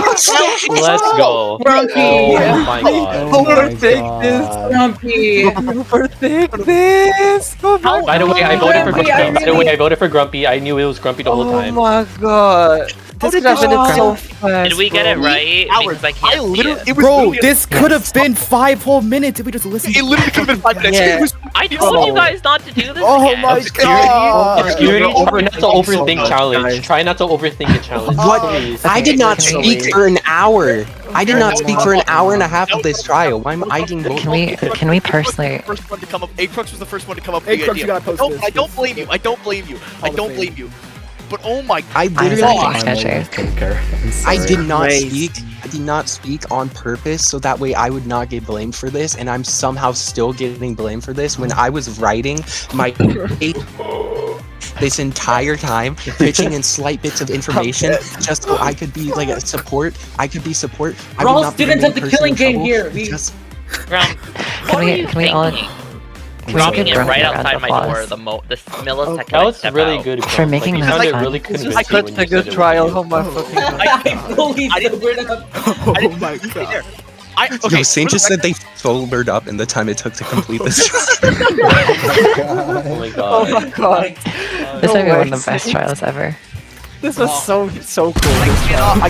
Let's go. Grumpy! Oh my god. Overthink this. Grumpy! Overthink this. By the way, I voted for Grumpy, Grumpy. I By the way, I voted for Grumpy. I knew it was Grumpy the whole Oh time. my god! This could have been so fast. Did we get it right? Because I can't see it. It was Bro, literally- this could have been 5 whole minutes if we just listened. It literally could have been 5 minutes. Yeah. It was I told you guys not to do this Oh again. my god! Obscurity, try not to overthink much, challenge. guys. Try not to overthink a challenge. What? Please. I did not Can speak we- for an hour. I did not speak for an hour and a half of this trial. Why am I being Can we personally? First one to come up. Aakrux was the first one to come up with Hey, the Crux, you idea. gotta post No, this. I don't blame you. I don't blame you. I don't blame you. But oh my I I was literally acting I'm a sketchy. thinker. I'm I sorry. did not Christ. speak. I did not speak on purpose, so that way I would not get blamed for this, and I'm somehow still getting blamed for this when I was writing my this entire time, pitching in slight bits of information just so I could be like a support. I could be support. I would We're all not be the students main of the person killing in game trouble. here. We- Just Grump, Can we all dropping it Grumpy right a round outside of my applause? door the millisecond That I was step really out. good. For Grump. making like, you that sounded fun. really This is convincing such when a you good said it trial. was Oh you. my fucking god. I fully sobered up. Oh my Hey, god. there. Okay, Yo, Saint for the just said record- they sobered up in the time it took to complete this. Oh my Oh god. my god. This No might be one way, of the best Saint. trials ever. This was so cool. This trial. I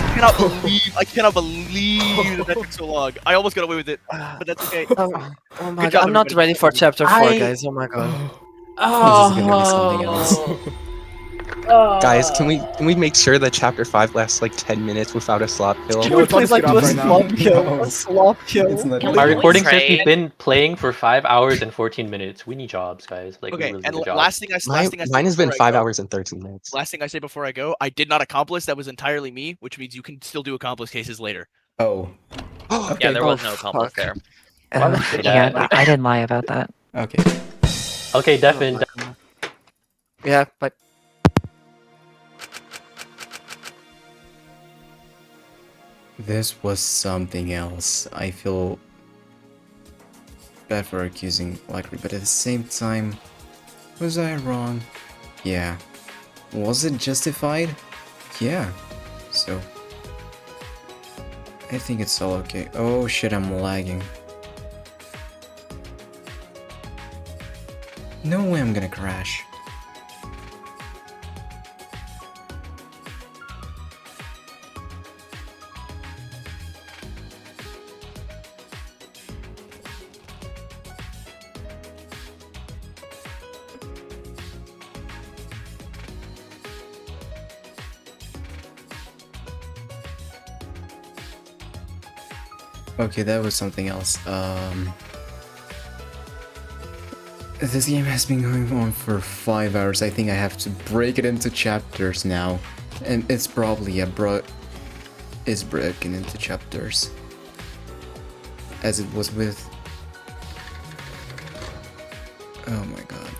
cannot believe that took so long. I almost got away with it, but that's okay. Oh my Good god. job, I'm not everybody. ready for chapter 4, I- guys. Oh my god. This is gonna be something else. Guys, can we make sure that chapter 5 lasts like 10 minutes without a slot kill? Can No, we it's about please to like speed do a up right now. slop kill? No. A slop kill? It's not Can My we recording says trade? we've been playing for 5 hours and 14 minutes. We need jobs, guys. Like, we Okay, really and need a job. last thing I say Mine has been before I 5 go- hours and 13 minutes. Last thing I say before I go, I did not accomplish. That was entirely me, which means you can still do accomplice cases later. Oh. Yeah, Okay. there was no accomplice fuck. there. Why would you say Yeah, that? I didn't lie about that. Okay. Okay, Devin. Yeah, but This was something else. I feel bad for accusing Likely, but at the same time, was I wrong? Yeah. Was it justified? Yeah. So, I think it's all okay. Oh shit, I'm lagging. No way I'm gonna crash. Okay, that was something else. This game has been going on for 5 hours. I think I have to break it into chapters now. And it's probably is broken into chapters. As it was with... Oh my god.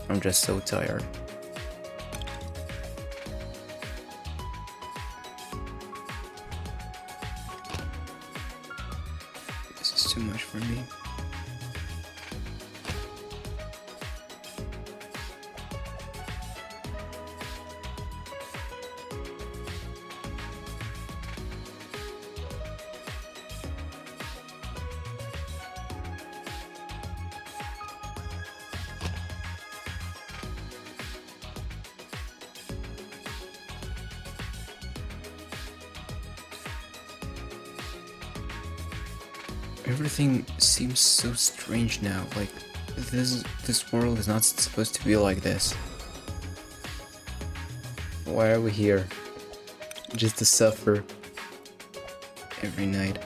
I'm just so tired. This is too much for me. Everything seems so strange now. Like this world is not supposed to be like this. Why are we here? Just to suffer every night.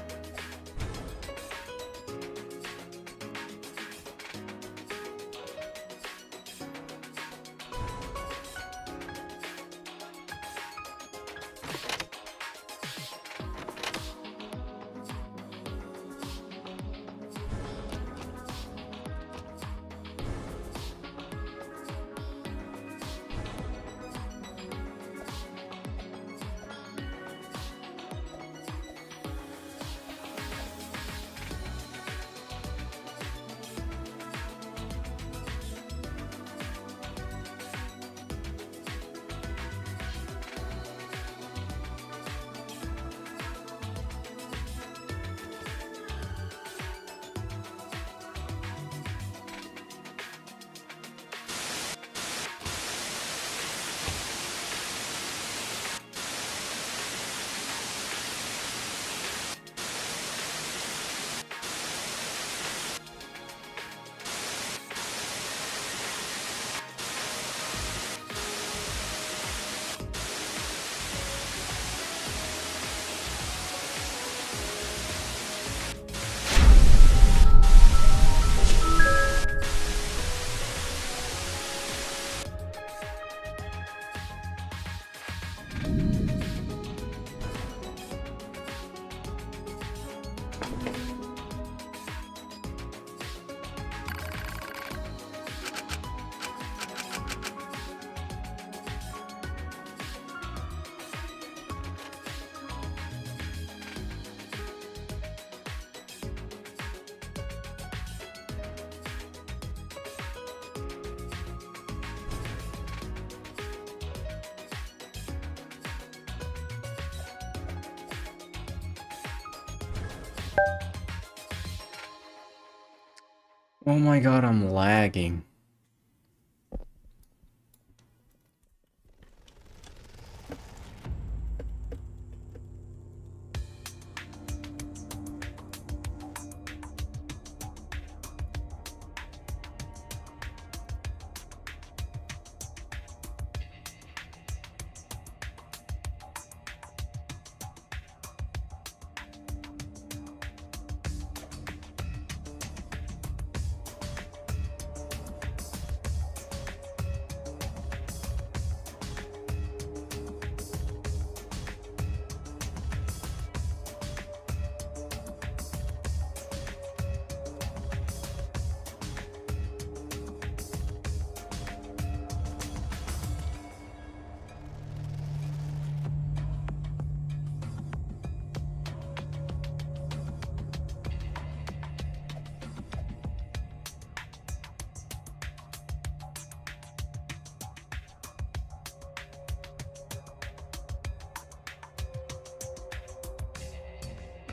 Oh my god, I'm lagging.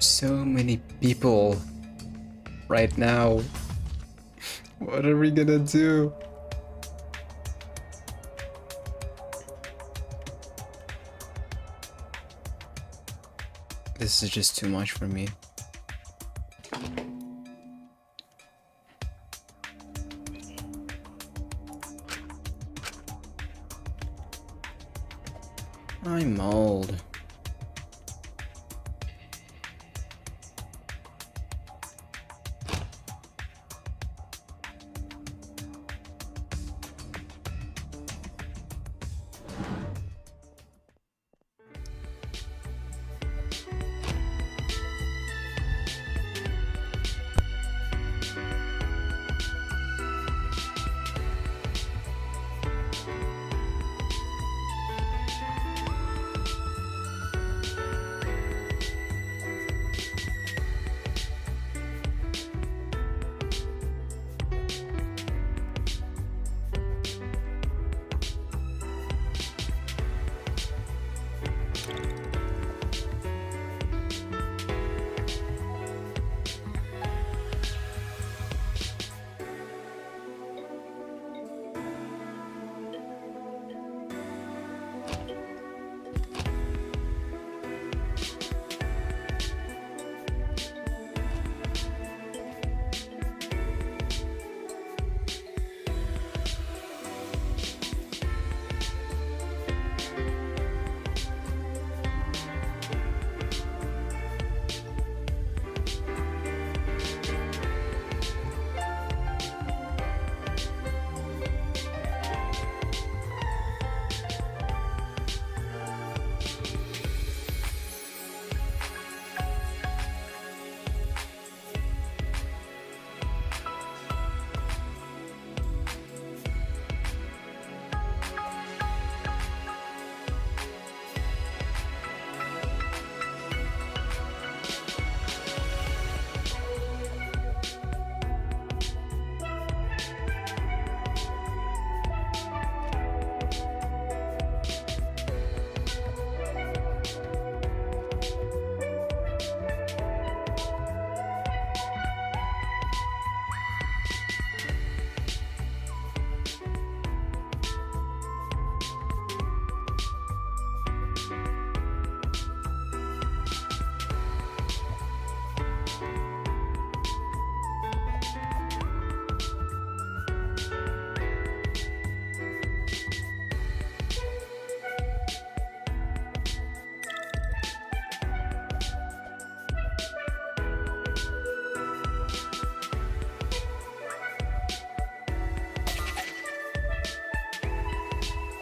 So many people right now. What are we gonna do? This is just too much for me. I'm old.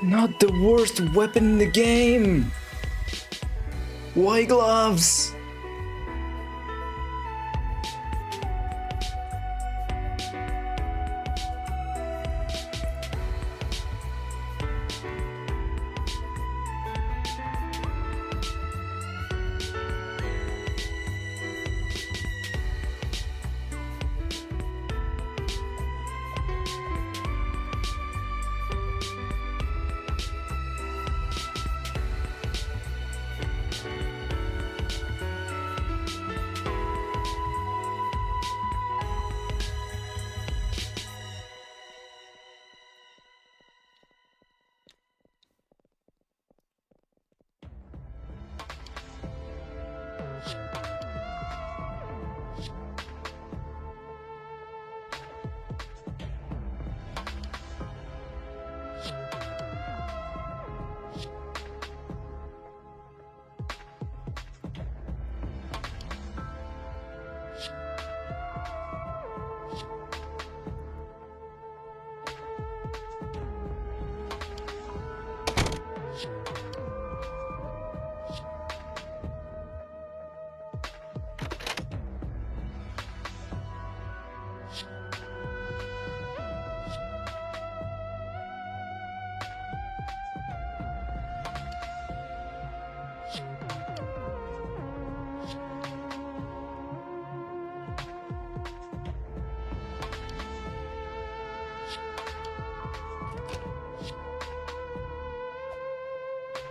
Not the worst weapon in the game! White gloves!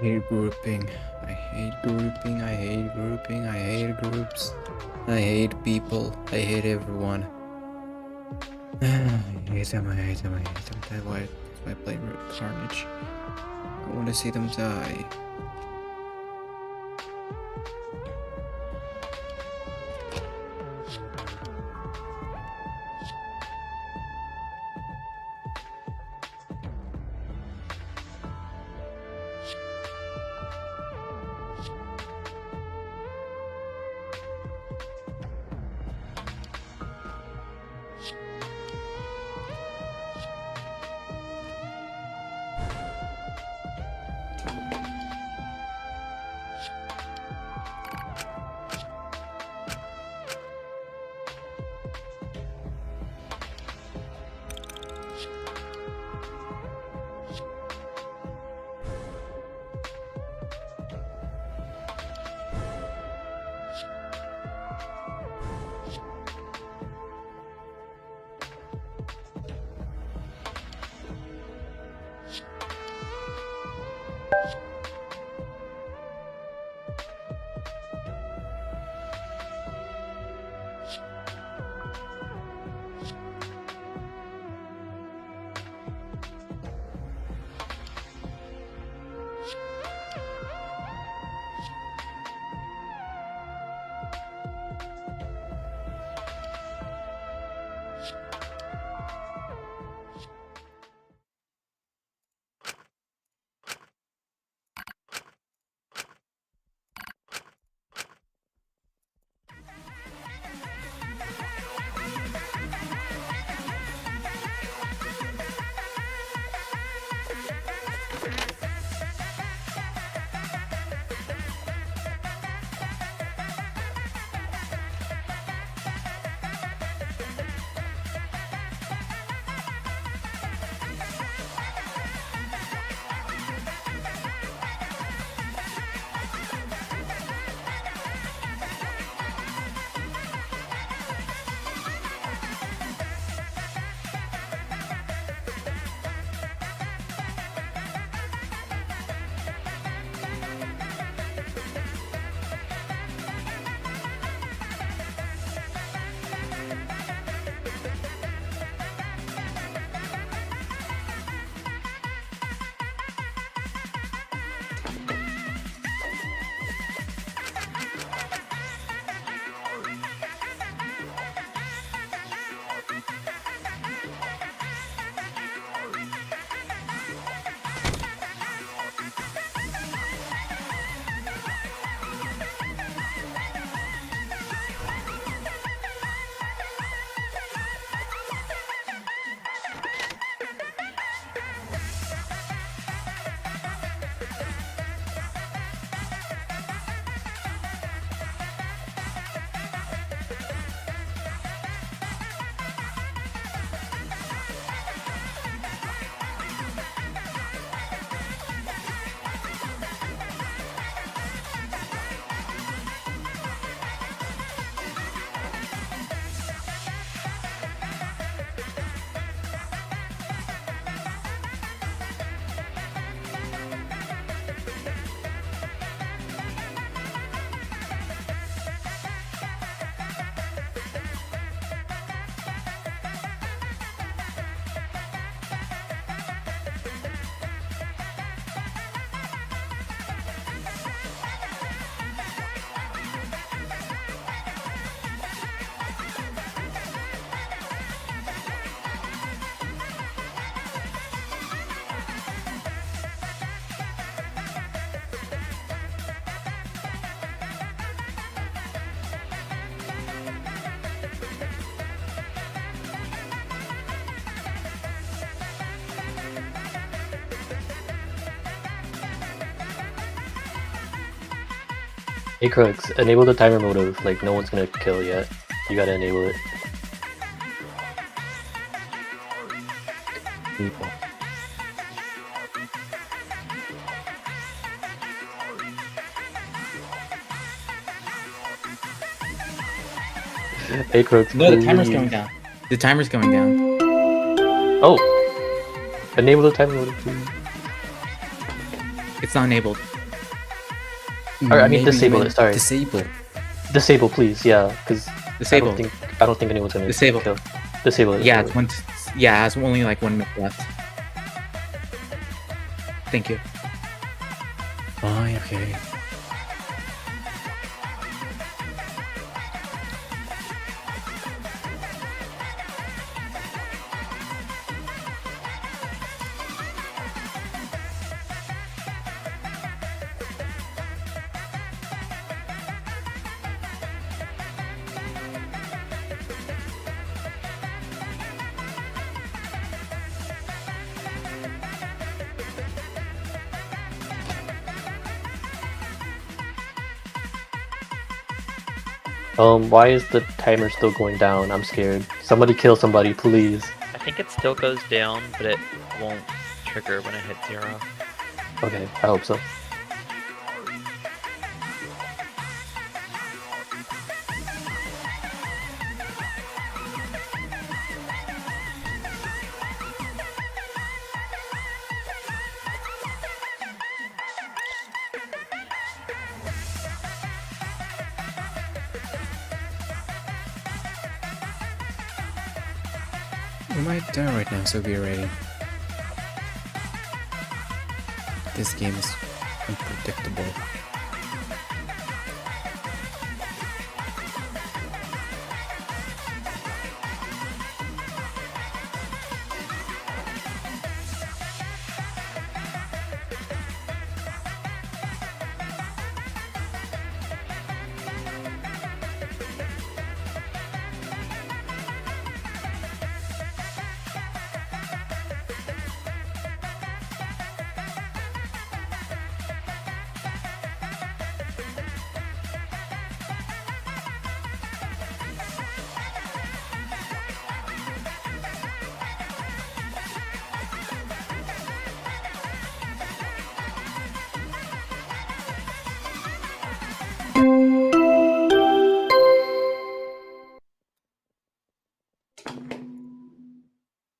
hate grouping. I hate grouping. I hate grouping. I hate groups. I hate people. I hate everyone. I hate them. I hate them. I hate them. That's why I play Carnage. I want to see them die. Hey Crux, enable the timer motive, like no one's gonna kill yet. You gotta enable it. Hey Crux, No, the timer's please. going down. The timer's going down. Oh! Enable the timer motive, please. It's not enabled. Or, I mean, maybe disable even it, sorry. Disable. Disable, please. Yeah, because Disable. I don't think anyone's gonna Disable. kill. Disable it. Yeah, disable it has only like 1 minute left. Thank you. Fine, okay. Why is the timer still going down? I'm scared. Somebody kill somebody, please. I think it still goes down, but it won't trigger when it hits 0. Okay, I hope so. We might die right now, so be ready. This game is unpredictable.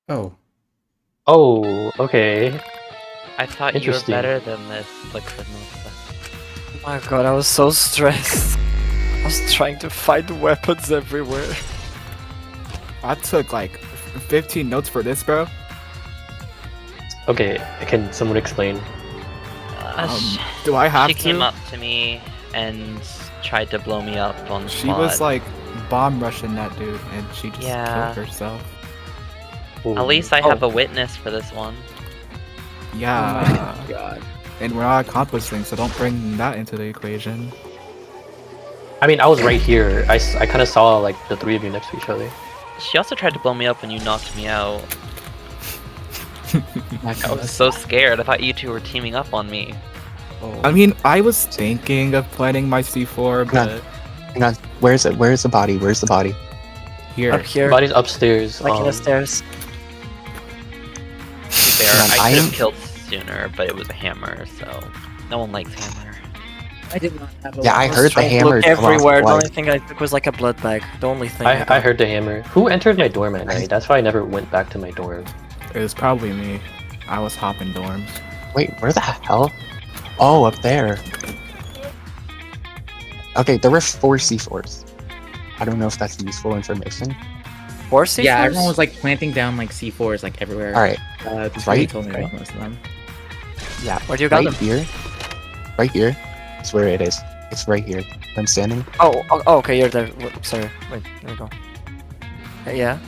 Oh. Oh, okay. I thought you were Interesting. better than this, Liquid Melissa. Oh my god, I was so stressed. I was trying to find weapons everywhere. I took like 15 notes for this, bro. Okay, can someone explain? Do I have She to? came up to me and tried to blow me up on the She spot. was like bomb rushing that dude, and she just Yeah. killed herself. At least I have a witness for this one. Yeah. God. And we're not accomplishing, so don't bring that into the equation. I mean, I was right here. I kind of saw like the three of you next to each other. She also tried to blow me up when you knocked me out. I was so scared. I thought you two were teaming up on me. I mean, I was thinking of planting my C4, Hang on. but Hang on. Where's it? Where's the body? Where's the body? here. Up here, Body's upstairs. like in the stairs. Fair. Hang on, I I could have am- killed sooner, but it was a hammer, so no one likes hammer. I did not have a Yeah, I was heard the trying to hammer look come off everywhere. The twice. only thing I took was like a blood bag. The only thing. I heard the hammer. Who entered my dorm at night? That's why I never went back to my dorm. It was probably me. I was hopping dorms. Wait, where the hell? Oh, up there. Okay, there were 4 C4s. I don't know if that's useful information. Four C4s? Yeah, everyone was like planting down like C4s like everywhere. Alright, This right, right, told me right. about most of them. yeah. Where do you got Right them? here. Right here. It's where it is. It's right here. I'm standing. Oh, okay, you're there. Sorry, wait, there we go. Yeah.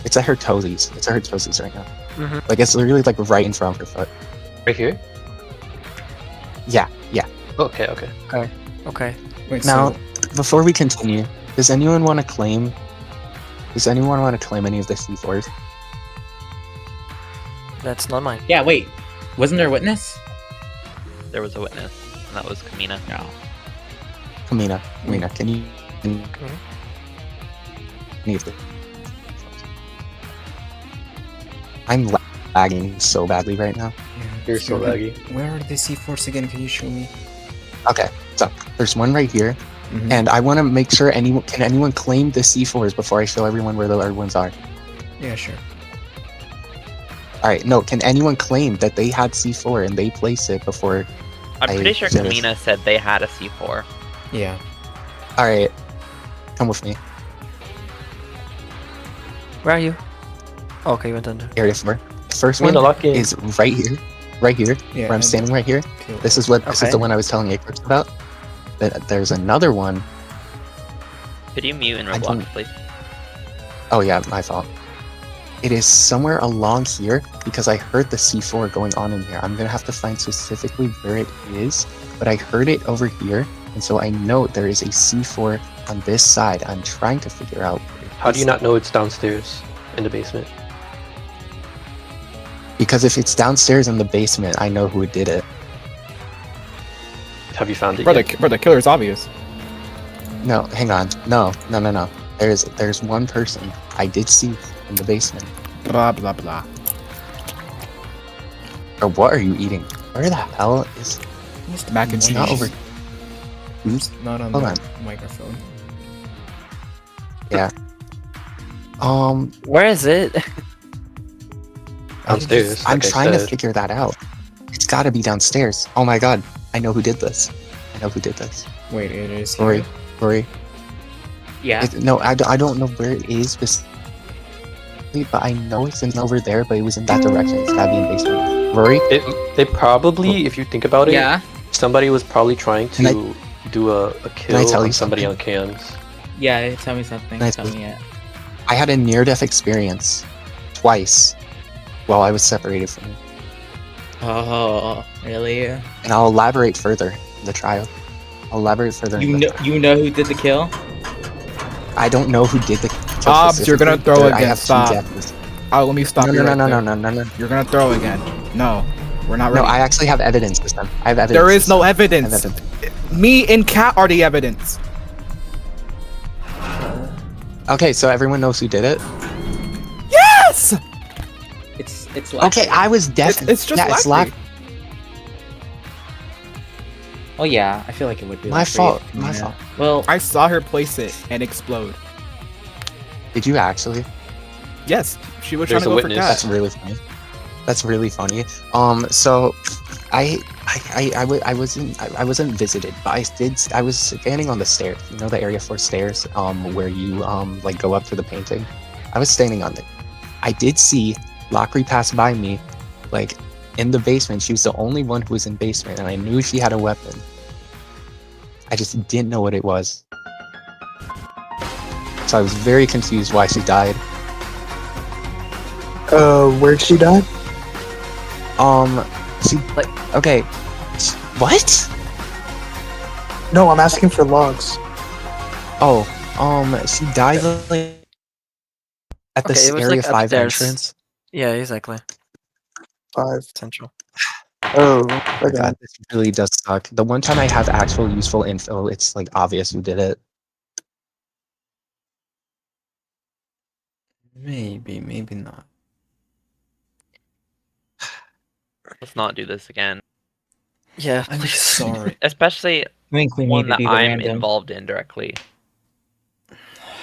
It's at her toesies. It's at her toesies right now. Mhm. Like, it's literally like right in front of her foot. Right here? Yeah, yeah. Okay, okay. Okay. Wait, Now, so before we continue, does anyone want to claim? Does anyone want to claim any of the C4s? That's not mine. Yeah, wait. Wasn't there a witness? There was a witness, and that was Kamina. No. Kamina, can you? Any of the? I'm lagging so badly right now. You're so laggy. where are the C4s again? Can you show me? Okay, so there's one right here, Mhm. and I want to make sure anyone claim the C4s before I show everyone where the other ones are. Yeah, sure. All right, no, can anyone claim that they had C4 and they placed it before I'm I pretty sure finished. Kamina said they had a C4. Yeah. All right, come with me. Where are you? Okay, you went under. Area 4. The first I mean, one the lock-in. is right here, Yeah. where I'm and standing right here. kill This it. is what this is the Okay. one I was telling Apex about. There's another one. Could you mute in I Roblox, don't- please? Oh yeah, my fault. It is somewhere along here because I heard the C4 going on in here. I'm gonna have to find specifically where it is, but I heard it over here, and so I know there is a C4 on this side. I'm trying to figure out. where it How do you is. not know it's downstairs in the basement? Because if it's downstairs in the basement, I know who did it. Have you found it Bro, yet? the killer is obvious. No, hang on. No. There's one person I did see in the basement. Blah blah blah. Or what are you eating? Where the hell is? Mac and It's cheese. not over. Oops. Not on Hold the on. microphone. Yeah. Where is it? Downstairs. I'm like I trying to said. figure that out. It's got to be downstairs. Oh my god! I know who did this. Wait, it is Rory. here. Yeah. No, I don't know where it is specifically, but I know it's in over there. But it was in that direction. It's gotta be in basement. Rory. They probably, if you think about it, Yeah. somebody was probably trying Can I- to do a kill I tell on you somebody something? on cams. Yeah. Tell me something. Nice. Tell me it. I had a near-death experience twice while I was separated from you, Oh, really? and I'll elaborate further in the trial. I'll elaborate further. in the trial. You know who did the kill? I don't know who did the. kill Hobbs, you're gonna specifically, throw but I again, have two stop. guesses. Oh, let me stop No, you. no, right no, there. no, no, no, no. You're gonna throw again. No, we're not No, ready. I actually have evidence this time. I have evidence. There is this no time. I have evidence. evidence. Me and Cat are the evidence. Okay, so everyone knows who did it. Yes. It's like Okay, I was deaf. It's just yeah, it's Lackery. Oh yeah, I feel like it would be My Lackery fault, if my Kamina- fault. Well, I saw her place it and explode. Did you actually? Yes, she was There's trying to a go witness. for That's Cat. really funny. That's really funny. So I wasn't visited, but I was standing on the stairs. You know the area 4 stairs, where you like go up to the painting. I was standing on it. I did see Lackery pass by me, like in the basement. She was the only one who was in basement, and I knew she had a weapon. I just didn't know what it was. So I was very confused why she died. Where'd she die? She okay. What? No, I'm asking for logs. Oh, she died like at the Okay, it was, Area like, 5 upstairs. entrance. Yeah, exactly. 5. Central. Oh, Oh okay. god, this really does suck. The one time I have actual useful info, it's like obvious who did it. Maybe, maybe not. Let's not do this again. Yeah, I'm please. sorry. Especially I think we one need to that do the I'm random. involved in directly.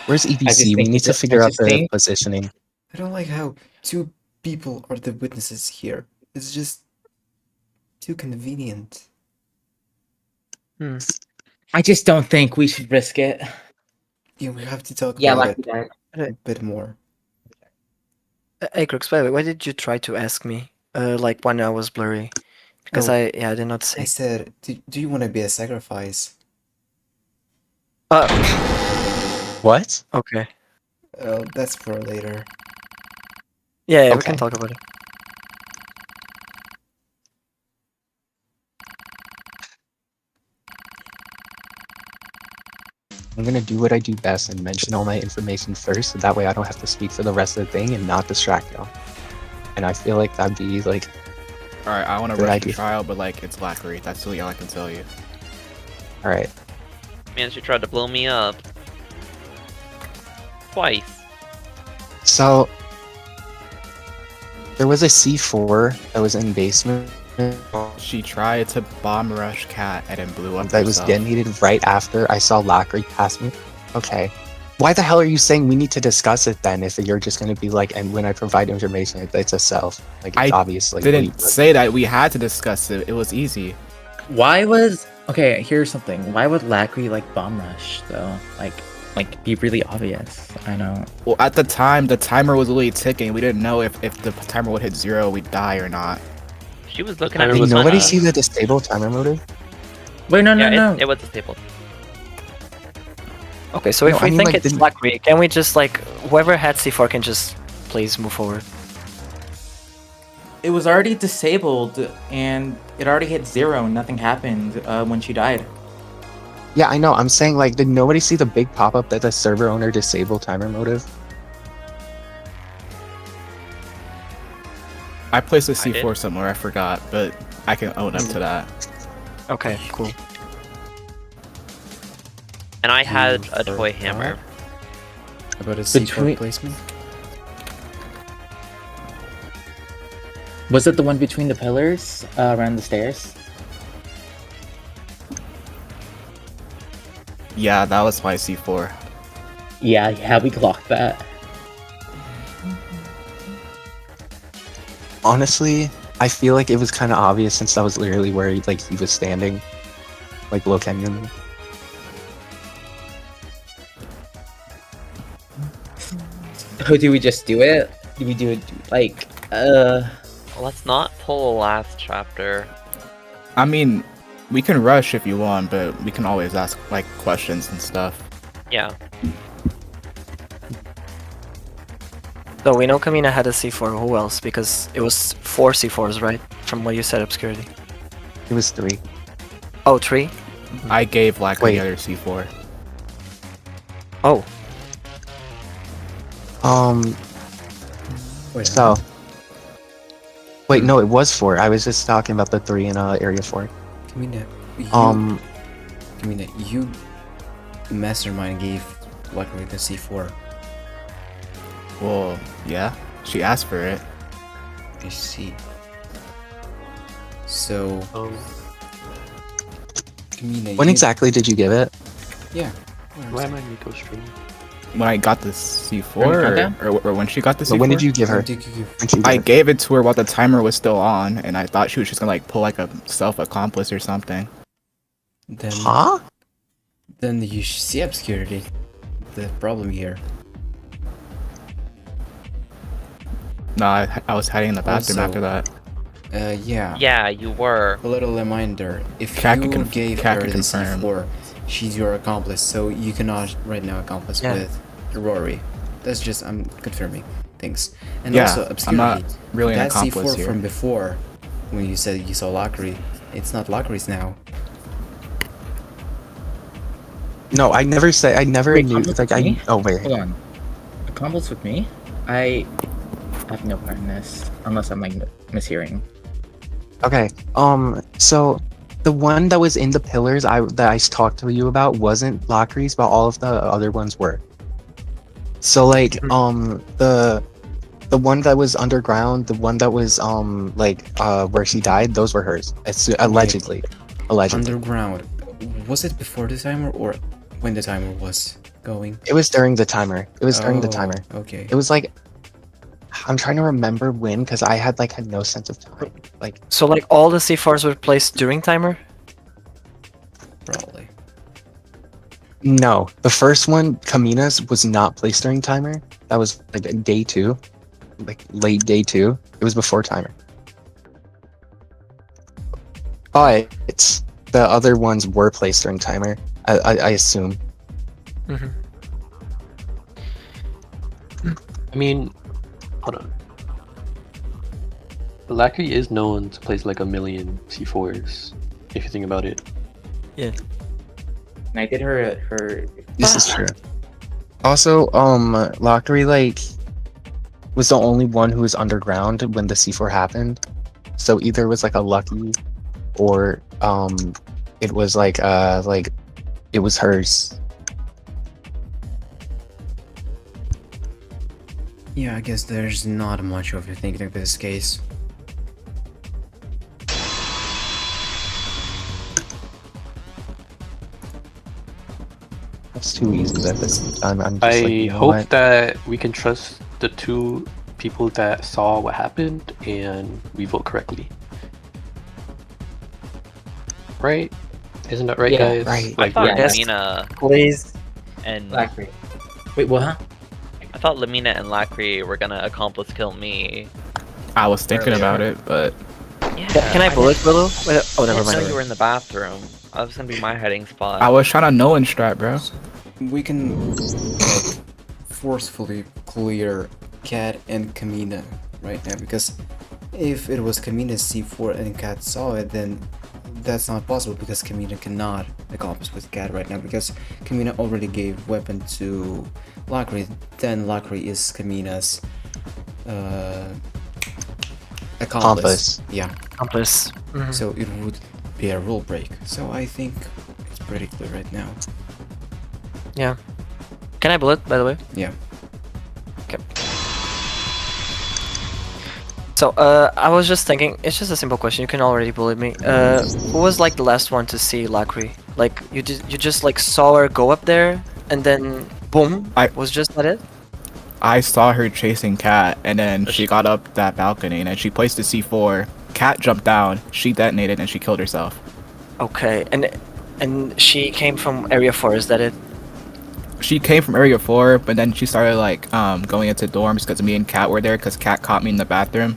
Where's just EBC? We think need it's to a- figure I out just the think- positioning. I don't like how two people are the witnesses here. It's just too convenient. I just don't think we should risk it. Yeah, we have to talk Yeah, about like it that. a bit more. Hey, Crooks, by the way, why did you try to ask me? Like when I was blurry? Because Oh. I did not I see. said, do you want to be a sacrifice? What? Okay. That's for later. Yeah, we Okay. can talk about it. I'm gonna do what I do best and mention all my information first, so that way I don't have to speak for the rest of the thing and not distract y'all. And I feel like that'd be like, All right, I want to Good rush idea. the trial, but like it's Lackery. That's all I can tell you. all right. Man, she tried to blow me up. Twice. So there was a C4 that was in basement She tried to bomb rush Cat and then blew up. that was herself. detonated right after I saw Lackery pass me. Okay. Why the hell are you saying we need to discuss it then if you're just gonna be like, and when I provide information, it's a self. Like it's I obviously Didn't say that we had to discuss it. It was easy. Why was okay? Here's something. Why would Lackery like bomb rush though? Be really obvious. I know. Well, at the time, the timer was literally ticking. We didn't know if the timer would hit 0, we'd die or not. She was looking timer at Did was nobody not- see the disable timer motive? Wait, no, Yeah, it was disabled. Okay, so if No, we I mean, think like, it's didn't- Lackery, can we just like whoever had C4 can just please move forward? It was already disabled, and it already hit 0, and nothing happened when she died. Yeah, I know. I'm saying, like, did nobody see the big pop-up that the server owner disabled timer motive? I placed a I did. C4 somewhere, I forgot, but I can own up to that. Okay, cool. And I had You a toy forgot? hammer. About a C4 Between- placement? Was it the one between the pillars around the stairs? Yeah, that was my C4. Yeah, we clocked that. Honestly, I feel like it was kind of obvious since that was literally where he was standing, like below Kenyon. Oh, do we just do it? Do we do it like Let's not pull a last chapter. I mean, we can rush if you want, but we can always ask, like, questions and stuff. Yeah. So we know Kamina had a C4. Who else? Because it was 4 C4s, right? From what you said, Obscurity. It was 3. Oh, 3? I gave like Wait. the other C4. Oh, Wait, So. Wait, no, it was 4. I was just talking about the 3 in area 4. Kamina, you Mastermind gave Lackery the C4. Well, yeah, she asked for it. I see. So, Kamina, When you- exactly did you give it? Yeah. Why am I Nico stream? When I got the C4, When you or when she got the C4. But when did you give her? When did you give? When she I gave it? gave it to her while the timer was still on, and I thought she was just gonna like pull like a self-accomplice or something. Then, Huh? then you see Obscurity. The problem here. No, I was hiding in the bathroom Also- after that. Yeah. Yeah, you were. A little reminder, if Cat you can gave Cat her can the confirm. C4, she's your accomplice, so you cannot right now accomplice Yeah. with Rory. That's just, I'm confirming things. And Yeah, also, I'm Obscurity, not really an that accomplice C4 here. from before, when you said you saw Lackery, it's not Lackery's now. No, I never said. I never Wait, knew. accomplice Like, with me? Oh, wait. Hold on. Accomplice with me? I have no part in this, unless I'm like mishearing. Okay. So the one that was in the pillars that I talked to you about wasn't Lackery's, but all of the other ones were. So like the one that was underground, the one that was where she died, those were hers. It's allegedly. Underground. Was it before the timer or when the timer was going? It was during the timer. It was during the timer. Okay. It was like I'm trying to remember when because I had no sense of time. Like so like all the C4s were placed during timer? Probably. no, the first one, Kamina's, was not placed during timer. That was like day 2, like late day 2. It was before timer. But the other ones were placed during timer. I assume. Mm-hmm. I mean, hold on. Lackery is known to place like a million C4s, if you think about it. Yeah. And I did her This is true. Also, Lackery was the only one who was underground when the C4 happened. So either it was like a lucky, or it was it was hers. Yeah, I guess there's not much of a thinking in this case. It's too easy at this time. I'm just I like, you know hope what? that we can trust the 2 people that saw what happened and we vote correctly. right? Isn't that right, Yeah, guys? right. I Like, thought yeah. Lamina Please. and Lackery. Wait, what? Huh? I thought Lamina and Lackery were gonna accomplice kill me. I was thinking Earlier. about it, but Yeah. Can I bullet Willow? Wait, oh, I never didn't know you mind. were in the bathroom. That was gonna be my hiding spot. I was trying to no strat, bro. We can like forcefully clear Cat and Kamina right now, because if it was Kamina's C4 and Cat saw it, then that's not possible, because Kamina cannot accomplish with Cat right now, because Kamina already gave weapon to Lackery. Then Lackery is Kamina's accomplice. Yeah. Accomplice. Mhm. So it would be a rule break. So I think it's pretty clear right now. Yeah. Can I bullet, by the way? Yeah. Okay. So, I was just thinking, it's just a simple question, you can already bullet me. Who was like the last one to see Lackery? Like, you just like saw her go up there, and then boom, was just that it? I saw her chasing Cat, and then she got up that balcony, and then she placed the C4. Cat jumped down, she detonated, and she killed herself. Okay, and she came from Area 4, is that it? She came from Area 4, but then she started like going into dorms because me and Cat were there, because Cat caught me in the bathroom.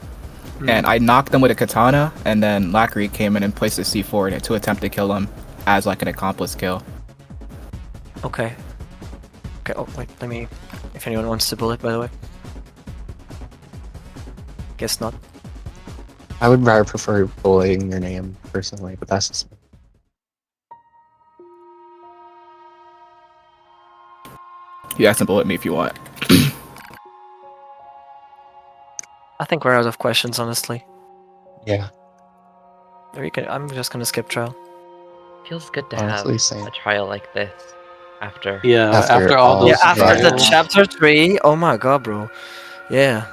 And I knocked him with a katana, and then Lackery came in and placed a C4 to attempt to kill him as like an accomplice kill. Okay. Okay, oh wait, let me... If anyone wants to bullet, by the way. Guess not. I would rather prefer bullying your name personally, but that's just You guys can bullet me if you want. I think we're out of questions, honestly. yeah. Or you can, I'm just gonna skip trial. Feels good to Honestly, have same. a trial like this after. Yeah, After after all all those Yeah, after the trials, chapter 3, oh my god, bro. Yeah.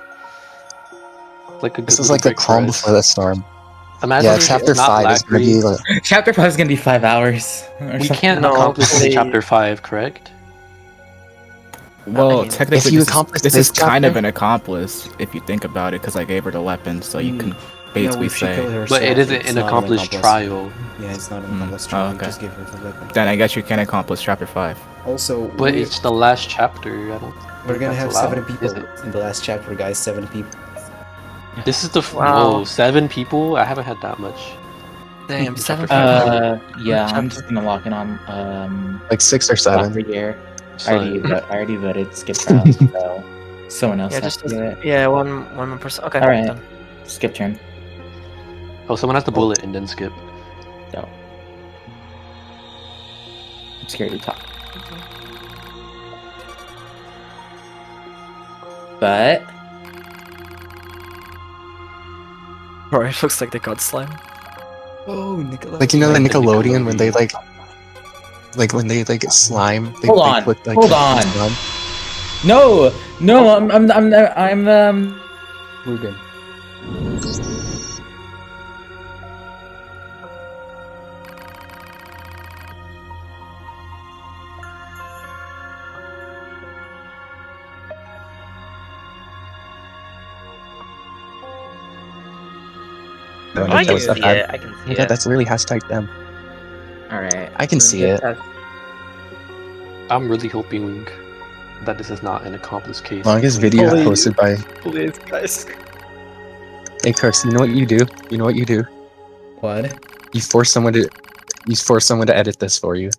like a good This is little like the break for calm us. before the storm. Imagine Yeah, if chapter not 5 is gonna Lackery. be like Chapter 5 is gonna be 5 hours. or We something. can't No, accomplish this in please. chapter 5, correct? Well, mean, technically, if you this accomplish is this kind of chapter- an accomplice if you think about it, because I gave her the weapon, so you can No, basically if she killed say. herself, But it isn't it's an not accomplished accomplice. trial. Yeah, it's not an Mm. accomplice Oh, trial. You okay. just give her the weapon. Then I guess you can accomplish chapter 5. Also, But it's the last chapter. I don't. we're gonna that's have allowed, 7 people is it? in the last chapter, guys. 7 people. This is the Wow. whoa 7 people. I haven't had that much. Damn, In 7 chapter people. Yeah, I'm Chapter- just gonna lock in on like 6 or 7. Lackery here. I Son. already voted skip trial, so someone else Yeah, has just to do it. yeah, one more person. Okay, Alright. done. Skip turn. Oh, someone has to bullet and then skip. No. I'm scared to talk. But Bro, it looks like they got slime. Oh, Nicola. Like, you know, the Like the Nickelodeon when they Nickelodeon. when they like slime. They, Hold they on, put, like, hold the on. slime. no, I'm Ruben. No, I that can was see bad. it. I can see Yeah, it. that's really hashtag them. Alright. I can see it. I'm really hoping that this is not an accomplice case. Longest video Please. posted by. Please, guys. Hey, Kirks, you know what you do? You know what you do? What? You force someone to edit this for you.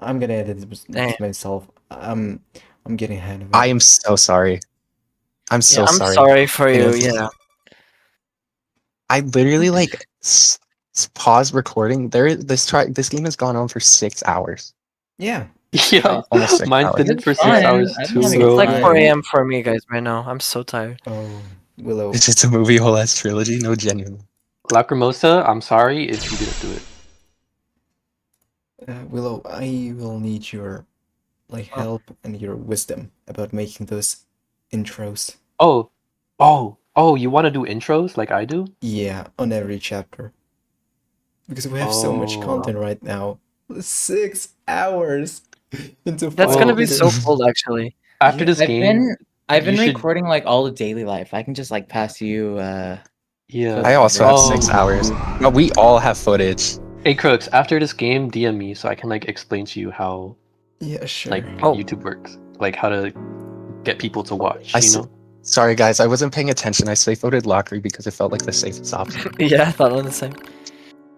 I'm gonna edit this Damn. myself. I'm getting ahead of it. I am so sorry. I'm so Yeah, I'm sorry. sorry for you. Yes. Yeah. I literally like paused recording. This game has gone on for 6 hours. Yeah. Yeah, Almost 6 mine hours. did it for 6 Fine. hours I'm too, having bro. It's like fun. 4 a.m. for me, guys, right now. I'm so tired. Oh, Willow. It's just a movie whole ass trilogy. No, genuine. Lacrimosa, I'm sorry if you didn't do it. Willow, I will need your help and your wisdom about making those intros. Oh, you want to do intros like I do? Yeah, on every chapter. Because we have so much Oh. content right now. 6 hours into That's 5 gonna be minutes. so cool, actually. After this game, I've been you should- recording like all the daily life. I can just like pass you yeah. I also have 6 Oh. hours. But we all have footage. Hey Crooks, after this game, DM me so I can like explain to you how Yeah, sure. like Oh. YouTube works, like how to get people to watch. I You s- know. Sorry guys, I wasn't paying attention. I safe voted Lockery because it felt like the safest option. Yeah, I thought on the same.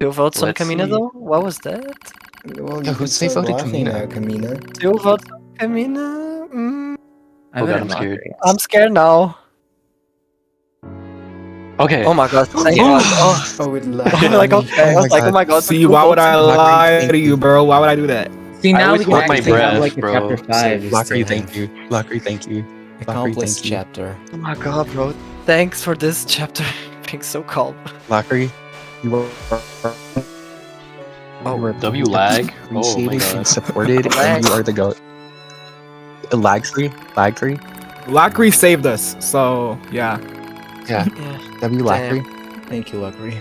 2 votes on Let's Kamina see. though? What was that? Well, Yeah, you who can safe start voted laughing Kamina? now, Kamina. 2 votes on Kamina? I Oh god, voted I'm scared. Lockery. I'm scared now. Okay. Oh my god, thank Yeah. god. Oh, Oh, it I'm lagged. like, okay. I Oh was my like, oh God. my god. See, 2 why would votes I on Lockery, lie thank to you, you. bro? Why would I do that? See, I now always we can hold my actually have breath, like a bro. chapter 5. So Lockery, still thank have you. Lockery, thank you. Lockery, Accomplice thank you. chapter. Oh my god, bro. Thanks for this chapter being so calm. Lockery, you are Oh, you are W lag. Oh my appreciated god. and supported, Lag. and you are the goat. Lag free, lag free. Lockery saved us, so yeah. Yeah. yeah. W Lockery. Thank you, Lockery.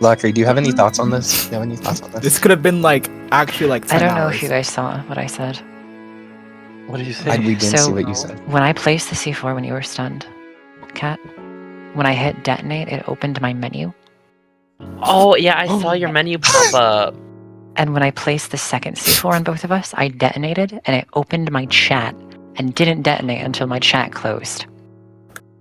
Lockery, do you have any thoughts on this? Do you have any thoughts on This this? could have been like actually like 10 I don't know hours. if you guys saw what I said. What did you say? We didn't see So- what you said. When I placed the C4 when you were stunned, Cat, when I hit detonate, it opened my menu. Oh yeah, I saw your menu pop up. And when I placed the second C4 on both of us, I detonated and it opened my chat and didn't detonate until my chat closed.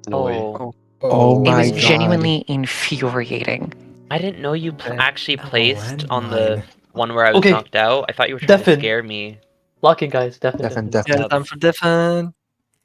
No way. Oh, Oh It my was God. genuinely infuriating. I didn't know you Okay. actually Oh, placed on the landmine. one where I was Okay. knocked out. I thought you were trying to Defin. scare me. Lock it, guys. Definitely. Definitely, Yeah, definitely. time for Diffin.